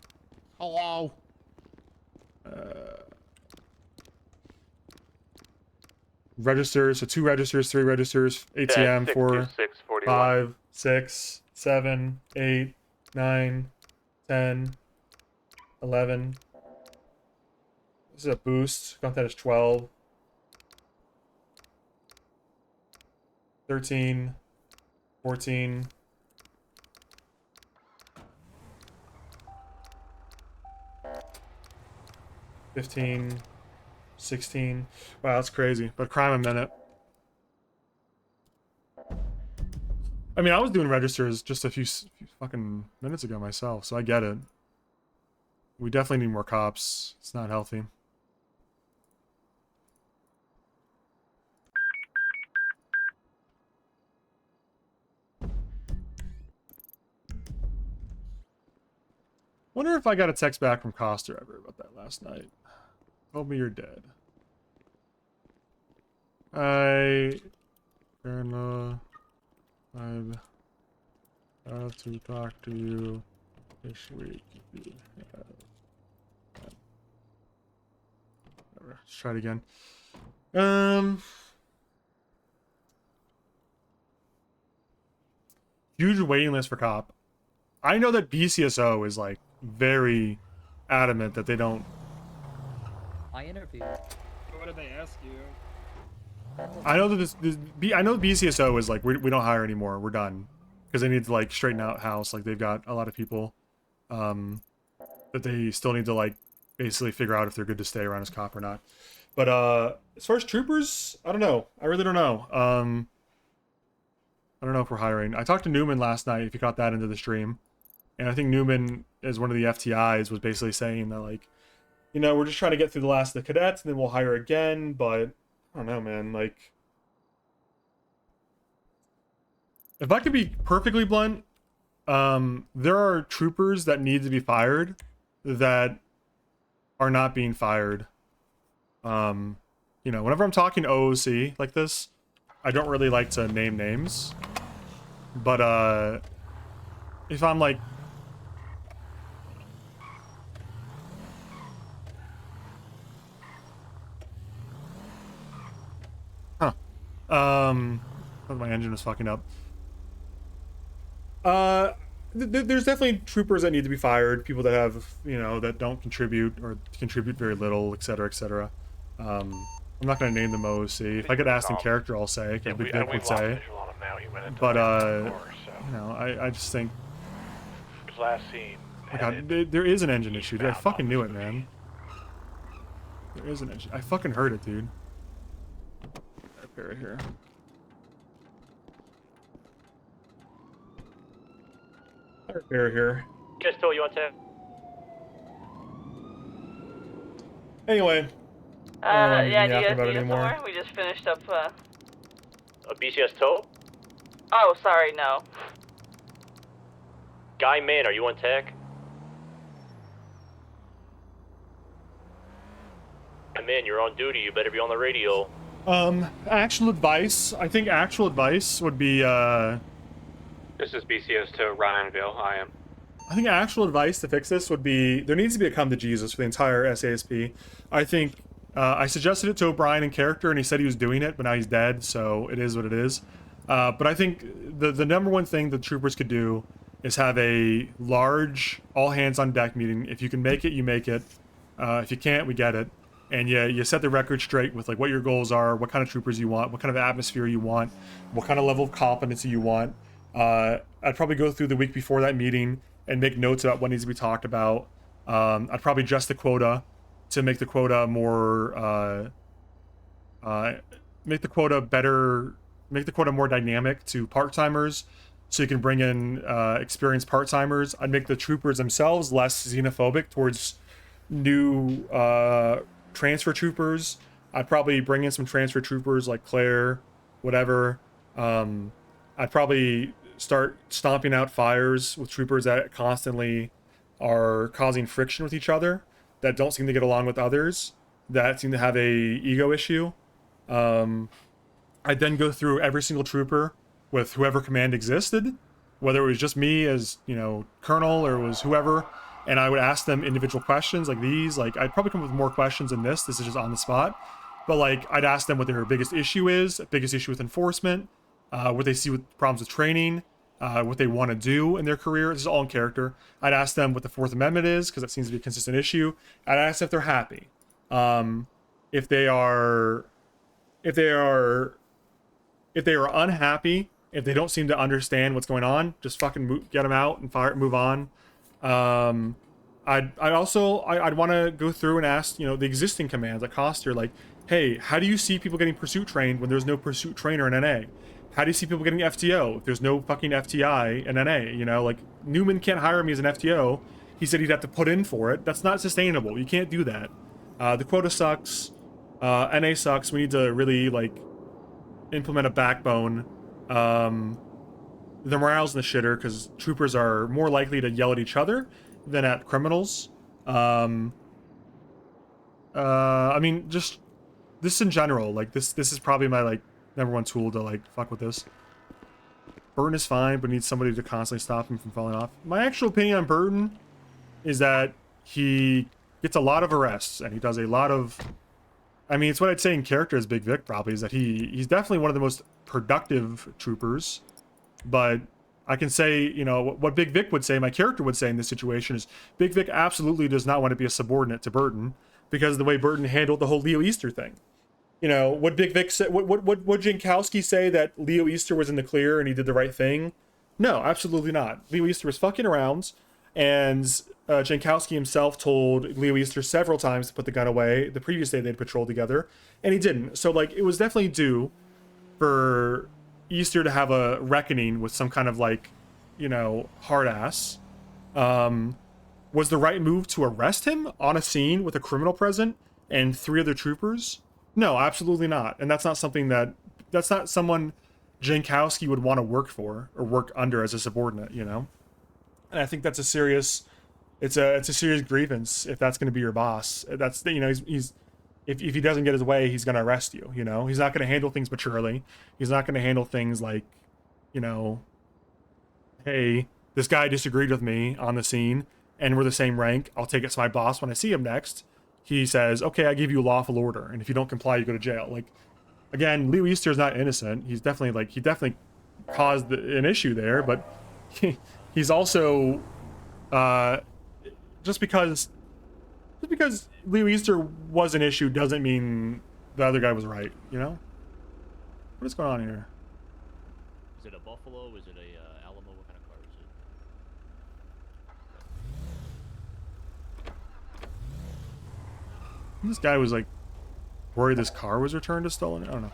J: Hello.
A: Registers, so 2 registers, 3 registers, ATM, 4, 5, 6, 7, 8, 9, 10, 11. This is a boost. Count that as 12. 13, 14. $15, 16. Wow, that's crazy. But crime a minute. I mean, I was doing registers just a few fucking minutes ago myself, so I get it. We definitely need more cops. It's not healthy. Wonder if I got a text back from Coster ever about that last night. Told me you're dead. I'd have to talk to you this week. Whatever. Let's try it again. Huge waiting list for cop. I know that BCSO is like very adamant that they don't.
B: I interviewed. What did they ask you?
A: I know that I know BCSO is like we don't hire anymore. We're done because they need to like straighten out house. Like they've got a lot of people that they still need to like basically figure out if they're good to stay around as cop or not. But as far as troopers, I don't know. I really don't know. I don't know if we're hiring. I talked to Newman last night, if you got that into the stream. And I think Newman, as one of the FTIs, was basically saying that, like, you know, we're just trying to get through the last of the cadets, and then we'll hire again, but I don't know, man. Like, if I could be perfectly blunt, there are troopers that need to be fired that are not being fired. You know, whenever I'm talking OOC like this, I don't really like to name names. But, if I'm like... Huh. My engine is fucking up. There's definitely troopers that need to be fired, people that have, you know, that don't contribute or contribute very little, etc., etc. I'm not going to name them OOC. If I get asked in character, I'll say. I can't believe Vic would say. But, you know, I just think...
S: Last scene.
A: Oh my god, there is an engine issue, dude. I fucking knew it, man. There is an engine. I fucking heard it, dude. Right here. Repair here.
S: Just told you want to.
A: Anyway.
T: Yeah, do you guys need us somewhere? We just finished up,
S: A BCS tow?
T: Oh, sorry, no.
S: Guy Man, are you on tech? Man, you're on duty. You better be on the radio.
A: Actual advice. I think actual advice would be,
S: This is BCS to Ryanville. I am.
A: I think actual advice to fix this would be, there needs to be a come to Jesus for the entire SASP. I think, I suggested it to O'Brien in character, and he said he was doing it, but now he's dead, so it is what it is. But I think the number one thing the troopers could do is have a large all-hands-on-deck meeting. If you can make it, you make it. If you can't, we get it. And you set the record straight with like what your goals are, what kind of troopers you want, what kind of atmosphere you want, what kind of level of competency you want. I'd probably go through the week before that meeting and make notes about what needs to be talked about. I'd probably adjust the quota to make the quota more, make the quota better, make the quota more dynamic to part-timers, so you can bring in experienced part-timers. I'd make the troopers themselves less xenophobic towards new transfer troopers. I'd probably bring in some transfer troopers like Claire, whatever. I'd probably start stomping out fires with troopers that constantly are causing friction with each other, that don't seem to get along with others, that seem to have a ego issue. I'd then go through every single trooper with whoever command existed, whether it was just me as, you know, colonel or it was whoever, and I would ask them individual questions like these. Like, I'd probably come up with more questions than this. This is just on the spot. But, like, I'd ask them what their biggest issue is, biggest issue with enforcement, what they see with problems with training, what they want to do in their career. This is all in character. I'd ask them what the Fourth Amendment is, because that seems to be a consistent issue. I'd ask if they're happy. If they are unhappy, if they don't seem to understand what's going on, just fucking get them out and move on. I'd want to go through and ask, you know, the existing commands like Coster, like, hey, how do you see people getting pursuit trained when there's no pursuit trainer in NA? How do you see people getting FTO if there's no fucking FTI in NA? You know, like, Newman can't hire me as an FTO. He said he'd have to put in for it. That's not sustainable. You can't do that. The quota sucks. NA sucks. We need to really, like, implement a backbone. The morale's in the shitter because troopers are more likely to yell at each other than at criminals. I mean, just this in general, like this is probably my like #1 tool to like fuck with this. Burton is fine, but needs somebody to constantly stop him from falling off. My actual opinion on Burton is that he gets a lot of arrests and he does a lot of, I mean, it's what I'd say in character as Big Vic probably, is that he's definitely one of the most productive troopers, but I can say, you know, what Big Vic would say, my character would say in this situation is Big Vic absolutely does not want to be a subordinate to Burton because of the way Burton handled the whole Leo Easter thing. You know, would Big Vic say, would Jankowski say that Leo Easter was in the clear and he did the right thing? No, absolutely not. Leo Easter was fucking around, and Jankowski himself told Leo Easter several times to put the gun away the previous day they'd patrolled together, and he didn't. So, like, it was definitely due for Easter to have a reckoning with some kind of, like, you know, hard ass. Was the right move to arrest him on a scene with a criminal present and 3 other troopers? No, absolutely not. And that's not something that's not someone Jankowski would want to work for or work under as a subordinate, you know? And I think that's a serious, it's a serious grievance if that's going to be your boss. That's, you know, he's if he doesn't get his way, he's going to arrest you, you know? He's not going to handle things maturely. He's not going to handle things like, you know, hey, this guy disagreed with me on the scene and we're the same rank. I'll take it to my boss when I see him next. He says, okay, I give you lawful order, and if you don't comply, you go to jail. Like, again, Leo Easter is not innocent. He's definitely, like, he definitely caused an issue there, but he's also, just because Leo Easter was an issue doesn't mean the other guy was right, you know? What is going on here?
C: Is it a Buffalo? Is it a Alamo? What kind of car is it?
A: This guy was like worried this car was returned as stolen. I don't know.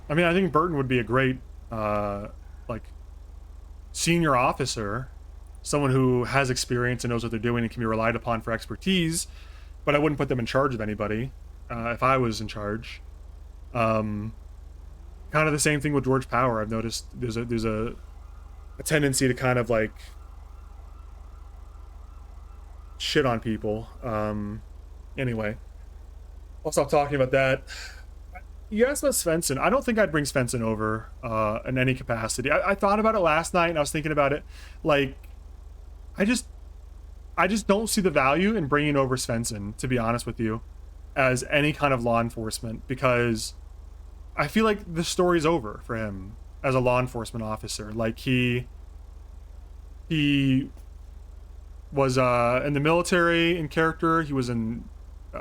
A: I mean, I think Burton would be a great like senior officer, someone who has experience and knows what they're doing and can be relied upon for expertise, but I wouldn't put them in charge of anybody if I was in charge. Kind of the same thing with George Power. I've noticed there's a tendency to kind of like shit on people. Anyway, I'll stop talking about that. You asked about Svensson. I don't think I'd bring Svensson over in any capacity. I thought about it last night and I was thinking about it. Like, I just don't see the value in bringing over Svensson, to be honest with you, as any kind of law enforcement, because I feel like the story's over for him as a law enforcement officer. Like, he was in the military in character. He was a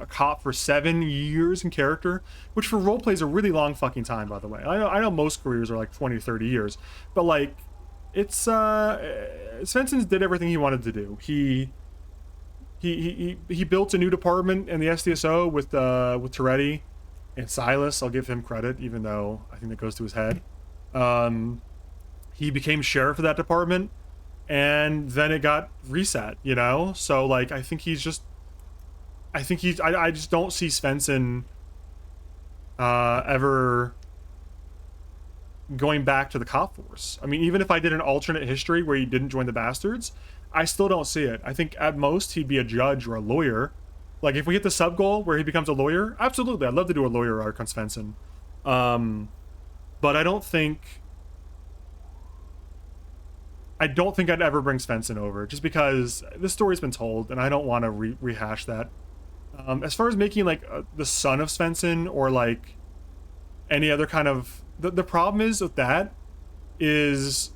A: cop for 7 years in character, which for roleplay is a really long fucking time, by the way. I know most careers are like 20 or 30 years, but like, it's Svensson's did everything he wanted to do. He built a new department in the SDSO with Toretti and Silas. I'll give him credit, even though I think that goes to his head. He became sheriff of that department, and then it got reset, you know? So, like, I just don't see Svensson ever going back to the cop force. I mean, even if I did an alternate history where he didn't join the Bastards, I still don't see it. I think at most he'd be a judge or a lawyer. Like, if we hit the sub goal where he becomes a lawyer, absolutely, I'd love to do a lawyer arc on Svensson. But I don't think I'd ever bring Svensson over, just because this story's been told, and I don't want to rehash that. As far as making, like, the son of Svensson, or, like, any other kind of... The problem is with that is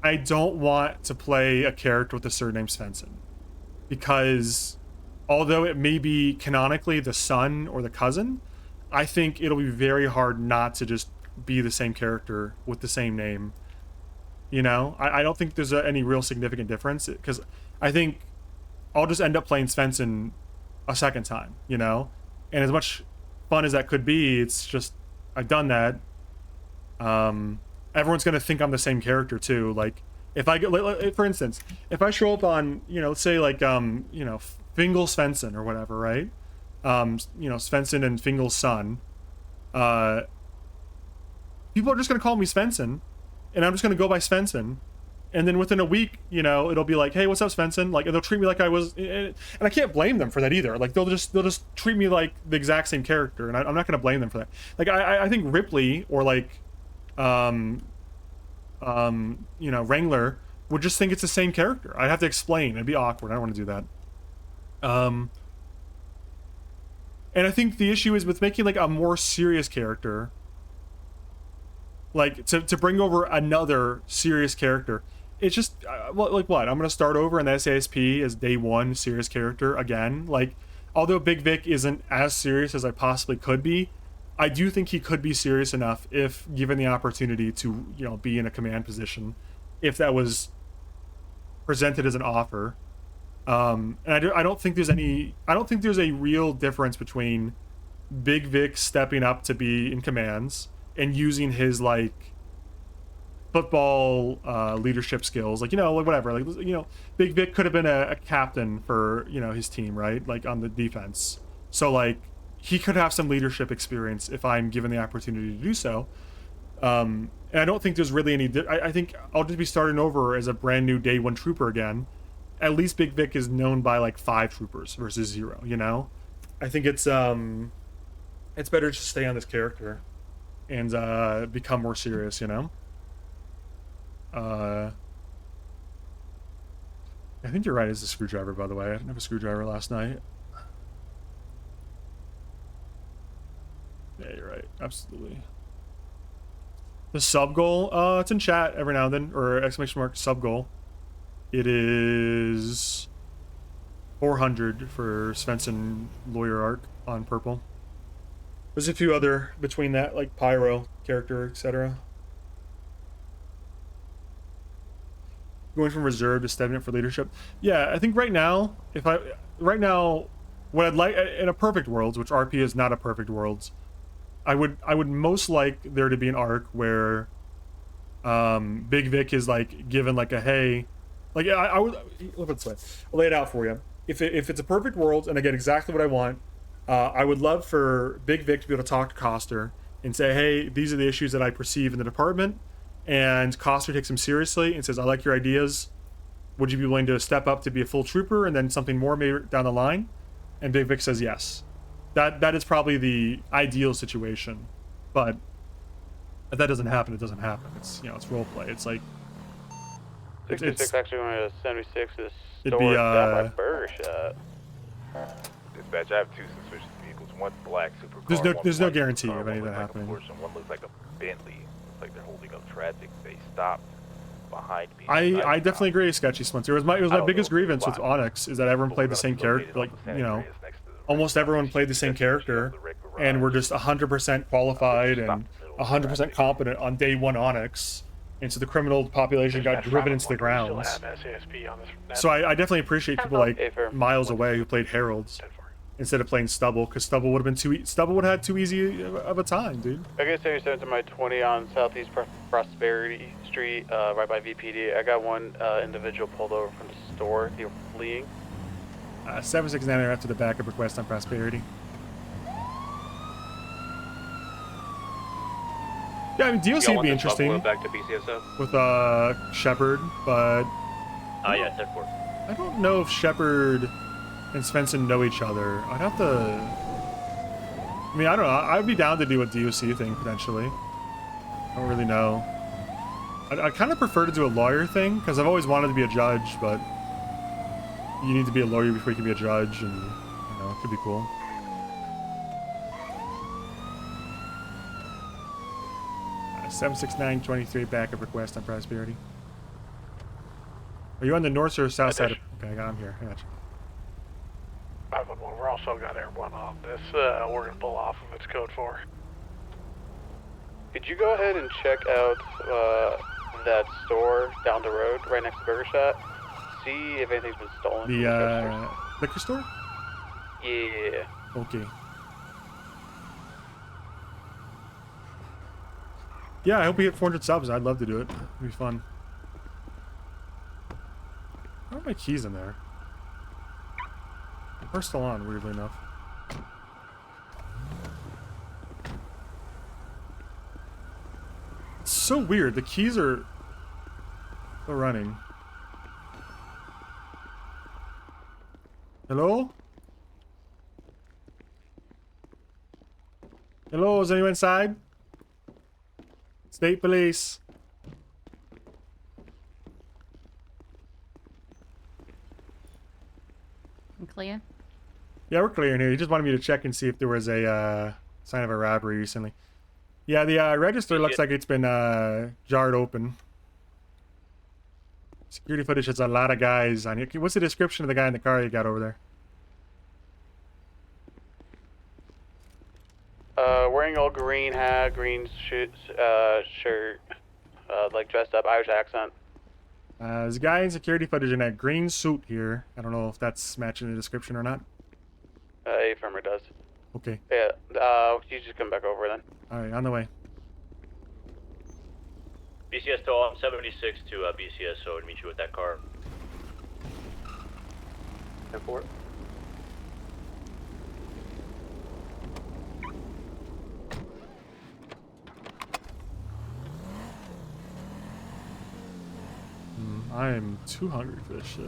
A: I don't want to play a character with a surname Svensson. Because although it may be canonically the son or the cousin, I think it'll be very hard not to just be the same character with the same name. You know? I don't think there's any real significant difference, because I think I'll just end up playing Svensson a second time, you know? And as much fun as that could be, it's just, I've done that. Everyone's gonna think I'm the same character too. Like, if I get, for instance, if I show up on, you know, say like, you know, Fingal Svensson or whatever, right? You know, Svensson and Fingal's son. People are just gonna call me Svensson, and I'm just gonna go by Svensson. And then within a week, you know, it'll be like, hey, what's up, Svensson? Like, and they'll treat me like I was, and I can't blame them for that either. Like, they'll just treat me like the exact same character, and I'm not gonna blame them for that. Like, I think Ripley or like, you know, Wrangler would just think it's the same character. I'd have to explain. It'd be awkward. I don't want to do that. And I think the issue is with making like a more serious character. Like to bring over another serious character. It's just like what? I'm gonna start over in the SASP as day one serious character again. Like, although Big Vic isn't as serious as I possibly could be, I do think he could be serious enough if given the opportunity to, you know, be in a command position, if that was presented as an offer. And I don't think there's a real difference between Big Vic stepping up to be in commands and using his like football leadership skills, like, you know, like whatever, like, you know, Big Vic could have been a captain for, you know, his team, right, like on the defense, so like he could have some leadership experience if I'm given the opportunity to do so. And I don't think there's really any I think I'll just be starting over as a brand new day one trooper again. At least Big Vic is known by like 5 troopers versus 0, you know. I think it's better to stay on this character and become more serious, you know. I think you're right, it's a screwdriver, by the way. I didn't have a screwdriver last night. Yeah, you're right, absolutely. The sub goal, it's in chat every now and then, or exclamation mark sub goal. It is 400 for Svensson lawyer arc on purple. There's a few other between that, like pyro character, etc. Going from reserve to stepping up for leadership. Yeah, I think right now, what I'd like in a perfect world, which RP is not a perfect world, I would most like there to be an arc where Big Vic is like given like a hey, like I would let's say I'll lay it out for you. If it's a perfect world and I get exactly what I want, I would love for Big Vic to be able to talk to Coster and say, hey, these are the issues that I perceive in the department, and Coster takes him seriously and says, I like your ideas. Would you be willing to step up to be a full trooper and then something more maybe down the line? And Big Vic says yes. That is probably the ideal situation, but if that doesn't happen, it doesn't happen. It's, you know, it's role play. It's like
I: 66 actually went to 76 is
A: it'd
I: stored
A: be
I: down by Burger Shot.
V: Dispatch, I have 2 suspicious vehicles. One's black supercar.
A: There's no guarantee of any of that happening.
V: One looks like a Bentley. Looks like they're holding up traffic. They stopped behind me.
A: I definitely agree, Sketchy Splinter. It was my biggest grievance with Onyx is that everyone played the same character. Like, you know, almost everyone played the same character, and were just 100% qualified and 100% competent on day one Onyx, and so the criminal population got driven into the grounds. So I definitely appreciate people like Miles Away who played Heralds instead of playing Stubble, because Stubble would have had too easy of a time, dude.
I: I got 77 to my 20 on Southeast Prosperity Street, right by VPD. I got one individual pulled over from the store. They were fleeing.
A: 769 after the backup request on Prosperity. Yeah, I mean, DLC would be interesting
C: back to BCSO?
A: with Shepard, but
C: Yeah, 10-4.
A: I don't know if Shepard and Svensson know each other. I'd have to. I mean, I don't know. I'd be down to do a DOC thing potentially. I don't really know. I kind of prefer to do a lawyer thing because I've always wanted to be a judge, but you need to be a lawyer before you can be a judge, and you know, it could be cool. Uh, 76923 backup request on Prosperity. Are you on the north or south side? Okay, I'm here. I got you.
L: 511, we're also got airborne off this. We're gonna pull off of its code 4.
I: Could you go ahead and check out that store down the road, right next to Burger Shot? See if anything's been stolen.
A: The liquor store?
I: Yeah.
A: Okay. Yeah, I hope we hit 400 subs. I'd love to do it. It'd be fun. Why are my keys in there? They're still on, weirdly enough. It's so weird. The keys are Still running. Hello? Hello, is anyone inside? State police.
U: I'm clear.
A: Yeah, we're clear in here. He just wanted me to check and see if there was a sign of a robbery recently. Yeah, the register looks like it's been jarred open. Security footage has a lot of guys on here. What's the description of the guy in the car you got over there?
I: Wearing all green hat, green shirt, like dressed up, Irish accent.
A: There's a guy in security footage in that green suit here. I don't know if that's matching the description or not.
I: Affirmer does.
A: Okay.
I: Yeah, you just come back over then.
A: Alright, on the way.
C: BCS to all, I'm 76 to BCS, so I would meet you with that car.
I: 10-4.
A: I am too hungry for this shit.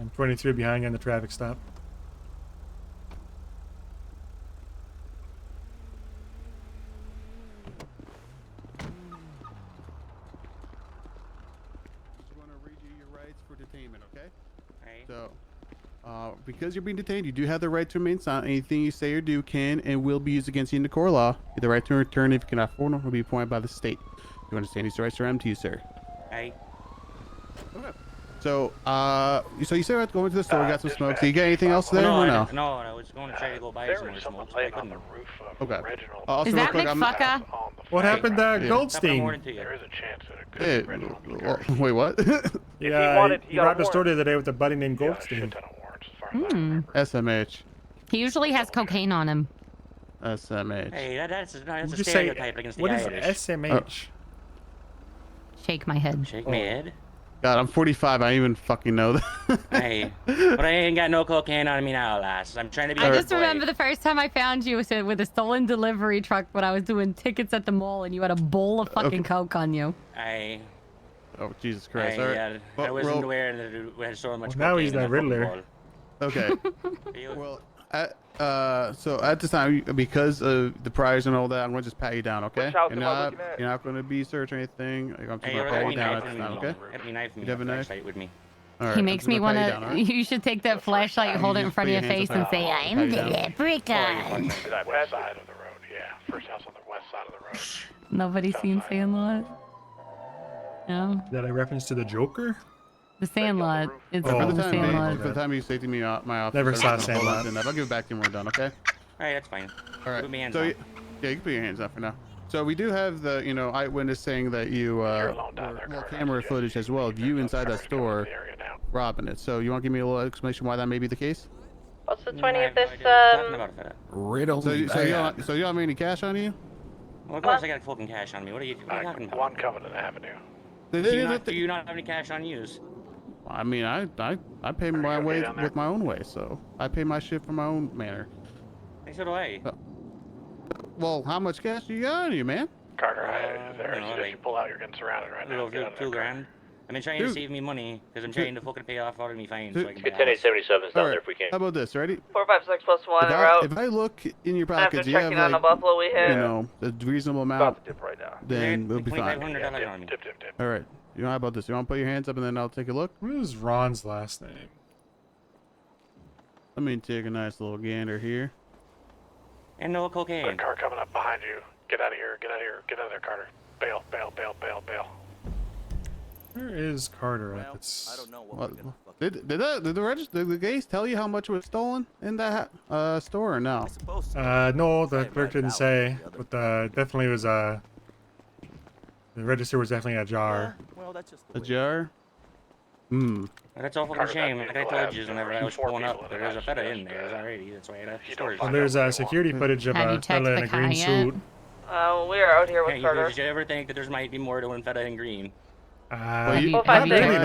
A: I'm 23 behind on the traffic stop.
D: For detainment, okay? So, because you're being detained, you do have the right to remain silent. Anything you say or do can and will be used against you in the court of law. You have the right to return if you cannot afford them will be appointed by the state. You understand these rights are empty to you, sir.
B: Aye.
D: Okay. So, so you said we have to go into the store, got some smoke. So you got anything else there or no?
B: No, I was going to try to go buy some more smoke. So I couldn't.
D: Okay.
U: Is that McFucker?
A: What happened to Goldstein?
B: There is a chance that
D: Hey, wait, what?
A: Yeah, he robbed a store the other day with a buddy named Goldstein.
D: SMH.
U: He usually has cocaine on him.
D: SMH.
B: Hey, that's a
A: Would you say-
B: stereotype against the
A: what is
B: Irish.
A: SMH?
U: Shake my head.
B: Shake my head.
D: God, I'm 45. I don't even fucking know that.
B: Hey, but I ain't got no cocaine on me now, lass. I'm trying to be.
U: I just remember the first time I found you was with a stolen delivery truck when I was doing tickets at the mall and you had a bowl of fucking coke on you.
D: Oh, Jesus Christ. All right.
B: I wasn't aware that we had so much cocaine.
A: Now he's
B: in
A: the
B: that fucking
A: Riddler.
B: bowl.
D: Okay. Well, so at this time, because of the prize and all that, I'm going to just pat you down, okay?
B: Which house
D: You're
B: am I
D: not,
B: looking at?
D: you're not going to be searched or anything. I'm just
B: Hey,
D: going to pat you down at this time, okay?
B: Let me knife me.
D: You have a knife?
B: Flashlight with me.
D: All right,
U: He
D: I'm
U: makes
D: just
U: me
D: gonna pat
U: want
D: you down, all
U: to.
D: right?
U: You should take that flashlight, hold it in front of your face, and say, I'm the leprechaun.
L: That west side of the road, yeah. First house on the west side of the road.
U: Nobody's seen Sandlot? No?
A: Is that a reference to the Joker?
U: The Sandlot. It's
D: For
U: called
D: the
U: the
D: time being,
U: Sandlot.
D: for the time you say to me, my office.
A: Never
D: I'm
A: saw
D: just gonna hold on
A: Sandlot.
D: to that. I'll give it back to you when we're done, okay?
B: Alright, that's fine.
D: All right.
B: Put my hands
D: so,
B: on.
D: yeah, you can put your hands up for now. So we do have the, eyewitness saying that you, camera footage as well of you inside that store robbing it. So you want to give me a little explanation why that may be the case?
R: What's the 20 of this,
D: Riddle. So you don't have any cash on you?
B: Well, of course I got fucking cash on me. What are you talking about?
L: One Covenant Avenue.
B: Do you not have any cash on use?
D: I mean, I pay my way with my own way, so I pay my shit for my own manner.
B: Hey, so do I.
D: Well, how much cash do you got on you, man?
L: Carter, if you pull out, you're getting surrounded right now. Get out of there.
B: 2 grand. I've been trying to save me money because I'm trying to fucking pay off all of me fines. So I can
C: Get 10877s down there if we can.
D: How about this? Ready?
R: 456 plus 1 en
D: If
R: route.
D: if I look in your
R: After
D: pockets, you have
R: checking on
D: like,
R: the Buffalo we hit.
D: a reasonable amount, then we'll be fine.
B: $2,500 on me.
D: All right. How about this? You want to put your hands up and then I'll take a look?
A: What is Ron's last name?
D: Let me take a nice little gander here.
B: And no cocaine.
L: There's a car coming up behind you. Get out of here. Get out of here. Get out of there, Carter. Bail.
A: Where is Carter at? It's...
D: I don't know what did the guys tell you how much was stolen in that store or no?
A: No, the clerk didn't say, but definitely was the register was definitely ajar.
J: Well, that's just
D: a jar.
B: That's all fucking shame. Like I told you, whenever I was pulling up, there was a feta in there already. That's why I left the storage.
A: Well, there's security footage of
U: Have
A: a
U: you checked
A: fella in
U: the
A: a green
U: car yet?
A: suit.
R: We are out here with
B: Hey,
R: Carter.
B: did you ever think that there might be more to feta in green?
D: Well, you,
U: We'll find
D: really,
U: it.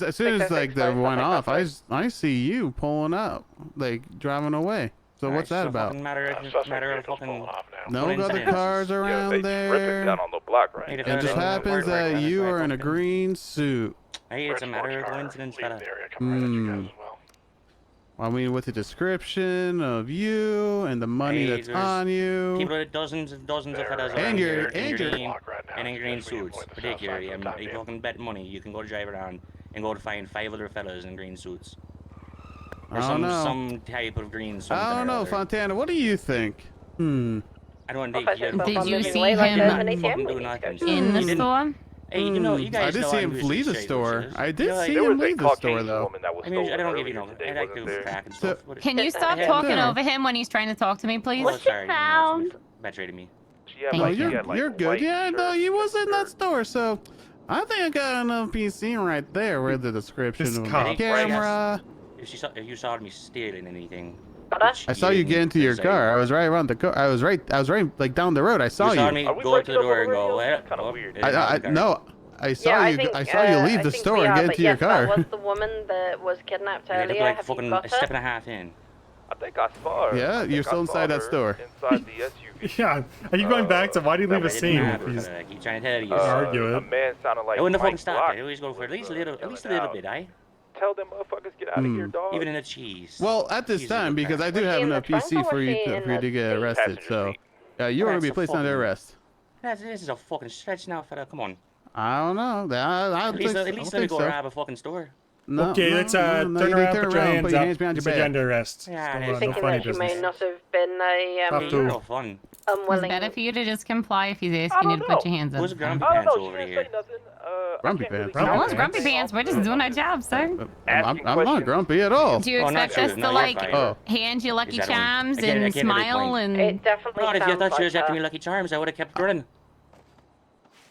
D: as soon as like they went off, I see you pulling up, like driving away. So what's that about?
B: Matter of fucking.
D: No other cars around there.
V: Down on the block, right?
D: It just happens that you are in a green suit.
B: Hey, it's a matter of coincidence, fella.
D: I mean, with the description of you and the money that's
B: there's
D: on you.
B: People with dozens and dozens of fellas
D: And
B: around
D: you're-
B: here
D: and you're-
B: in green suits, particularly. And you fucking bet money you can go drive around and go to find 5 other fellas in green suits. Or
D: I don't know.
B: some type of green suit.
D: I don't know, Fontana. What do you think?
B: I don't think
U: Did you see him in the store?
B: Hey, you know, you guys
D: I did
B: know
D: see
B: I'm
D: him
B: usually
D: leave the
B: straight
D: store.
B: with
D: I did
B: shit.
D: see
B: There
D: him
B: was a
D: leave the store,
B: Caucasian
D: though.
B: woman that was I don't give you no. I like to crack and stuff.
U: Can you stop talking over him when he's trying to talk to me, please?
B: Oh, sorry, you betrayed me.
U: Thank
D: No,
U: you.
D: you're good. Yeah, no, you was in that store, so I think I got enough PC right there with the description of the camera.
B: If you saw me stealing anything,
D: I saw you get into your car. I was right around the car. I was right like down the road. I saw you.
B: You saw me go to the door and go, what? Kind of weird.
D: No, I saw you. I saw you leave the store and get into your car.
R: That was the woman that was kidnapped
B: Yeah,
R: earlier.
B: like
R: Have
B: fucking
R: you got
B: a
R: her?
B: step and a half in.
V: I think I saw her.
D: Yeah, you're still inside that store.
V: Inside the SUV.
A: Yeah, are you going back to why do you leave a scene?
B: I keep trying to tell you.
A: Argue
V: A
A: it.
V: man sounded like
B: I wouldn't have fucking
V: Mike
B: stopped.
V: Block.
B: I always go for at least a little bit, eh?
V: Tell them motherfuckers get out of here, dog.
B: Even in the cheese.
D: Well, at this time, because I do have enough PC for you to get arrested, so you are gonna be placed under arrest.
B: This is a fucking stretch now, fella. Come on.
D: I don't know. I
B: At least let me go rob a fucking store.
D: No,
A: Okay, let's turn around, put your hands
D: put your hands behind your
A: up.
D: back.
A: Under arrest.
B: Yeah,
A: Still,
B: I'm
A: no
R: Thinking
A: funny
R: that you may
A: business.
R: not have been
A: Up to.
B: You're fun.
U: It's
R: unwilling.
U: better for you to just comply if he's asking you to put your hands up.
B: Who's Grumpy
V: I don't
B: Pants
V: know. She
B: over
V: didn't
B: here?
V: say nothing.
D: Grumpy pants.
U: No one's grumpy pants. We're just doing our job, sir.
D: I'm not grumpy at all.
U: Do you
B: Oh, not
U: expect us
B: you.
U: to
B: No,
U: like
B: you're fine.
U: hand you Lucky
B: Is that one?
U: Charms
B: I get
U: and
B: every
U: smile
B: point.
U: and?
R: It definitely
B: God, if you
R: sounds
B: thought you was
R: like
B: after me
R: her.
B: Lucky Charms, I would have kept running.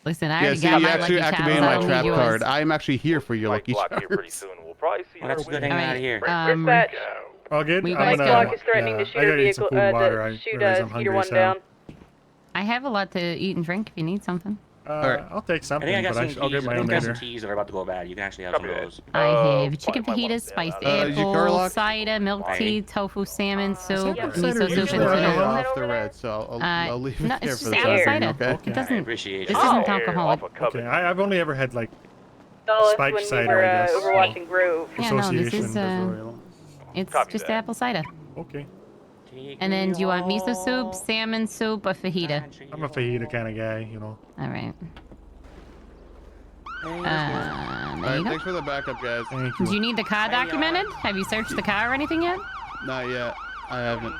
U: Listen, I
D: Yeah,
U: already
D: see,
U: got
D: you
U: my
D: actually
U: Lucky Charms.
D: activated
U: I
D: my
U: don't
D: trap
U: need yours.
D: card. I'm actually here for your Lucky
V: Block here pretty
D: Charms.
V: soon. We'll probably see
B: Well, that's
V: her
B: good
V: when
B: hanging
U: All
B: out of here.
R: Dispatch.
A: All good?
U: We
A: I'm
U: guys
A: gonna,
U: Block
R: is threatening to
A: I
R: shoot
A: gotta
R: a
A: eat some
R: vehicle,
A: food and water.
R: to shoot
A: realize
R: a
A: I'm
R: Peter
A: hungry,
R: one
A: so.
R: down.
U: I have a lot to eat and drink if you need something.
A: I'll take
B: I
A: something,
B: think I got
A: but
B: some
A: I'll
B: cheese.
A: get my
B: I
A: own
B: think I got
A: later.
B: some cheese that are about to go bad. You can actually have some of those.
U: I have chicken fajitas, spiced
D: is your car
U: apple,
D: locked?
U: cider, milk tea, tofu, salmon soup,
A: Cider
U: miso soup,
A: usually
U: and
A: are
U: tuna.
D: Off the red, so I'll leave it
U: No,
D: there
U: it's
D: for
U: just
D: the
U: apple
D: time being,
U: cider.
D: okay?
U: It doesn't.
B: appreciate
U: This
B: it.
U: isn't alcoholic.
A: Okay, I've only ever had like
R: Dulles
A: spiked
R: when we
A: cider,
R: were
A: I guess.
R: overwatching Grove.
U: Yeah, no, this
A: Association.
U: is it's
V: Copy
U: just
V: that.
U: apple cider.
A: Okay.
U: And then do you want miso soup, salmon soup, or fajita?
A: I'm a fajita kind of guy, you know.
U: All right. There you
D: Alright,
U: go.
D: thanks for the backup, guys.
A: Thank
U: Do
A: you.
U: you need the car documented? Have you searched the car or anything yet?
D: Not yet. I haven't.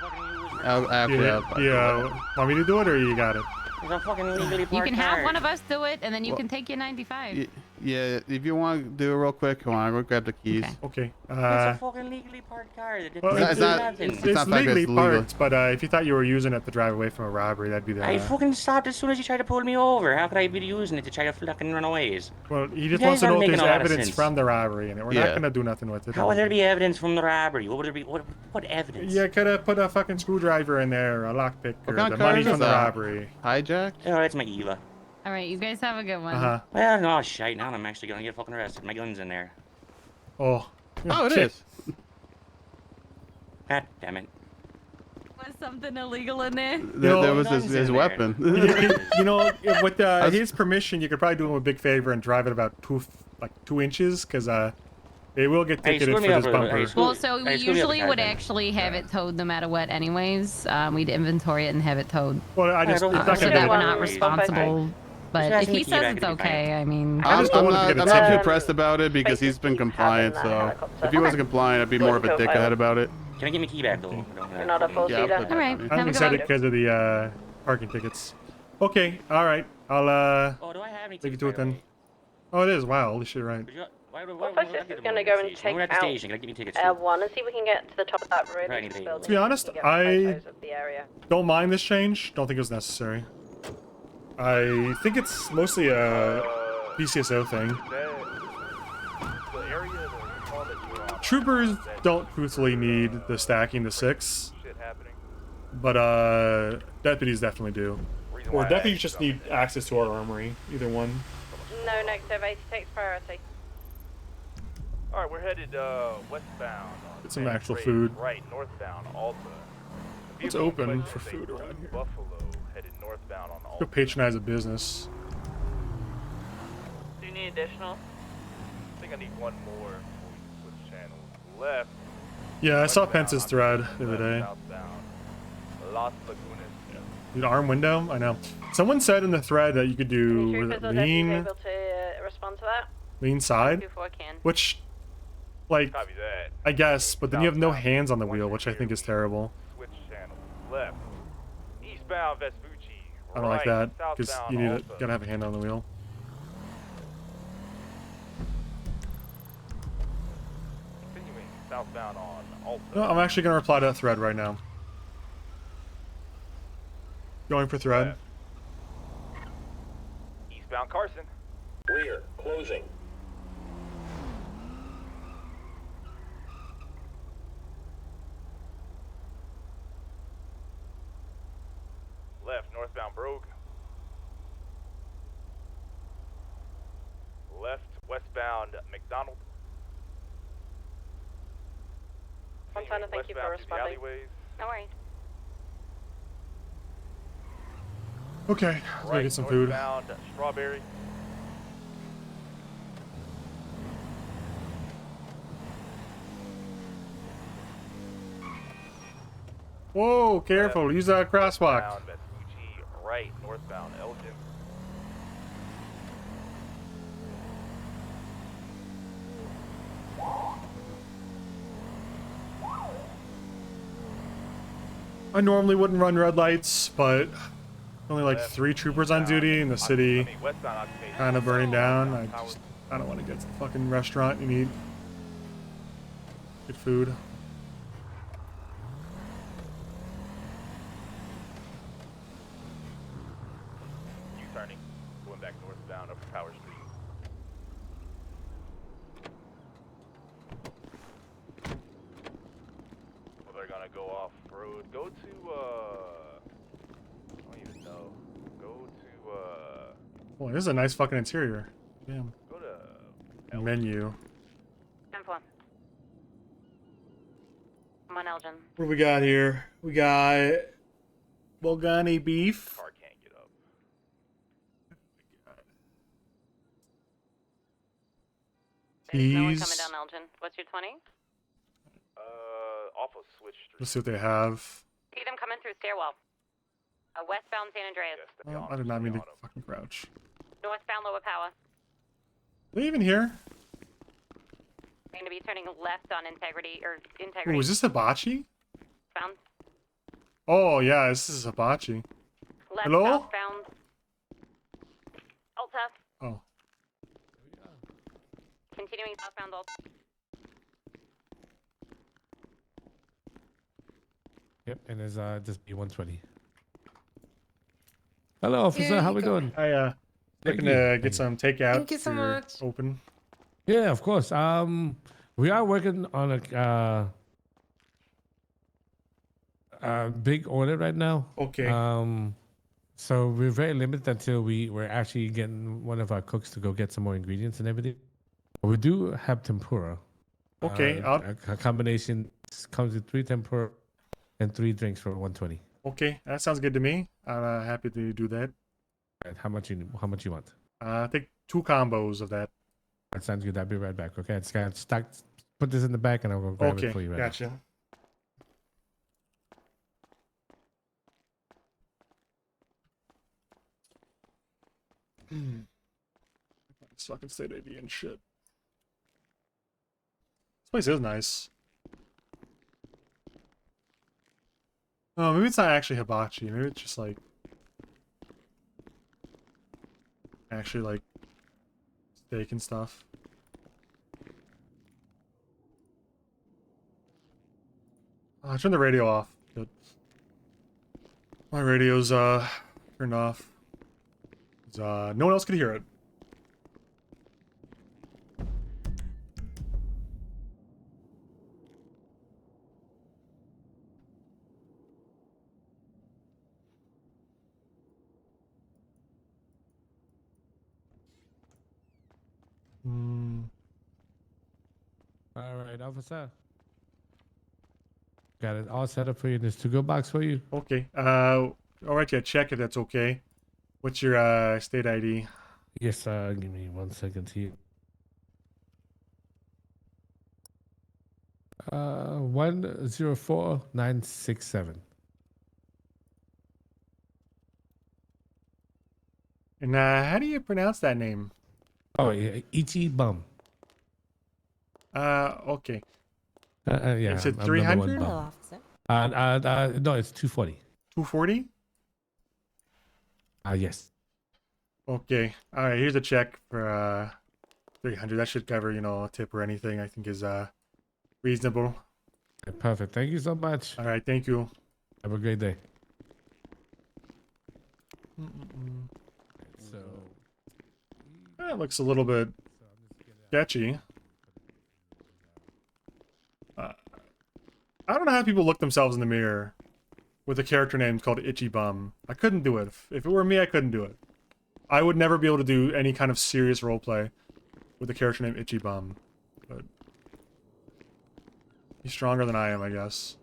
D: Actually,
A: Yeah. Want me to do it or you got it?
B: It's a fucking legally
U: You
B: parked
U: can have
B: car.
U: one of us do it, and then you
D: Well-
U: can take your 95.
D: Yeah, if you want to do it real quick, come on, go grab the keys.
A: Okay.
B: It's a fucking legally parked car. That
A: Well,
B: didn't
D: it's
B: do
D: not-
B: nothing.
D: it's
A: It's
D: not fact
A: legally
D: it's legal.
A: parked, but if you thought you were using it to drive away from a robbery, that'd be the.
B: I fucking stopped as soon as you tried to pull me over. How could I be using it to try to fucking run away?
A: Well, he
B: You
A: just
B: guys
A: wants to
B: aren't
A: know if
B: making
A: there's
B: a lot of
A: evidence
B: sense.
A: from the robbery in it. We're
D: Yeah.
A: not gonna do nothing with it.
B: How would there be evidence from the robbery? What would there be? What evidence?
A: You could have put a fucking screwdriver in there, a lockpick, or
D: What kind
A: the
D: of car
A: money
D: is
A: from the
D: that?
A: robbery.
D: Hijack?
B: Oh, that's my Eva.
U: All right, you guys have a good one.
B: Well, no, shite. Now I'm actually gonna get fucking arrested. My gun's in there.
A: Oh.
D: Oh, it
A: shit.
D: is.
B: God damn it.
U: Was something illegal in there?
D: There was his weapon.
A: You know, with his permission, you could probably do him a big favor and drive it about 2 inches, because they will get
B: Hey,
A: ticketed
B: screw me
A: for
B: up
A: this
B: with it.
A: bumper.
B: Hey, screw-
U: Well, so we
B: Hey, screw me up
U: usually
B: with
U: would
B: that,
U: actually have it towed no matter what anyways. We'd inventory it and have it towed.
A: Well, I just
B: don't-
A: it's not
U: So
A: gonna
U: that
A: be.
U: we're not responsible. But
B: Just
U: if
B: asking
U: he
B: the
U: says
B: key
U: it's
B: back to be
U: okay, I mean...
A: I just don't want him to get a
D: I'm not
A: ticket.
D: too pressed about it because he's been compliant, so if he wasn't compliant, I'd be more of a dickhead about it.
B: Can I get my key back though?
R: You're not a full
D: Yeah, I'll
R: seater.
D: put that
U: All right,
D: on you.
A: I
U: have a
A: only
U: good
A: said
U: one.
A: it because of the parking tickets. Okay, all right. I'll
B: Oh, do I have any
A: leave you to it then. Oh, it is. Wow, holy shit, right.
R: Well, first is going to go and check
B: We're at the
R: out
B: station. Can I give me tickets?
R: L1 and see if we can get to the top of that road.
B: Right,
R: into the
B: to
R: building
A: To be honest,
R: and get
A: I
R: photos of the area.
A: don't mind this change. Don't think it was necessary. I think it's mostly a PCSO thing. Troopers don't truthfully need the stacking to 6, but deputies definitely do. Or deputies just need access to our armory. Either one.
T: No, next over 80 takes priority.
V: All right, we're headed westbound.
A: Get some actual food.
V: Right, northbound, Alta.
A: What's open for food around here?
V: Buffalo headed northbound on
A: Go patronize a business.
T: Do you need additional?
V: I think I need one more before we switch channels. Left.
A: Yeah, I saw Pence's thread the other day.
V: Southbound. Las Lagunas.
A: Dude, arm window? I know. Someone said in the thread that you could do
T: Troopers or
A: lean,
T: deputies able to respond to that?
A: lean side,
T: Before I can.
A: which, like,
V: Copy that.
A: I guess, but then you have no hands on the wheel, which I think is terrible.
V: Switch channels. Left. Eastbound Vespucci.
A: I don't like that, because
V: Southbound
A: you need
V: Alta.
A: gotta have a hand on the wheel.
V: Continuing southbound on Alta.
A: No, I'm actually gonna reply to that thread right now. Going for thread.
V: Eastbound Carson.
F: Rear, closing.
V: Left, northbound Brogue. Left, westbound McDonald.
T: Montana, thank you for
V: Westbound through the
T: responding.
V: alleyways.
T: No worries.
A: Okay, let's go
V: Right,
A: get some food.
V: northbound Strawberry.
A: Whoa, careful, use that crosswalk.
V: Northbound Vespucci. Right, northbound Elgin.
A: I normally wouldn't run red lights, but only like 3 troopers on duty in the city, kind of burning down. I don't want to get to the fucking restaurant. You need good food.
V: U-turning. Going back northbound up Power Street. Well, they're gonna go off road. Go to I don't even know. Go to
A: Boy, this is a nice fucking interior. Damn.
V: go to
A: Menu.
U: 10-4. Come on, Elgin.
A: What do we got here? We got Bolgani beef.
V: car can't get up.
U: There's no one
A: Teas.
U: coming down Elgin. What's your 20?
V: Off of Switch Street.
A: Let's see what they have.
U: See them coming through stairwell. Westbound San Andreas.
A: Oh, I did not mean to fucking crouch.
U: Northbound Lower Power.
A: Are they even here?
U: Going to be turning left on Integrity or Integrity.
A: Oh, is this Hibachi?
U: Bound.
A: Oh yeah, this is Hibachi.
U: Left
A: Hello?
U: southbound. Alta.
A: Oh.
U: Continuing southbound Alta.
H: Yep, and there's just B120. Hello, officer. How we doing?
A: I looking to get some takeout.
E: Thank you so
A: if you're
E: much.
A: Open.
H: Yeah, of course. We are working on a big order right now.
A: Okay.
H: So we're very limited until we're actually getting one of our cooks to go get some more ingredients and everything. But we do have tempura.
A: Okay,
H: a combination comes with 3 tempura and 3 drinks for 120.
A: Okay, that sounds good to me. I'm happy to do that.
H: Right, how much you want?
A: I think 2 combos of that.
H: That sounds good. I'll be right back. Okay, it's got stuck. Put this in the back, and I'll go grab it for you. Right
A: gotcha.
H: now.
A: This fucking state ID and shit. This place is nice. Oh, maybe it's not actually hibachi. Maybe it's just like actually like steak and stuff. Oh, I turned the radio off. Good. My radio's turned off. No one else could hear it.
H: All right, officer. Got it all set up for you. There's to-go box for you.
A: Okay. I'll write you a check if that's okay. What's your state ID?
H: Yes, give me 1 second here. 104967.
A: And how do you pronounce that name?
H: Oh, yeah, Ichi Bum.
A: Okay.
H: Yeah,
A: You said
H: I'm number
A: 300?
H: one bum. No, it's 240.
A: 240?
H: Yes.
A: Okay. All right. Here's a check for 300. That should cover, you know, a tip or anything. I think is reasonable.
H: Perfect. Thank you so much.
A: All right. Thank you.
H: Have a great day. So
A: that looks a little bit sketchy. I don't know how people look themselves in the mirror with a character name called Itchy Bum. I couldn't do it. If it were me, I couldn't do it. I would never be able to do any kind of serious roleplay with a character named Itchy Bum. But he's stronger than I am, I guess.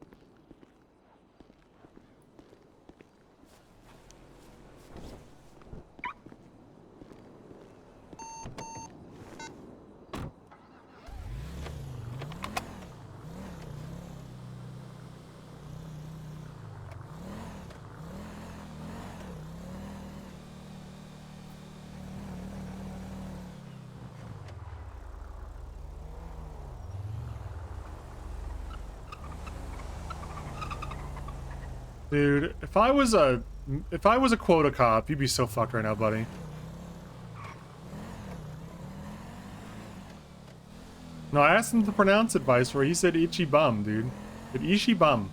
A: Dude, if I was a quota cop, you'd be so fucked right now, buddy. No, I asked him to pronounce it, Viceroy. He said Ichi Bum, dude. But Ichi Bum.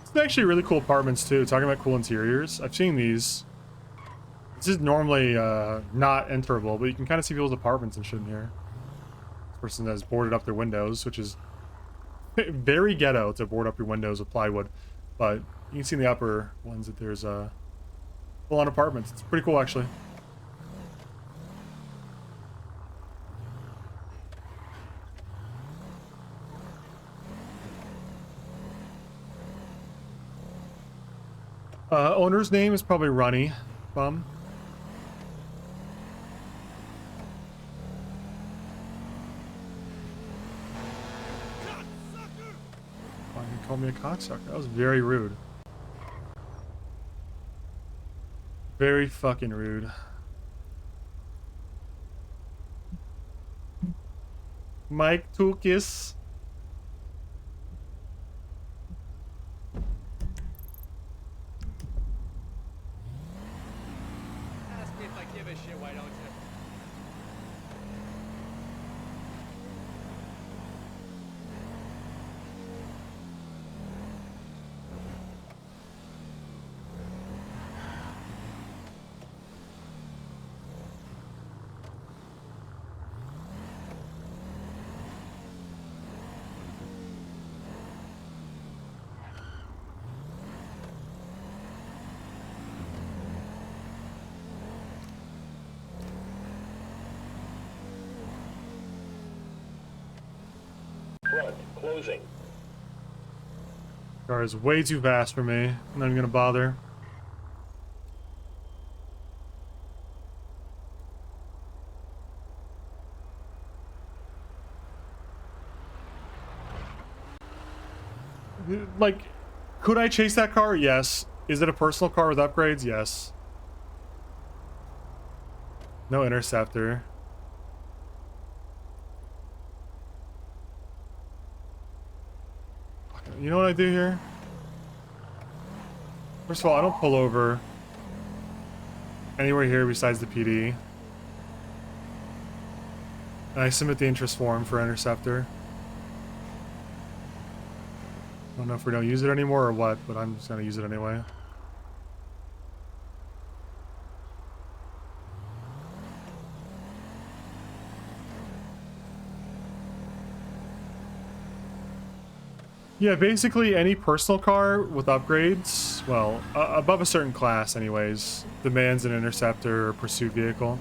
A: It's actually really cool apartments too. Talking about cool interiors. I've seen these. This is normally not enterable, but you can kind of see people's apartments and shit in here. This person has boarded up their windows, which is very ghetto to board up your windows with plywood. But you can see in the upper ones that there's full-on apartments. It's pretty cool, actually. Owner's name is probably Ronnie Bum. Oh, you called me a cocksucker. That was very rude. Very fucking rude. Mike Tukis.
M: Ask me if I give a shit, why don't you?
F: Front, closing.
A: Car is way too fast for me. I'm not even gonna bother. Like, could I chase that car? Yes. Is it a personal car with upgrades? Yes. No interceptor. You know what I do here? First of all, I don't pull over anywhere here besides the PD. And I submit the interest form for interceptor. I don't know if we don't use it anymore or what, but I'm just gonna use it anyway. Yeah, basically any personal car with upgrades, well, above a certain class anyways, demands an interceptor or pursuit vehicle.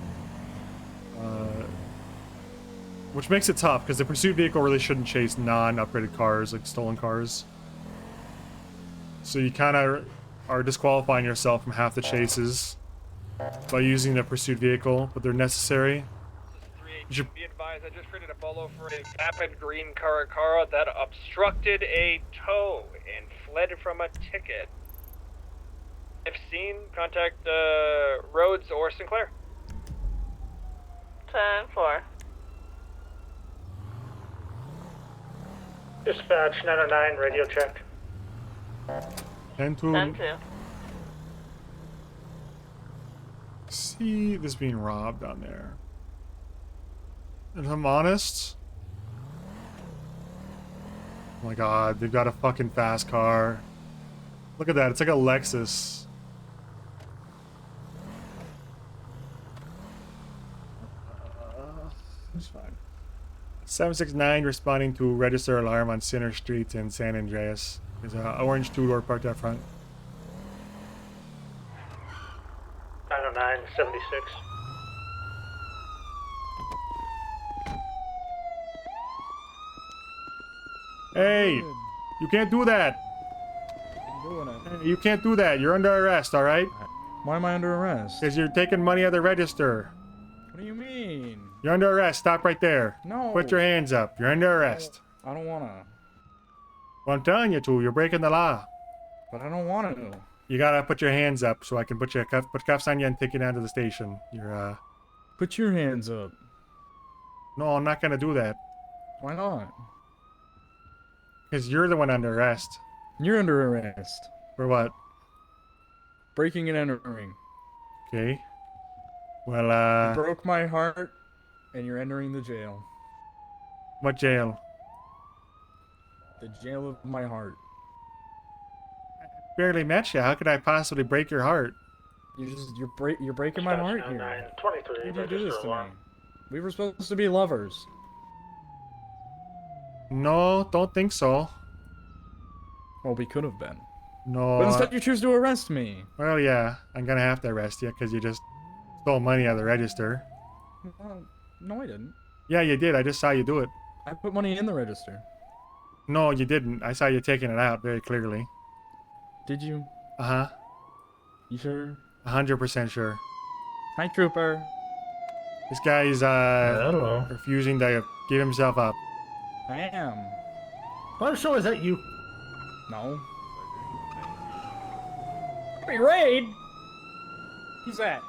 A: Which makes it tough, because the pursuit vehicle really shouldn't chase non-upgraded cars, like stolen cars. So you kind of are disqualifying yourself from half the chases by using the pursuit vehicle, but they're necessary. You should...
G: Be advised, I just created a bolo for a vapid green Caracara that obstructed a tow and fled from a ticket. If seen, contact Rhodes or Sinclair.
T: 10-4.
F: Dispatch 909, radio check.
A: 10-2.
T: 10-2.
A: See this being robbed on there. And if I'm honest... Oh my god, they've got a fucking fast car. Look at that, it's like a Lexus. It's fine. 769 responding to register alarm on Center Street in San Andreas. There's an orange two-door parked out front.
F: 909, 76.
A: Hey! You can't do that!
N: I'm doing it.
A: Hey, you can't do that. You're under arrest, alright?
N: Why am I under arrest?
A: Because you're taking money out of the register.
N: What do you mean?
A: You're under arrest. Stop right there.
N: No.
A: Put your hands up. You're under arrest.
N: I don't wanna.
A: Well, I'm telling you to. You're breaking the law.
N: But I don't wanna.
A: You gotta put your hands up so I can put cuffs on you and take you down to the station. You're,
N: Put your hands up.
A: No, I'm not gonna do that.
N: Why not?
A: Because you're the one under arrest.
N: You're under arrest.
A: For what?
N: Breaking and entering.
A: Okay. Well,
N: You broke my heart, and you're entering the jail.
A: What jail?
N: The jail of my heart.
A: Barely met you. How could I possibly break your heart?
N: You're breaking my heart here.
F: 23,
N: Why did you do this to me? We were supposed to be lovers.
A: No, don't think so.
N: Well, we could have been.
A: No.
N: But instead you choose to arrest me.
A: Well, yeah. I'm gonna have to arrest you because you just stole money out of the register.
N: Well, no, I didn't.
A: Yeah, you did. I just saw you do it.
N: I put money in the register.
A: No, you didn't. I saw you taking it out very clearly.
N: Did you?
A: Uh-huh.
N: You sure?
A: 100% sure.
N: Hi, Trooper.
A: This guy's,
F: Hello.
A: refusing to give himself up.
N: I am.
F: Well, so is that you?
N: No. Hey, Raid! Who's that?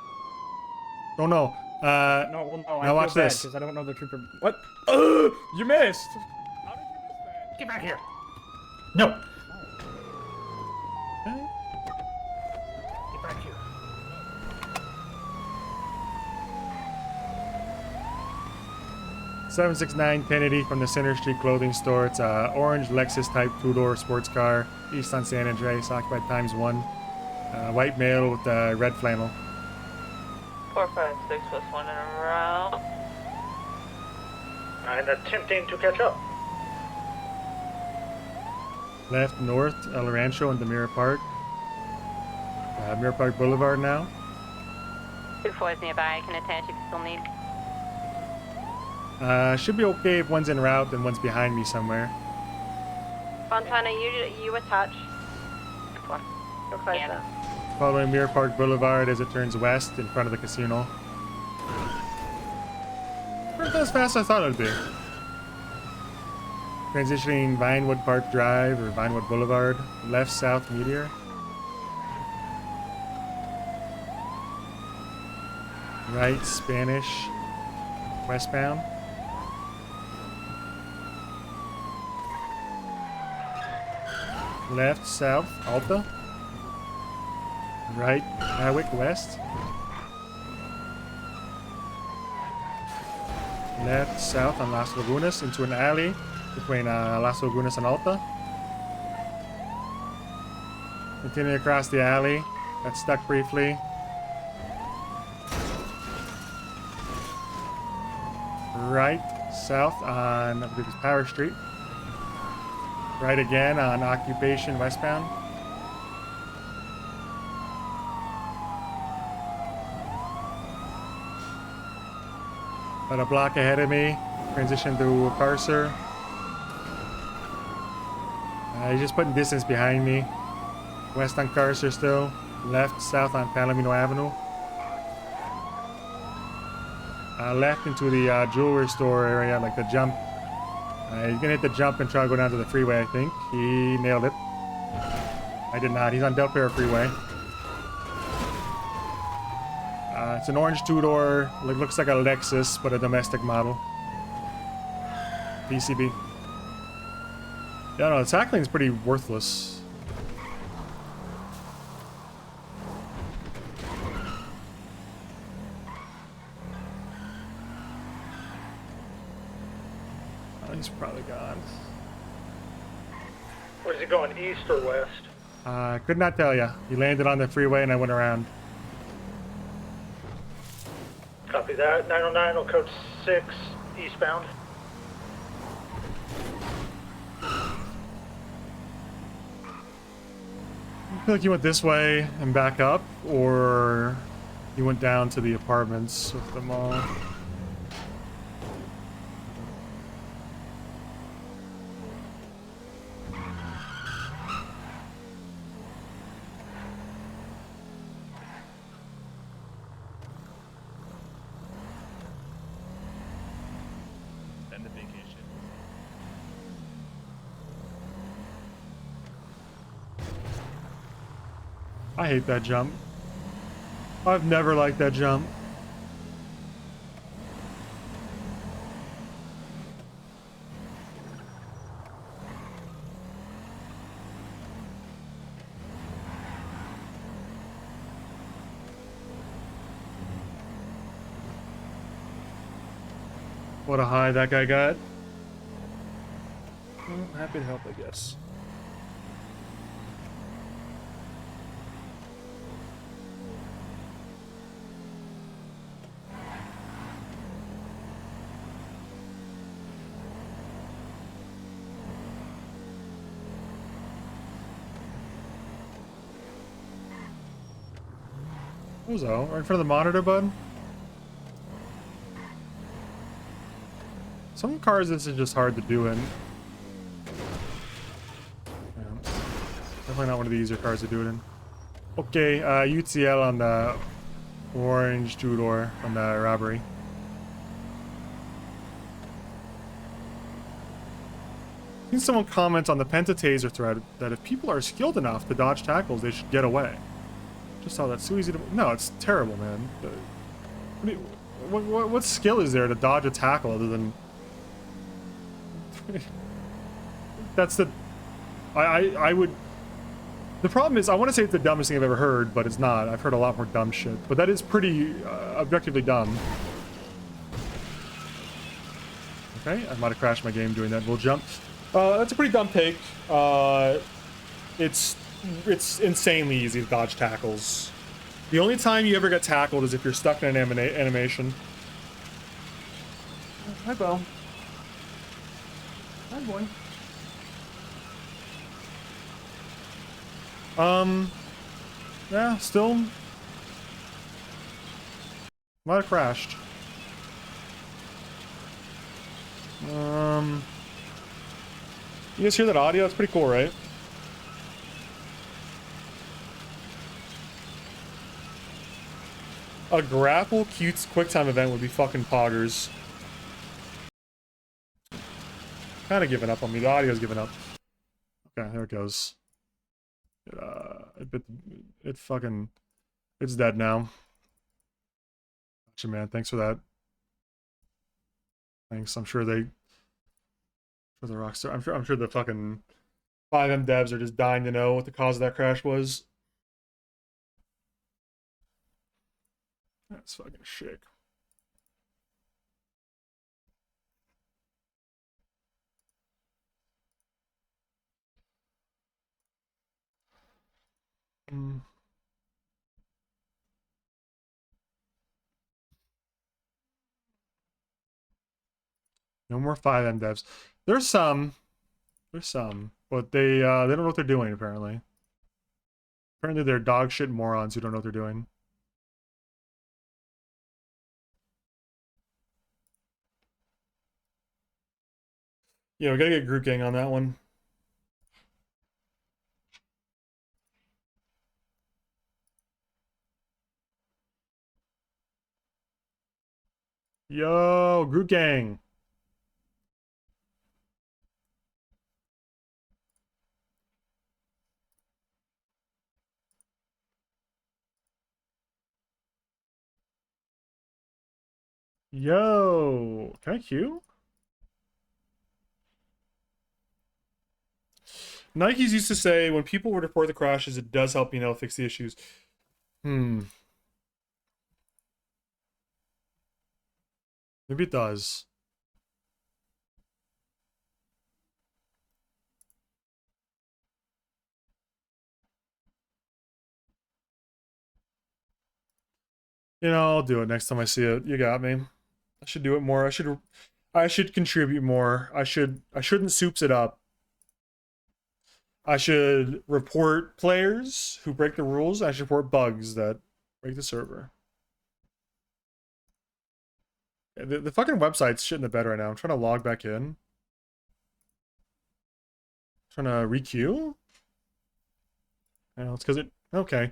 A: Don't know.
N: No, well, no, I
A: now watch
N: feel bad
A: this.
N: because I don't know the Trooper. What? You missed!
F: Get back here. No. Get back here.
A: $769 Kennedy from the Center Street clothing store. It's a orange Lexus type two-door sports car, east on San Andreas, occupied ×1. White male with red flannel.
T: 456 plus 1 in a row.
F: And attempting to catch up.
A: Left north, El Rancho and the Mirror Park. Mirror Park Boulevard now.
U: 2-4 is nearby. I can attach if you still need.
A: Should be okay if one's en route and one's behind me somewhere.
T: Fontana, you attach. Go closer.
A: Following Mirror Park Boulevard as it turns west in front of the casino. Not as fast as I thought it would be. Transitioning Vinewood Park Drive or Vinewood Boulevard. Left south Meteor. Right Spanish. Westbound. Left south Alta. Right Hawick West. Left south on Las Lagunas into an alley between Las Lagunas and Alta. Continue across the alley. Got stuck briefly. Right south on, I believe it's Power Street. Right again on Occupation westbound. About a block ahead of me. Transition to Carcer. He's just putting distance behind me. West on Carcer still. Left, south on Palomino Avenue. Left into the jewelry store area, like the jump. He's gonna hit the jump and try to go down to the freeway, I think. He nailed it. I did not. He's on Del Perro Freeway. It's an orange two-door. Looks like a Lexus, but a domestic model. PCB. Yeah, no, the tackling's pretty worthless. Oh, he's probably gone.
F: Where's he going, east or west?
A: Could not tell you. He landed on the freeway and I went around.
F: Copy that. 909 will code 6 eastbound.
A: I feel like you went this way and back up, or you went down to the apartments with them all.
C: Then the vacation.
A: I hate that jump. I've never liked that jump. What a high that guy got. Well, happy to help, I guess. Ozo, right in front of the monitor, bud. Some cars this is just hard to do in. Yeah. Definitely not one of the easier cars to do it in. Okay, UTL on the orange two-door on the robbery. I've seen someone comment on the Pentataser thread that if people are skilled enough to dodge tackles, they should get away. Just saw that. So easy to... No, it's terrible, man. What skill is there to dodge a tackle other than... That's the... I would... The problem is, I want to say it's the dumbest thing I've ever heard, but it's not. I've heard a lot more dumb shit. But that is pretty objectively dumb. Okay, I might have crashed my game doing that. We'll jump. That's a pretty dumb take. It's insanely easy to dodge tackles. The only time you ever get tackled is if you're stuck in an animation. Hi, Bo. Hi, boy. Yeah, still might have crashed. You guys hear that audio? It's pretty cool, right? A grapple cutes QuickTime event would be fucking poggers. Kind of giving up on me. The audio's giving up. Okay, there it goes. It's dead now. Gotcha, man. Thanks for that. Thanks. I'm sure the Rockstar. I'm sure the fucking 5M devs are just dying to know what the cause of that crash was. That's fucking sick. No more 5M devs. There's some. but they don't know what they're doing apparently. Apparently they're dog shit morons who don't know what they're doing. Yeah, we gotta get group gang on that one. Yo, group gang. Yo, can I queue? Nike's used to say when people would report the crashes, it does help, fix the issues. Maybe it does. I'll do it next time I see it. You got me. I should do it more. I should contribute more. I shouldn't soups it up. I should report players who break the rules. I should report bugs that break the server. The fucking website's shit in the bed right now. I'm trying to log back in. Trying to re-queue? It's because it... Okay.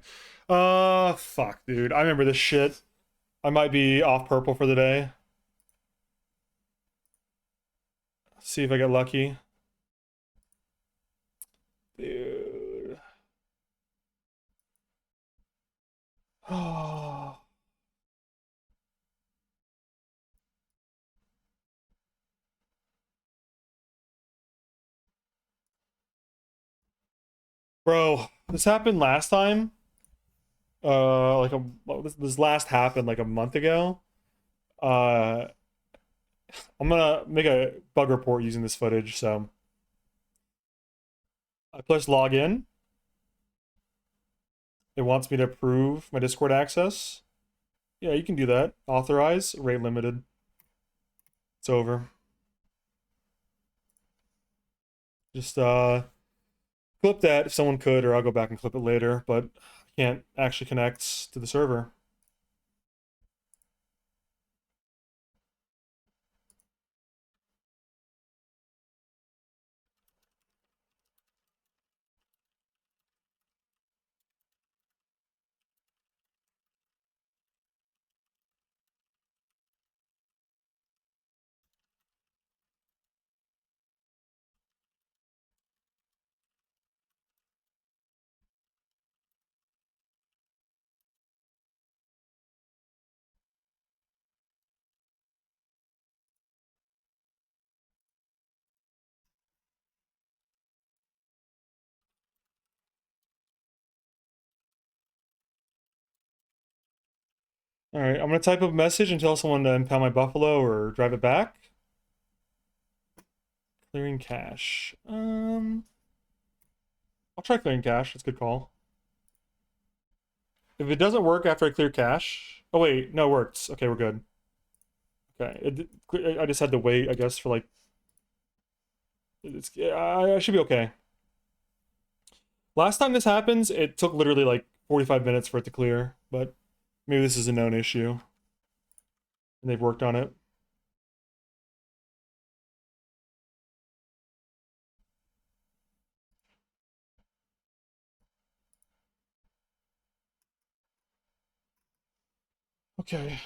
A: Fuck, dude. I remember this shit. I might be off purple for the day. See if I get lucky. Dude. Oh. Bro, this happened last time. This last happened like a month ago. I'm gonna make a bug report using this footage, so I press login. It wants me to approve my Discord access. Yeah, you can do that. Authorize, rate limited. It's over. Just clip that if someone could, or I'll go back and clip it later, but I can't actually connect to the server. All right, I'm gonna type a message and tell someone to impound my buffalo or drive it back. Clearing cache. I'll try clearing cache. That's a good call. If it doesn't work after I clear cache... Oh, wait. No, it works. Okay, we're good. Okay. I just had to wait, I guess, for like... I should be okay. Last time this happens, it took literally like 45 minutes for it to clear, but maybe this is a known issue. And they've worked on it. Okay.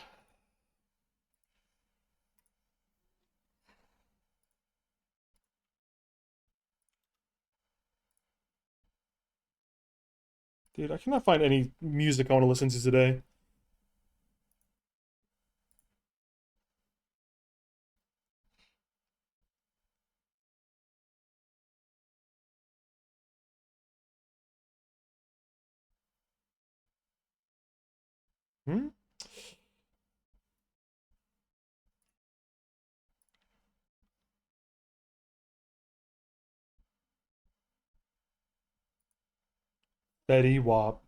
A: Dude, I cannot find any music I want to listen to today. Hmm? Betty Wop.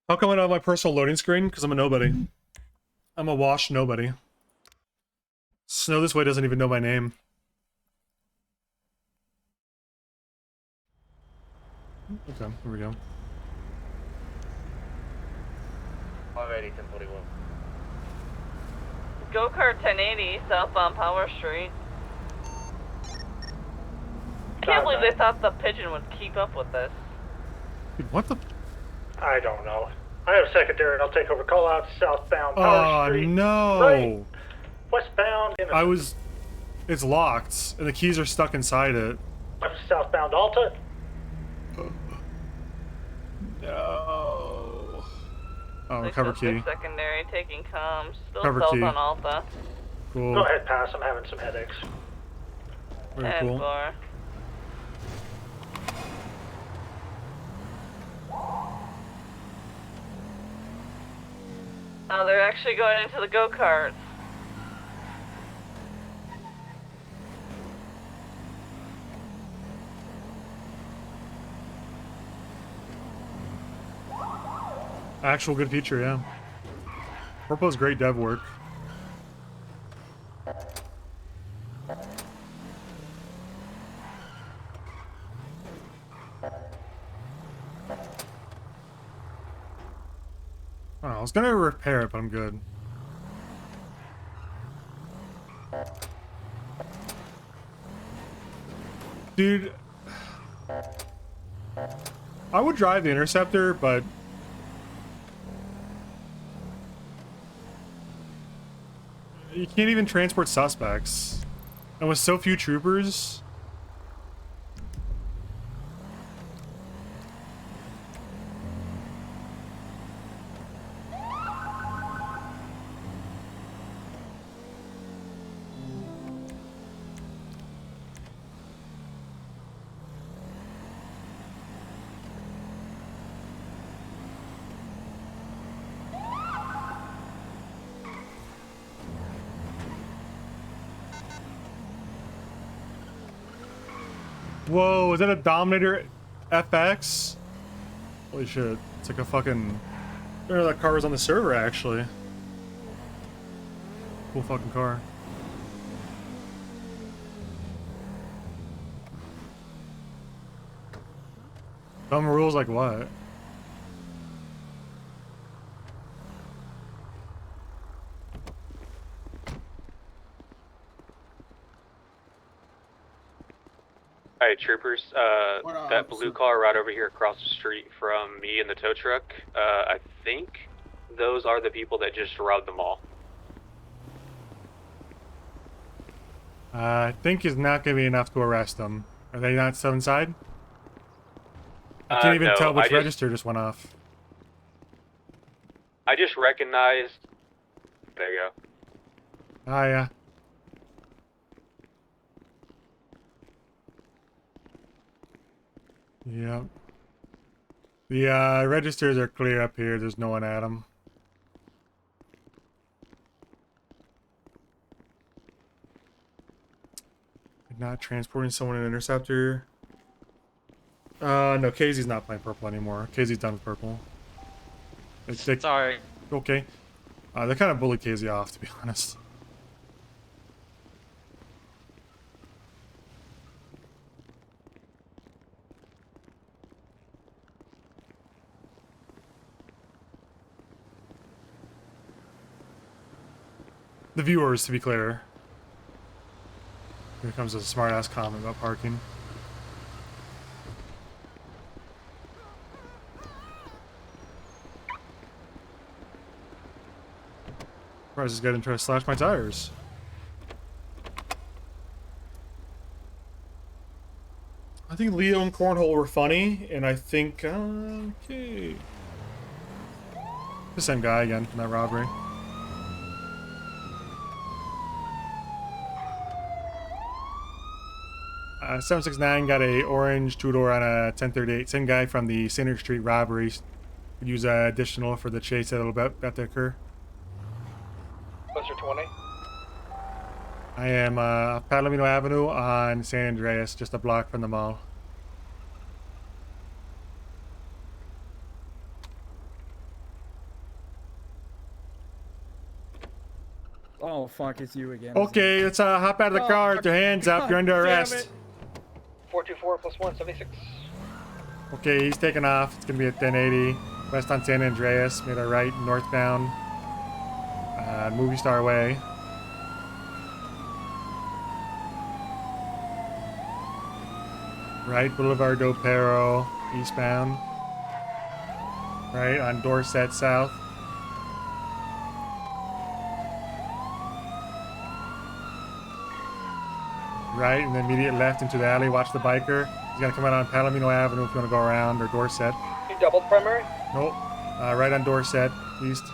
A: How come I don't have my personal loading screen? Because I'm a nobody. I'm a washed nobody. Snow This Way doesn't even know my name. Okay, here we go.
K: Alrighty, 1041.
T: Go-kart 1080 southbound Power Street. I can't believe they thought the pigeon would keep up with this.
A: Dude, what the?
F: I don't know. I have secondary. I'll take over. Call out southbound Power
A: Oh
F: Street.
A: no!
F: Right. Westbound.
A: I was. It's locked, and the keys are stuck inside it.
F: Southbound Alta.
A: No. Oh,
T: Like
A: cover
T: the
A: key.
T: secondary taking comms. Still
A: Cover
T: south
A: key.
T: on Alta.
A: Cool.
F: Go ahead, pass. I'm having some headaches.
A: Very
T: 10
A: cool.
T: 4. Oh, they're actually going into the go-karts.
A: Actual good feature, yeah. Purple's great dev work. Oh, I was gonna repair it, but I'm good. Dude, I would drive the Interceptor, but you can't even transport suspects. And with so few troopers... Whoa, is that a Dominator FX? Holy shit, it's like a fucking... I didn't know that car was on the server, actually. Cool fucking car. Dumb rules like what?
S: Alright, troopers, that blue car right over here across the street from me and the tow truck, I think those are the people that just robbed the mall.
A: I think is not going to be enough to arrest them. Are they not still inside? I can't even
S: No,
A: tell which register just went off.
S: I just recognized... There you go.
A: Ah, yeah. Yep. The registers are clear up here. There's no one at them. Not transporting someone in an interceptor. No, Casey's not playing purple anymore. Casey's done with purple.
S: Sorry.
A: Okay. They kind of bullied Casey off, to be honest. The viewers, to be clear. Here comes a smart-ass comment about parking. Surprised this guy didn't try to slash my tires. I think Leo and Cornhole were funny, and I think, okay. The same guy again from that robbery. 769 got a orange two-door on a 1038. Same guy from the Center Street robbery. Could use additional for the chase that'll about to occur.
G: Closer 20.
A: I am Palomino Avenue on San Andreas, just a block from the mall.
N: Oh fuck, it's you again.
A: Okay, let's hop out of the car. With your hands up. You're under
N: Damn
A: arrest.
N: it.
G: 424 plus 176.
A: Okay, he's taking off. It's gonna be at 1080 west on San Andreas. Made a right northbound. Movie Star Way. Right, Boulevard do Pero, eastbound. Right, on Dorset South. Right, and then immediate left into the alley. Watch the biker. He's gonna come out on Palomino Avenue if you wanna go around, or Dorset.
G: You doubled primary?
A: Nope. Right on Dorset, east.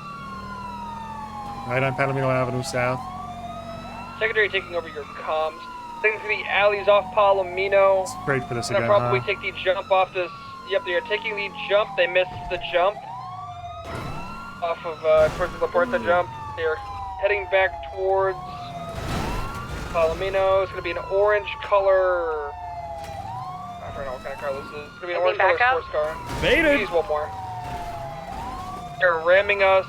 A: Right on Palomino Avenue, south.
G: Secondary taking over your comms. Taking through the alleys off Palomino.
A: It's great for this
G: Gonna
A: again,
G: probably
A: huh?
G: take the jump off this. Yep, they are taking the jump. They missed the jump. Off of, towards the Puerta jump. They are heading back towards Palomino. It's gonna be an orange color. I don't know what kind of car this is. It's gonna be an orange color sports car.
N: Baited.
G: Please, one more. They're ramming us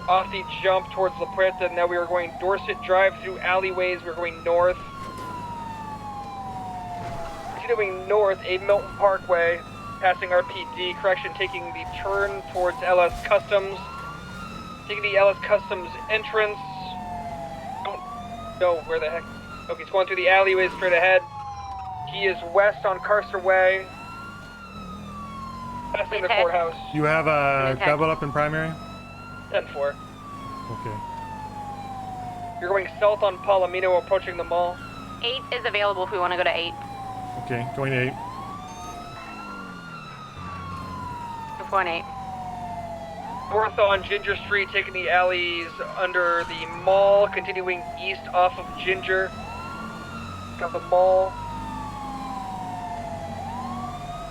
G: off the jump towards La Puerta. Now we are going Dorset Drive through alleyways. We're going north. Continuing north, a Milton Parkway, passing RPD. Correction, taking the turn towards LS Customs. Taking the LS Customs entrance. Don't know where the heck. Okay, it's going through the alleyways straight ahead. He is west on Carcer Way. Passing the courthouse.
A: You have a double up in primary?
G: 10-4.
A: Okay.
G: You're going south on Palomino, approaching the mall.
U: 8 is available if we want to go to 8.
A: Okay, going to 8.
U: We're going 8.
G: North on Ginger Street, taking the alleys under the mall, continuing east off of Ginger. Got the mall.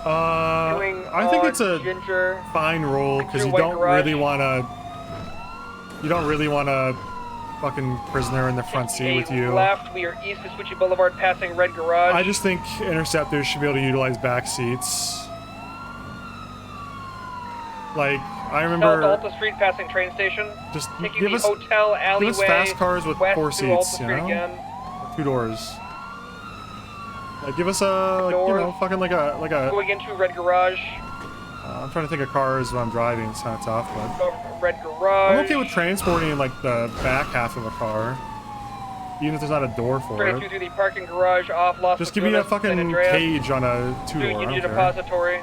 A: I think it's a
G: Ginger,
A: fine roll because you
G: White
A: don't
G: Garage.
A: really want to. You don't really want a fucking prisoner in the front seat with you.
G: Left, we are east of Switchy Boulevard, passing Red Garage.
A: I just think interceptors should be able to utilize back seats. Like I
G: South
A: remember,
G: Alta Street, passing train station.
A: just
G: taking
A: give
G: the
A: us
G: hotel alleyway.
A: give us fast cars with
G: west
A: 4
G: through Alta
A: seats, you
G: Street
A: know,
G: again.
A: 2 doors. Like give us a, like, you know, fucking like a
G: Going into Red Garage.
A: I'm trying to think of cars when I'm driving. It's kind of tough, but
G: Red Garage.
A: I'm okay with transporting like the back half of a car, even if there's not a door for
G: Straight
A: it.
G: through the parking garage off Los
A: Just give me a
G: Lagunas,
A: fucking
G: San Andreas.
A: cage on a 2-door.
G: Through
A: I don't
G: Union
A: care.
G: Depository.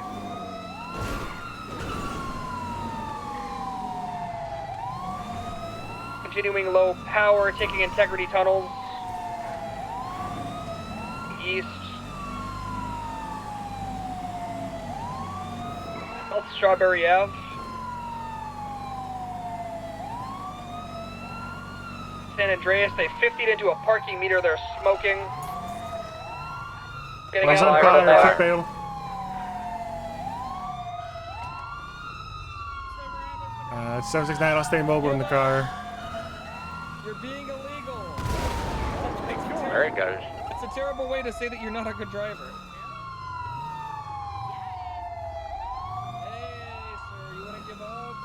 G: Continuing low power, taking integrity tunnels. East. South Strawberry Ave. San Andreas, they 50'd into a parking meter, they're smoking. Getting
A: Eyes
G: out
A: on
G: of
A: fire,
G: the
A: foot bail. It's 769, I'll stay mobile in the car.
O: You're being illegal.
V: Alright, guys.
O: It's a terrible way to say that you're not a good driver. Hey, sir, you want to give up?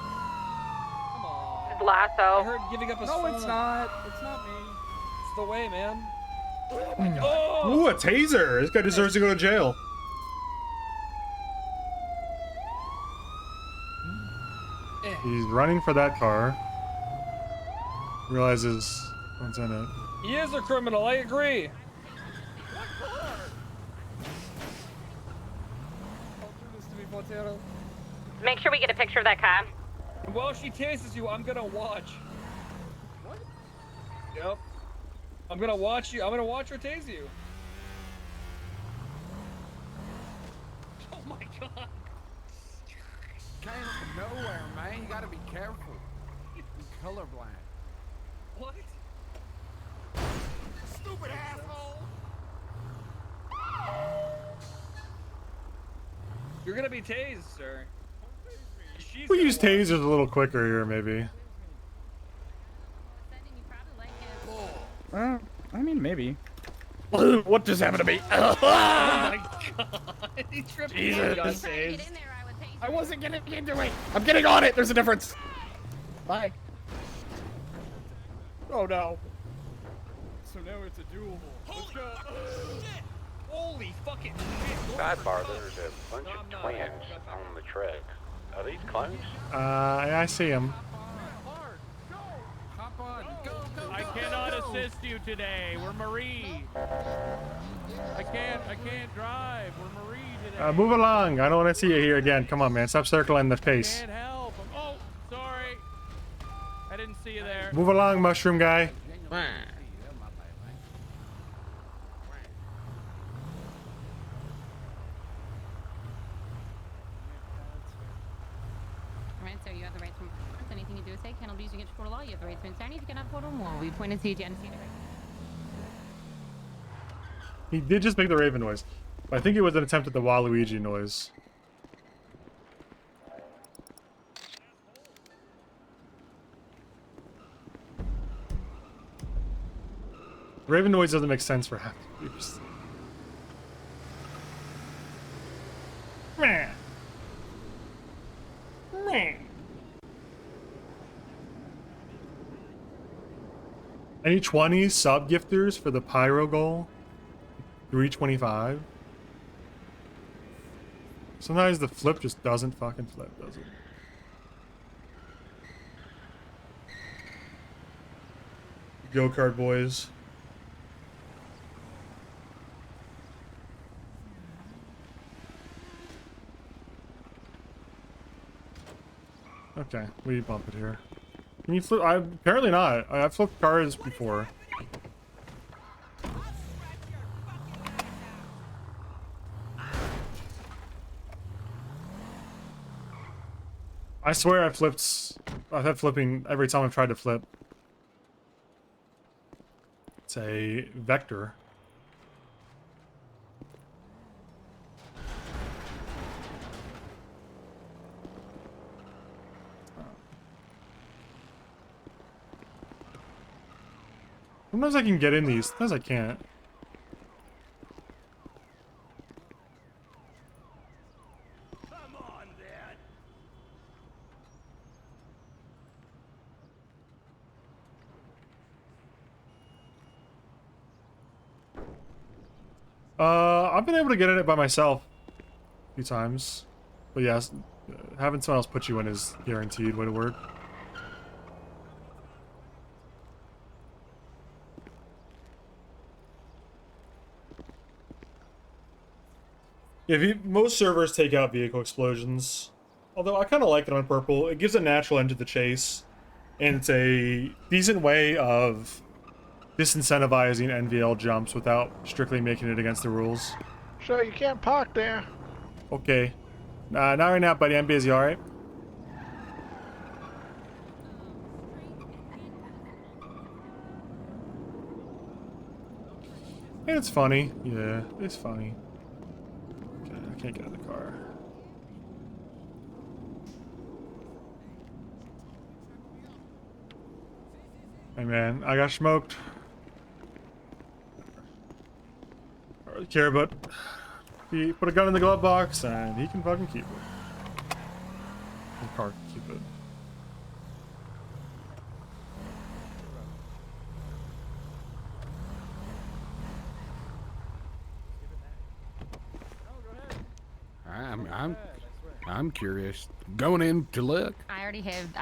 O: Come on.
U: Lasso.
O: I heard giving up a
N: No,
O: son.
N: it's not. It's not me.
O: It's the way, man.
A: Ooh, a taser! This guy deserves to go to jail. He's running for that car. Realizes what's in it.
O: He is a criminal, I agree.
U: Make sure we get a picture of that car.
O: While she tases you, I'm gonna watch. What? Yep. I'm gonna watch you. I'm gonna watch her tase you. Oh my god.
L: Came out of nowhere, man. You gotta be careful. You're colorblind.
O: What?
L: Stupid asshole!
O: You're gonna be tased, sir. She's
A: We
O: gonna
A: use tasers a little quicker here, maybe.
N: I mean, maybe. What just happened to me?
O: Oh my god. He tripped me and got
N: Jesus.
O: tased.
N: I wasn't getting into it. I'm getting on it. There's a difference. Bye.
O: Oh no. So now it's a duel. Let's go. Holy fucking shit.
I: Sidebar, there's a bunch of twins on the truck. Are these clones?
A: I see him.
L: Hop on. Go, go, go.
C: I cannot assist you today. We're Marie. I can't drive. We're Marie today.
A: Move along. I don't want to see you here again. Come on, man. Stop circling the pace.
C: Can't help. Oh, sorry. I didn't see you there.
A: Move along, mushroom guy.
U: Alright, so you have the right to report. Anything you do or say can be used against court of law. You have the right to insanity. If you cannot afford more, we pointed to you to antecedent.
A: He did just make the Raven noise. But I think it was an attempt at the Waluigi noise. Raven noise doesn't make sense for half the viewers. Meh. Meh. Any 20 sub gifters for the pyro goal? 325. Sometimes the flip just doesn't fucking flip, does it? Go kart boys. Okay, we bump it here. Can you flip? Apparently not. I've flipped cars before. I swear I've had flipping every time I've tried to flip. It's a vector. Sometimes I can get in these, sometimes I can't. I've been able to get in it by myself a few times. But yes, having someone else put you in is guaranteed way to work. Yeah, most servers take out vehicle explosions. Although I kind of like it on Purple. It gives a natural end to the chase. And it's a decent way of disincentivizing NVL jumps without strictly making it against the rules.
L: So you can't park there.
A: Okay. Not right now, buddy. I'm busy, alright? It's funny. Yeah, it's funny. Okay, I can't get in the car. Hey man, I got smoked. I don't really care, but he put a gun in the glove box and he can fucking keep it. The car can keep it.
P: I'm curious. Going in to look.
U: I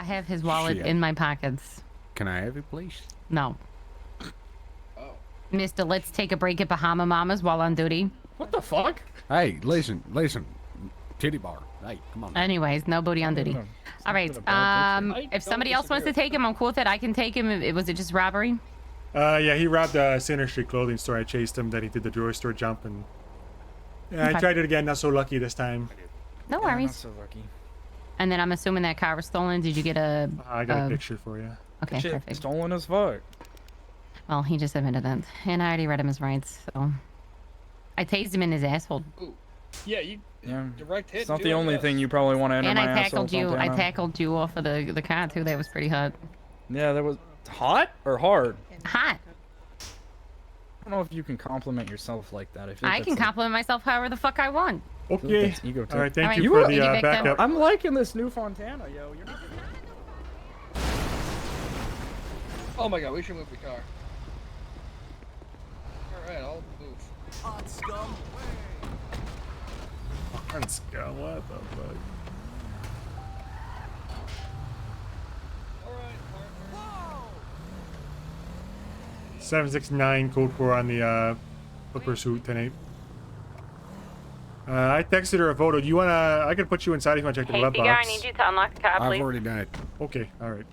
U: have his wallet
P: Shit.
U: in my pockets.
P: Can I have it, please?
U: No. Mister, let's take a break at Bahama Mama's while on duty.
L: What the fuck?
P: Hey, listen. Titty bar. Hey, come on.
U: Anyways, no booty on duty. All right. If somebody else wants to take him, I'm cool with it. I can take him. Was it just robbery?
A: Yeah, he robbed a Center Street clothing store. I chased him. Then he did the jewelry store jump, and yeah,
U: Okay.
A: I tried it again. Not so lucky this time.
U: No worries. And then I'm assuming that car was stolen. Did you get a?
A: I got a picture for you.
U: Okay,
N: Shit,
U: perfect.
N: stolen as fuck.
U: Well, he just admitted that, and I already read him his rights. So I tased him in his asshole.
O: Yeah, you
N: Yeah.
O: direct hit.
N: It's not
O: dude,
N: the
O: I
N: only
O: guess.
N: thing you probably want to enter
U: And
N: my
U: I
N: asshole,
U: tackled you. I
N: Santana.
U: tackled you off of the car too. That was pretty hot.
N: Yeah, that was hot or hard.
U: Hot.
N: I don't know if you can compliment yourself like that. I, feel
U: I
N: that's
U: can
N: like-
U: compliment myself however the fuck I want.
A: Okay.
N: That's ego too.
A: All right. Thank
U: All
A: you
U: right,
A: for the
U: Victim.
A: backup.
N: I'm liking this new Fontana, yo. You're not...
O: Oh my god, we should move the car. Alright, I'll move.
M: Hot scum.
A: Hot scum, what the fuck?
O: Alright,
A: 769 code 4 on the pursuit 10-8. I texted her a photo. Do you wanna? I could put you inside if you wanna check the glove box.
U: I need you to unlock the car, please.
P: I've already done it.
A: Okay, all right.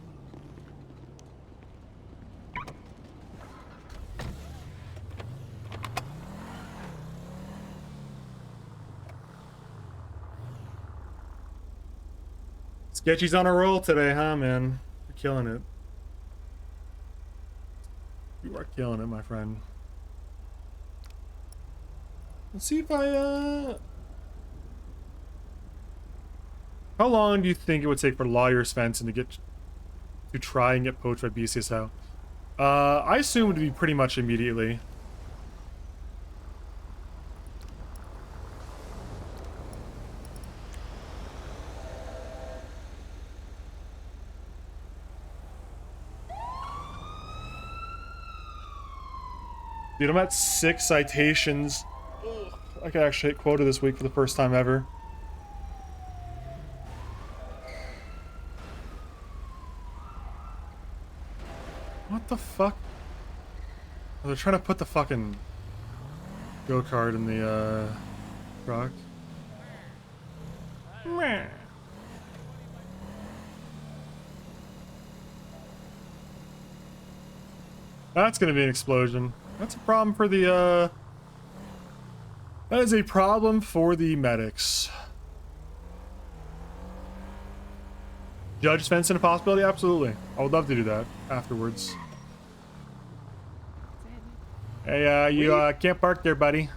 A: Sketchy's on a roll today, huh, man? You're killing it. You are killing it, my friend. Let's see if I, How long do you think it would take for Lawyer Svensson to try and get poached by BCSO? I assume it would be pretty much immediately. Dude, I'm at 6 citations. Ugh. I could actually hit quota this week for the first time ever. What the fuck? Oh, they're trying to put the fucking go-kart in the truck. Meh. That's gonna be an explosion. That's a problem for the, that is a problem for the medics. Judge Svensson a possibility? Absolutely. I would love to do that afterwards. Hey, you can't park there, buddy.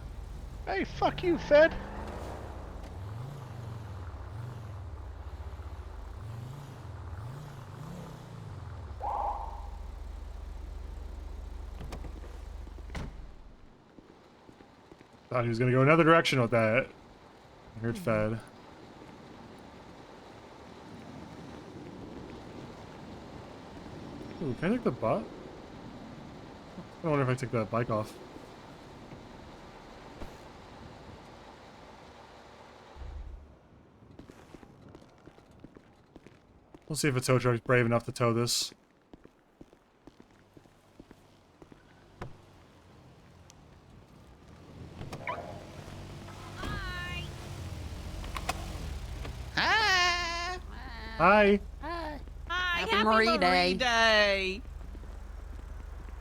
L: Hey, fuck you, Fed.
A: Thought he was gonna go another direction with that. I heard Fed. Ooh, can I take the butt? I wonder if I take the bike off. We'll see if a tow truck is brave enough to tow this. Hi.
J: Happy Marie Day.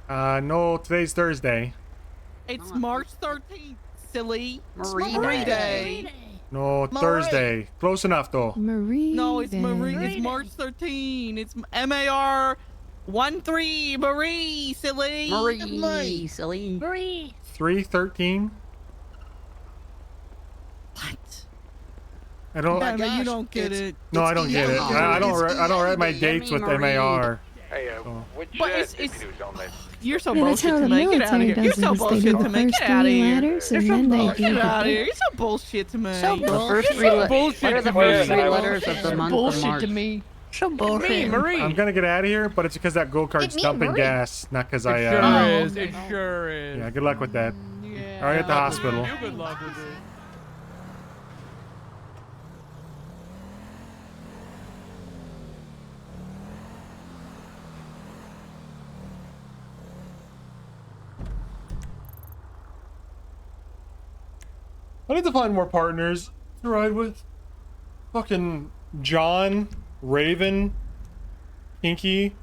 A: No, today's Thursday.
J: It's March 13th, silly.
U: Marie
J: Day.
A: No,
J: Marie.
A: Thursday. Close enough, though.
J: Marie. No, it's Marie. It's March 13th. It's MAR 13 Marie, silly.
U: Marie, silly.
J: Marie.
A: 313. I don't.
J: Yeah, man, you don't get it.
A: No, I don't get it. I don't write my dates with MAR.
V: Hey,
A: Oh.
V: which
J: But
V: jet
J: it's
V: did you do on that?
J: you're so
Q: Yeah, that's
J: bullshit
Q: how
J: to
Q: the
J: make it out of
Q: military
J: here.
Q: does
J: You're
Q: it,
J: so
Q: is they
J: bullshit
Q: do
J: to
Q: the
J: make
Q: first
J: it out of
Q: 3
J: here.
Q: letters,
J: You're
Q: and
J: so
Q: then they do
J: bullshit
Q: the
J: out of here. You're so bullshit to me.
Q: So
J: You're
Q: bullshit.
J: so
Q: The first 3
J: bullshit
Q: what are the
J: to
Q: first
J: me.
Q: 3 letters of the month of
J: Bullshit
Q: March?
J: to me.
Q: So bullshit.
J: Marie.
A: I'm gonna get out of here, but it's because that go-kart's
Q: Me,
A: dumping
Q: Marie.
A: gas, not because I.
C: It sure is. It sure is.
A: Yeah, good luck with that.
J: Yeah.
A: All right, at the hospital.
C: You good luck with it.
A: I need to find more partners to ride with. Fucking John, Raven, Pinky.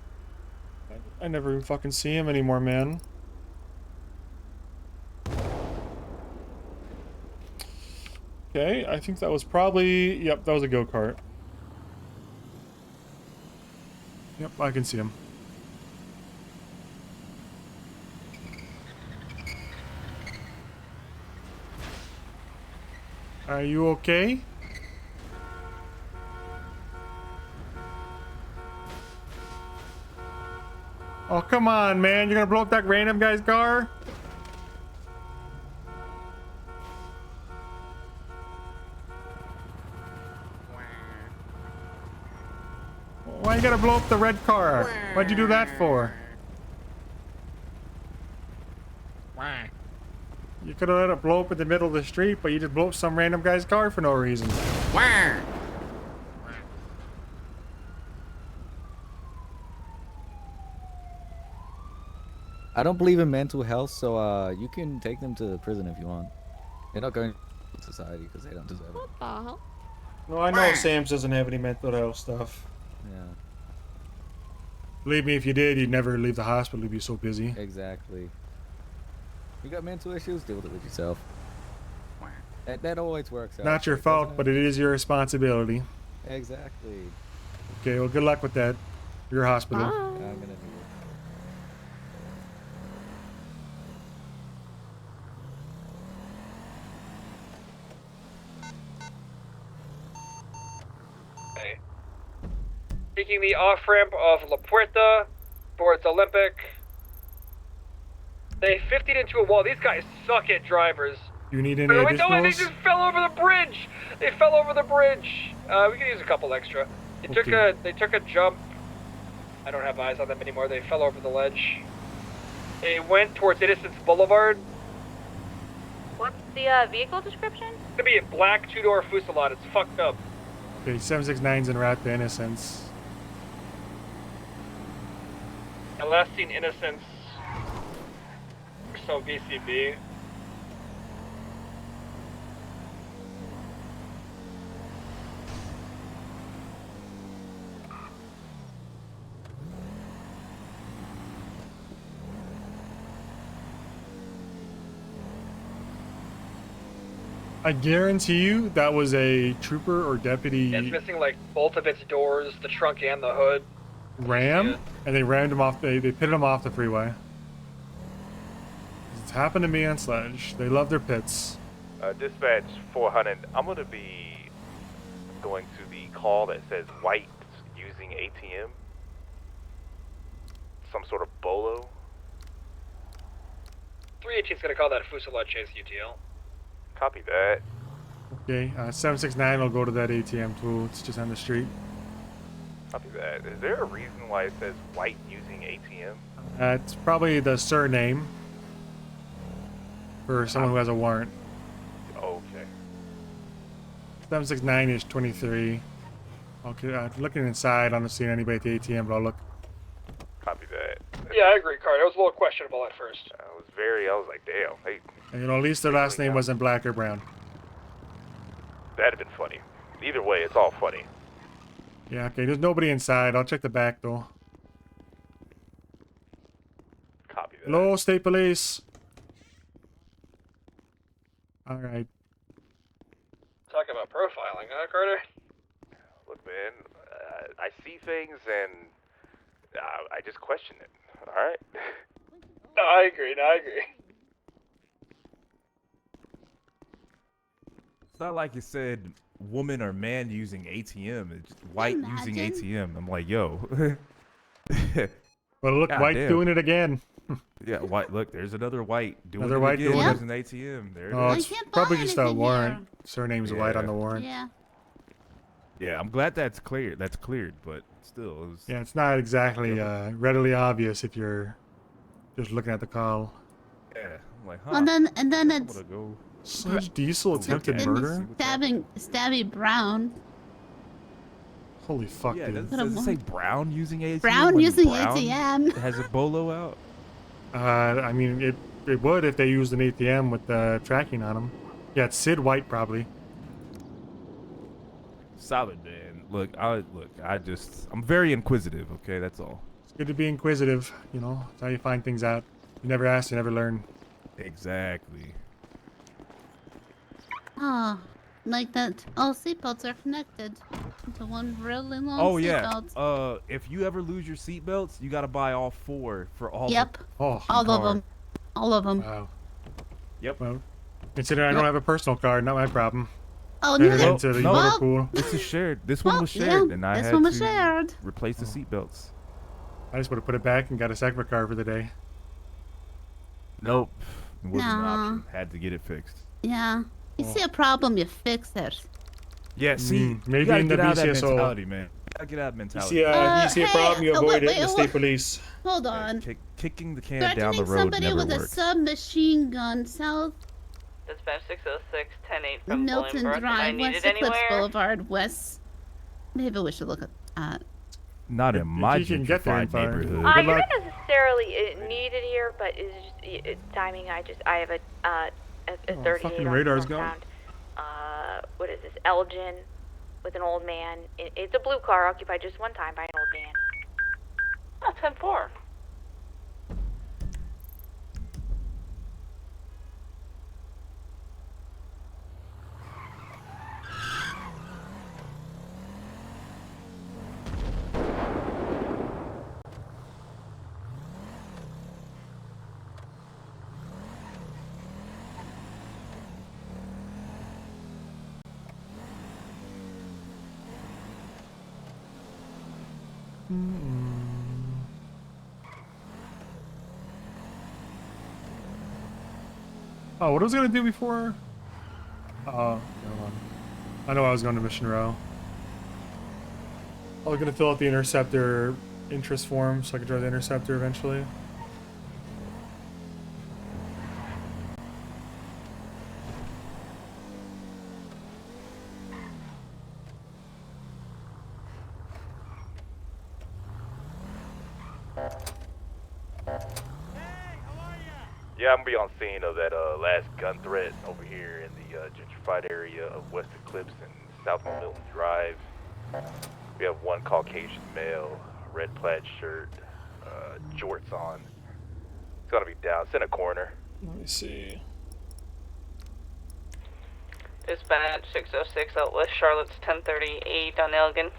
A: I never even fucking see him anymore, man. Okay, I think that was probably... Yep, that was a go-kart. Yep, I can see him. Are you okay? Oh, come on, man. You're gonna blow up that random guy's car? Why you gotta blow up the red car? What'd you do that for? could have let it blow up in the middle of the street, but you just blew up some random guy's car for no reason.
P: Wah!
B: I don't believe in mental health, so you can take them to prison if you want. They're not going to society because they don't deserve it.
A: No, I know Sam's doesn't have any mental health stuff.
B: Yeah.
A: Believe me, if you did, you'd never leave the hospital. You'd be so busy.
B: Exactly. You got mental issues? Deal with it with yourself. That always works out.
A: Not your fault, but it is your responsibility.
B: Exactly.
A: Okay, well, good luck with that. Your hospital.
B: Yeah, I'm gonna do it.
G: Okay. Taking the off-ramp of La Puerta towards Olympic. They 50'd into a wall. These guys suck at drivers.
A: You need any
G: Wait, no, they
A: additionals?
G: just fell over the bridge. They fell over the bridge. We can use a couple extra. They took a jump. I don't have eyes on them anymore. They fell over the ledge. They went towards Innocence Boulevard.
T: What's the vehicle description?
G: It's gonna be a black two-door Fusillade. It's fucked up.
A: Okay, 769's en route to Innocence.
G: I last seen Innocence. So VCB.
A: I guarantee you that was a trooper or deputy
G: It's missing like both of its doors, the trunk and the hood.
A: ram, and they rammed him off. They pitted him off the freeway. It's happened to me on Sledge. They love their pits.
V: Dispatch 400, I'm going to be going to the call that says white using ATM. Some sort of bolo.
G: 318's gonna call that Fusillade Chase UTL.
V: Copy that.
A: Okay, 769 will go to that ATM too. It's just on the street.
V: Copy that. Is there a reason why it says white using ATM?
A: It's probably the surname for someone who has a warrant.
V: Okay.
A: 769 is 23. Okay, looking inside, I don't see anybody at the ATM, but I'll look.
V: Copy that.
G: Yeah, I agree, Card. It was a little questionable at first.
V: I was like, damn, hey,
A: And, at least their last name wasn't black or brown.
V: that'd have been funny. Either way, it's all funny.
A: Yeah, okay, there's nobody inside. I'll check the back though.
V: Copy that.
A: Hello, State Police. Alright.
G: Talking about profiling, huh, Carter?
V: Look, man, I see things and I just question it. All right.
G: No, I agree.
D: It's not like it said woman or man using ATM. It's just white using ATM. I'm like, yo.
A: Well, look,
D: God
A: White's
D: damn.
A: doing it again.
D: Yeah, white. Look, there's another white doing
A: Another
D: it
A: white
D: again
A: doing it.
D: using ATM. There it
A: Oh,
D: is.
A: it's probably just a warrant. Surname's White on the warrant.
D: Yeah, I'm glad that's cleared. That's cleared, but still, it was.
A: Yeah, it's not exactly readily obvious if you're just looking at the call.
D: Yeah, I'm like, huh.
Q: And then
D: I'm
Q: it's
D: gonna go.
A: Sledge Diesel attempted
Q: then
A: murder?
Q: Stabby Brown.
A: Holy fuck,
D: Yeah,
A: dude.
D: does it say Brown using ATM?
Q: Brown
D: when
Q: using
D: Brown
Q: ATM.
D: has a bolo out.
A: I mean, it would if they used an ATM with the tracking on them. Yeah, it's Sid White probably.
D: Solid, man. Look, I'm very inquisitive. Okay, that's all.
A: It's good to be inquisitive. You know, that's how you find things out. You never ask, you never learn.
D: Exactly.
Q: Ah, like that. All seatbelts are connected to one really long
D: Oh yeah.
Q: seatbelt.
D: If you ever lose your seatbelts, you gotta buy all 4 for all.
Q: Yep.
A: Oh,
Q: all of them. All of them.
A: Wow.
D: Yep.
A: Well, considering I don't have a personal card, not my problem.
Q: Oh,
A: Headed
Q: neither.
A: into the
Q: Well,
A: motor pool.
D: This is shared. This one was
Q: yeah,
D: shared, and I
Q: this
D: had
Q: one was
D: to
Q: shared.
D: replace the seatbelts.
A: I just would have put it back and got a separate car for the day.
D: Nope. It wasn't an
Q: Nah.
D: option. Had to get it fixed.
Q: Yeah. You see a problem, you fix it.
D: Yeah, see,
A: maybe
D: you gotta
A: in the
D: get out of that
A: BCSO.
D: mentality, man. You gotta get out of
A: You
D: mentality.
A: see, you see a problem, you avoid it in the state
Q: wait,
A: police.
Q: Hold on.
D: Kicking the can down the
Q: Threatening
D: road
Q: somebody
D: never
Q: with a
D: works.
Q: submachine gun south
E: Dispatch 606, 10-8 from
Q: Milton
E: Bolingbrook. Am I
Q: Drive,
E: needed
Q: West Eclipse
E: anywhere?
Q: Boulevard, West. Maybe we should look at.
D: Not in my
A: you can get there in
D: gentrified
A: time.
D: neighborhood.
A: Good
T: You're
A: luck.
T: not necessarily needed here, but it's just timing. I have a
A: Oh,
T: 38
A: fucking
T: on
A: radar's going.
T: northbound. What is this? Elgin with an old man. It's a blue car occupied just one time by an old man.
E: Oh, 10-4.
A: Oh, what was I gonna do before? Oh, never mind. I know I was going to Mission Row. I was gonna fill out the Interceptor interest form so I could drive the Interceptor eventually.
V: Yeah, I'm gonna be on scene of that last gun threat over here in the gentrified area of West Eclipse and South Milton Drive. We have one Caucasian male, red plaid shirt, jorts on. It's gonna be down. It's in a corner.
A: Let me see.
E: Dispatch 606 out West Charlotte's 1038 on Elgin.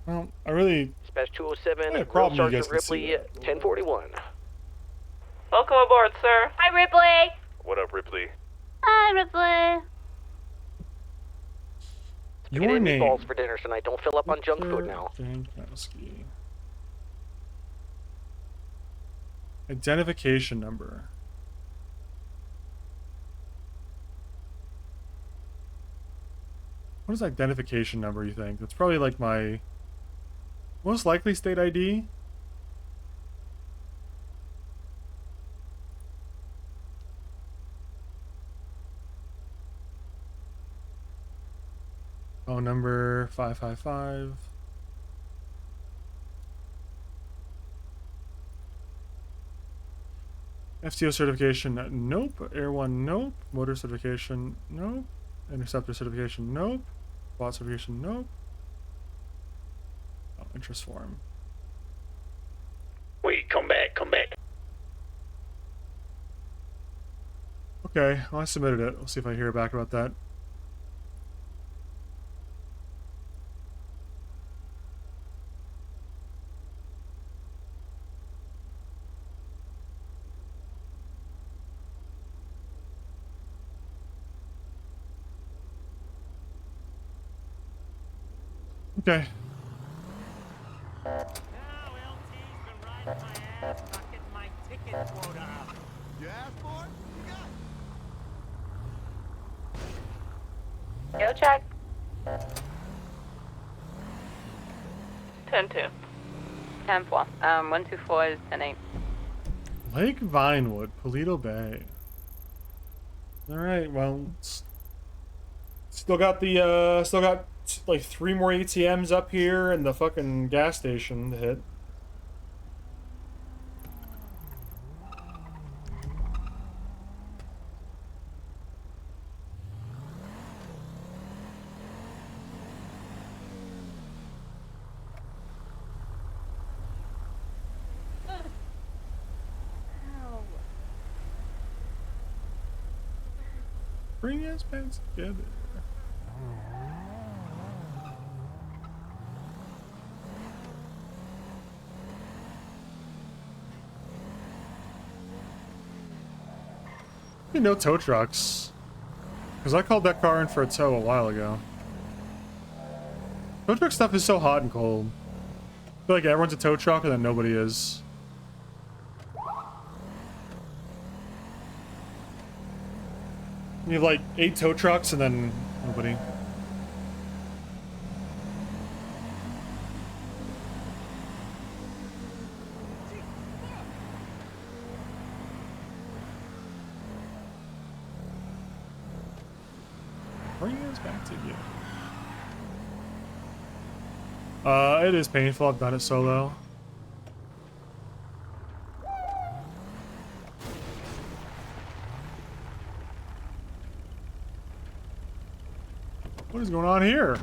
A: Well, I really.
R: Dispatch 207,
A: I have a problem you guys
R: Sergeant
A: can see
R: Ripley,
A: that.
R: 1041.
E: Welcome aboard, sir.
T: Hi, Ripley.
V: What up, Ripley?
Q: Hi, Ripley.
R: Get
A: Your
R: in
A: name.
R: meatballs for dinner tonight. Don't fill up on junk food now.
A: Jankowski. Identification number. What is identification number, you think? That's probably like my most likely state ID. Phone number 555. FTO certification, nope. Air 1, nope. Motor certification, nope. Interceptor certification, nope. Bot certification, nope. Oh, interest form.
R: Wait, come back, come back.
A: Okay, well, I submitted it. We'll see if I hear back about that. Okay.
T: Go check.
E: 10-2.
T: 10-4. 124 is 10-8.
A: Lake Vinewood, Paleto Bay. Alright, well, still got like 3 more ATMs up here and the fucking gas station to hit. Bring your ass pants together. No tow trucks. Because I called that car in for a tow a while ago. Tow truck stuff is so hot and cold. I feel like everyone's a tow truck and then nobody is. You have like 8 tow trucks and then nobody. bring us back together. It is painful. I've done it solo. What is going on here?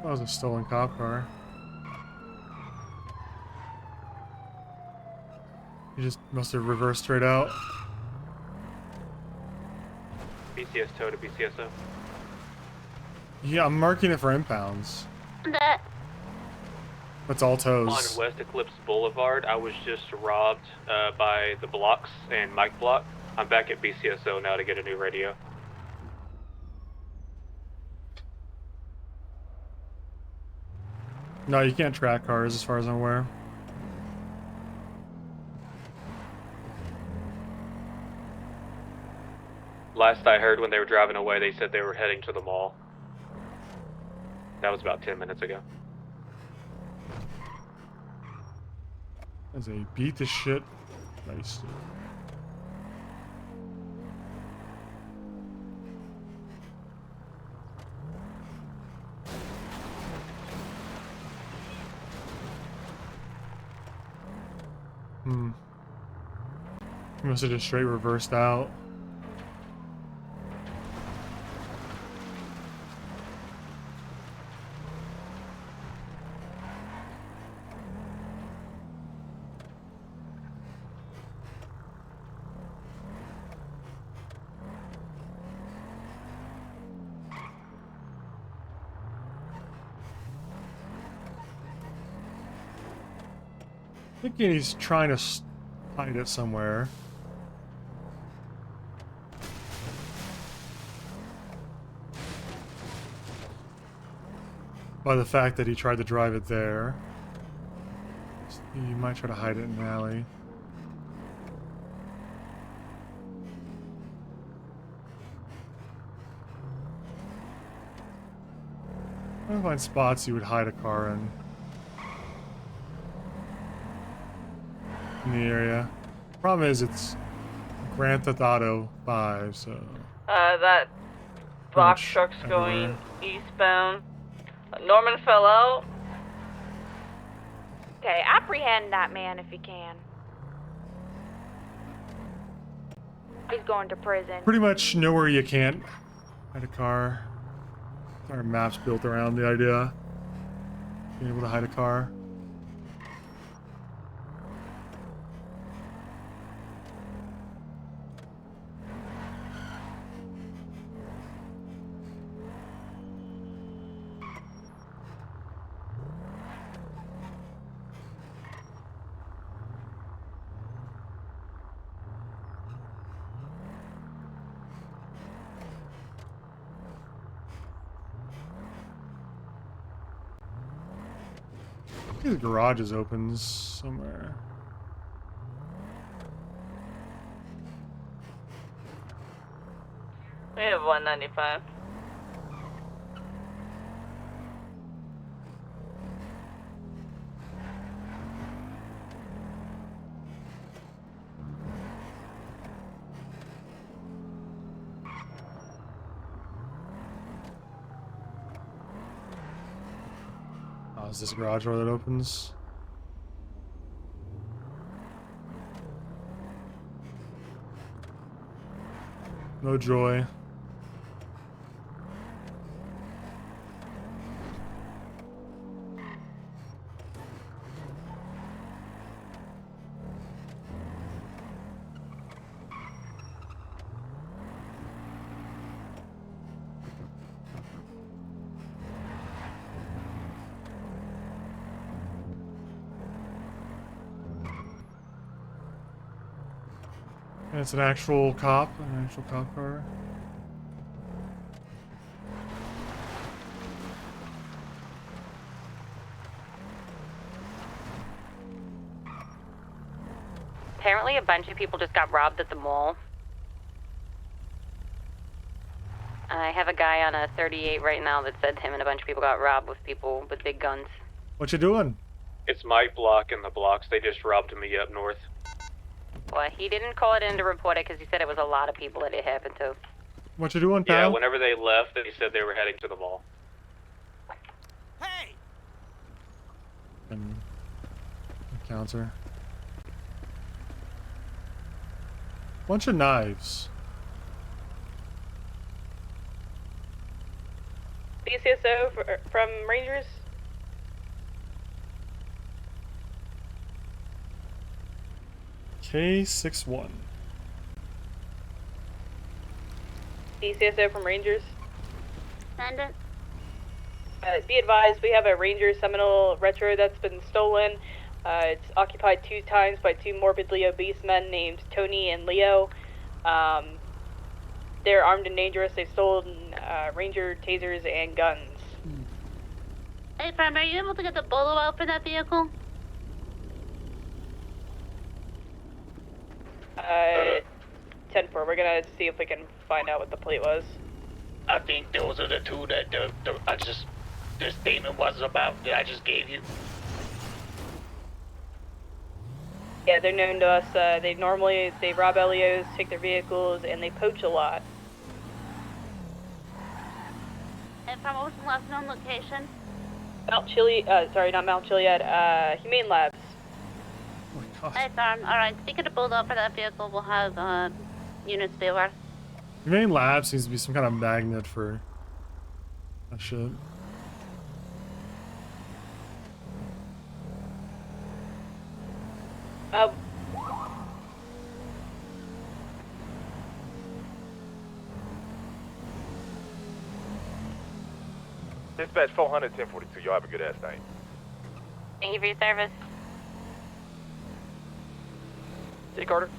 A: That was a stolen cop car. He just must have reversed straight out.
S: BCS tow to BCSO.
A: Yeah, I'm marking it for impounds. That's all toes.
S: On West Eclipse Boulevard, I was just robbed by the blocks and Mike Block. I'm back at BCSO now to get a new radio.
A: No, you can't track cars as far as I'm aware.
S: Last I heard when they were driving away, they said they were heading to the mall. That was about 10 minutes ago.
A: As a beat the shit. Nice. He must have just straight reversed out. I think he's trying to hide it somewhere. By the fact that he tried to drive it there. He might try to hide it in an alley. I'm trying to find spots you would hide a car in the area. Problem is, it's Grand Theft Auto 5, so...
E: that box truck's going eastbound. Norman fell out.
T: Okay, apprehend that man if you can. He's going to prison.
A: Pretty much nowhere you can't hide a car. Our map's built around the idea of being able to hide a car. I think the garage is open somewhere.
E: We have 195.
A: Oh, is this a garage door that opens? No joy. And it's an actual cop car.
U: Apparently a bunch of people just got robbed at the mall. I have a guy on a 38 right now that said him and a bunch of people got robbed with people with big guns.
A: What you doing?
S: It's my block and the blocks. They just robbed me up north.
U: Well, he didn't call it in to report it because he said it was a lot of people that it happened to.
A: What you doing,
S: Yeah,
A: pal?
S: whenever they left, they said they were heading to the mall.
A: Encounter. Bunch of knives.
E: BCSO from Rangers.
A: K61.
E: BCSO from Rangers.
Q: Send it.
E: Be advised, we have a Ranger Seminole Retro that's been stolen. It's occupied 2 times by 2 morbidly obese men named Tony and Leo. They're armed and dangerous. They've stolen Ranger tasers and guns.
Q: Hey, Farm, are you able to get the bolo out for that vehicle?
E: 10-4, we're gonna see if we can find out what the plate was.
R: I think those are the two that the statement was about that I just gave you.
E: Yeah, they're known to us. They rob LEOs, take their vehicles, and they poach a lot.
Q: Hey, Farm, what was the last known location?
E: Mount Chiliad, not Mount Chiliad, Humane Labs.
Q: Hey, Farm, alright, speaking of bolo for that vehicle, we'll have units be aware.
A: Humane Lab seems to be some kind of magnet for that shit.
V: Dispatch 400, 1042. Y'all have a good ass night.
U: Thank you for your service.
G: See, Carter.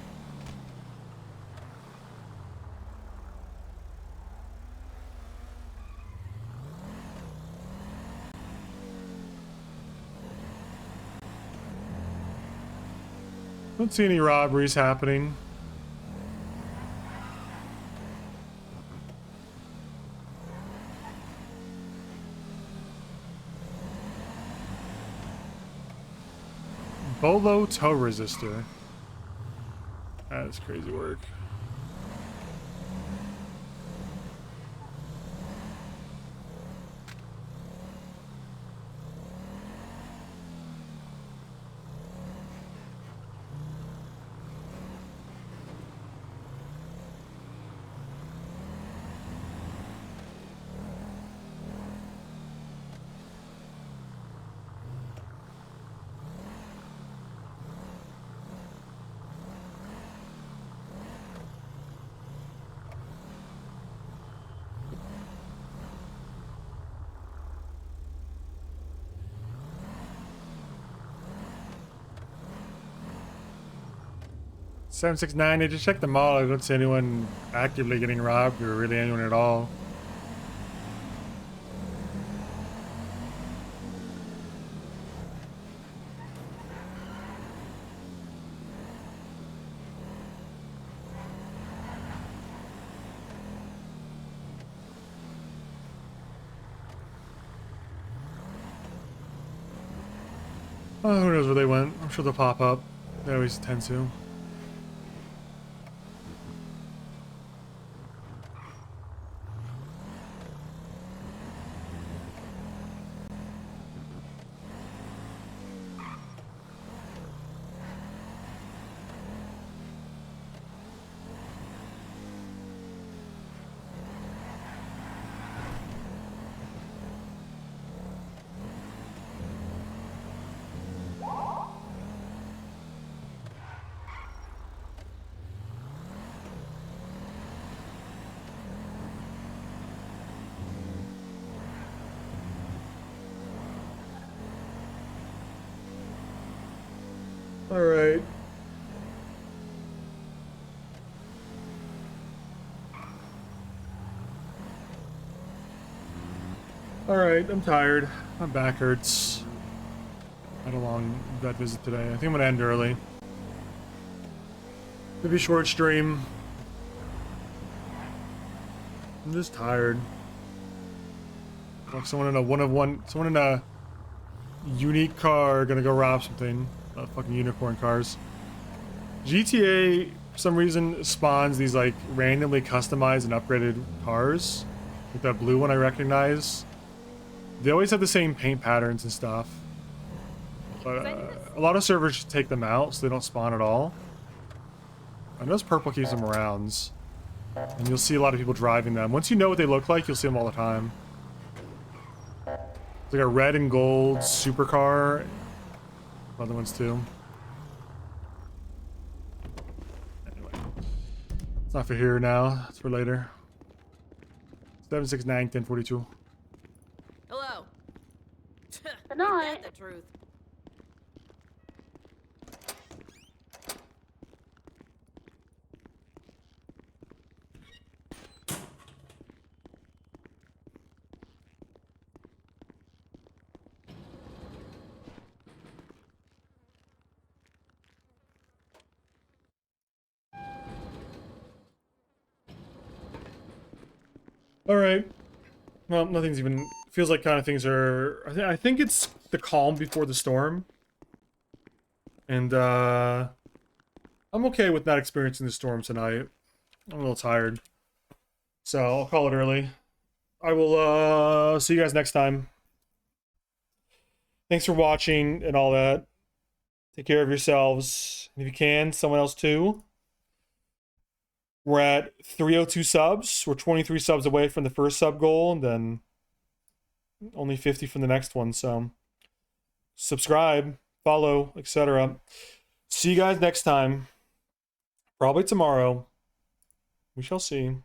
A: Don't see any robberies happening. Bolo tow resistor. That is crazy work. $769. I just checked the mall. I don't see anyone actively getting robbed or really anyone at all. Oh, who knows where they went? I'm sure they'll pop up. They always tend to. All right. All right, I'm tired. My back hurts. Had a long vet visit today. I think I'm gonna end early. Maybe short stream. I'm just tired. Like someone in a unique car gonna go rob something. Fucking unicorn cars. GTA, for some reason, spawns these like randomly customized and upgraded cars. Like that blue one I recognize. They always have the same paint patterns and stuff. But a lot of servers should take them out so they don't spawn at all. I know Purple keeps them around. And you'll see a lot of people driving them. Once you know what they look like, you'll see them all the time. It's like a red and gold supercar. Other ones too. Anyway. It's not for here now. It's for later. 769-1042.
J: Hello.
Q: Good night.
J: The truth.
A: Alright. Well, nothing's even... Feels like kind of things are... I think it's the calm before the storm. And, I'm okay with not experiencing the storm tonight. I'm a little tired. So, I'll call it early. I will, see you guys next time. Thanks for watching and all that. Take care of yourselves. And if you can, someone else too. We're at 302 subs. We're 23 subs away from the first sub goal, and then only 50 from the next one. So subscribe, follow, etc. See you guys next time. Probably tomorrow. We shall see.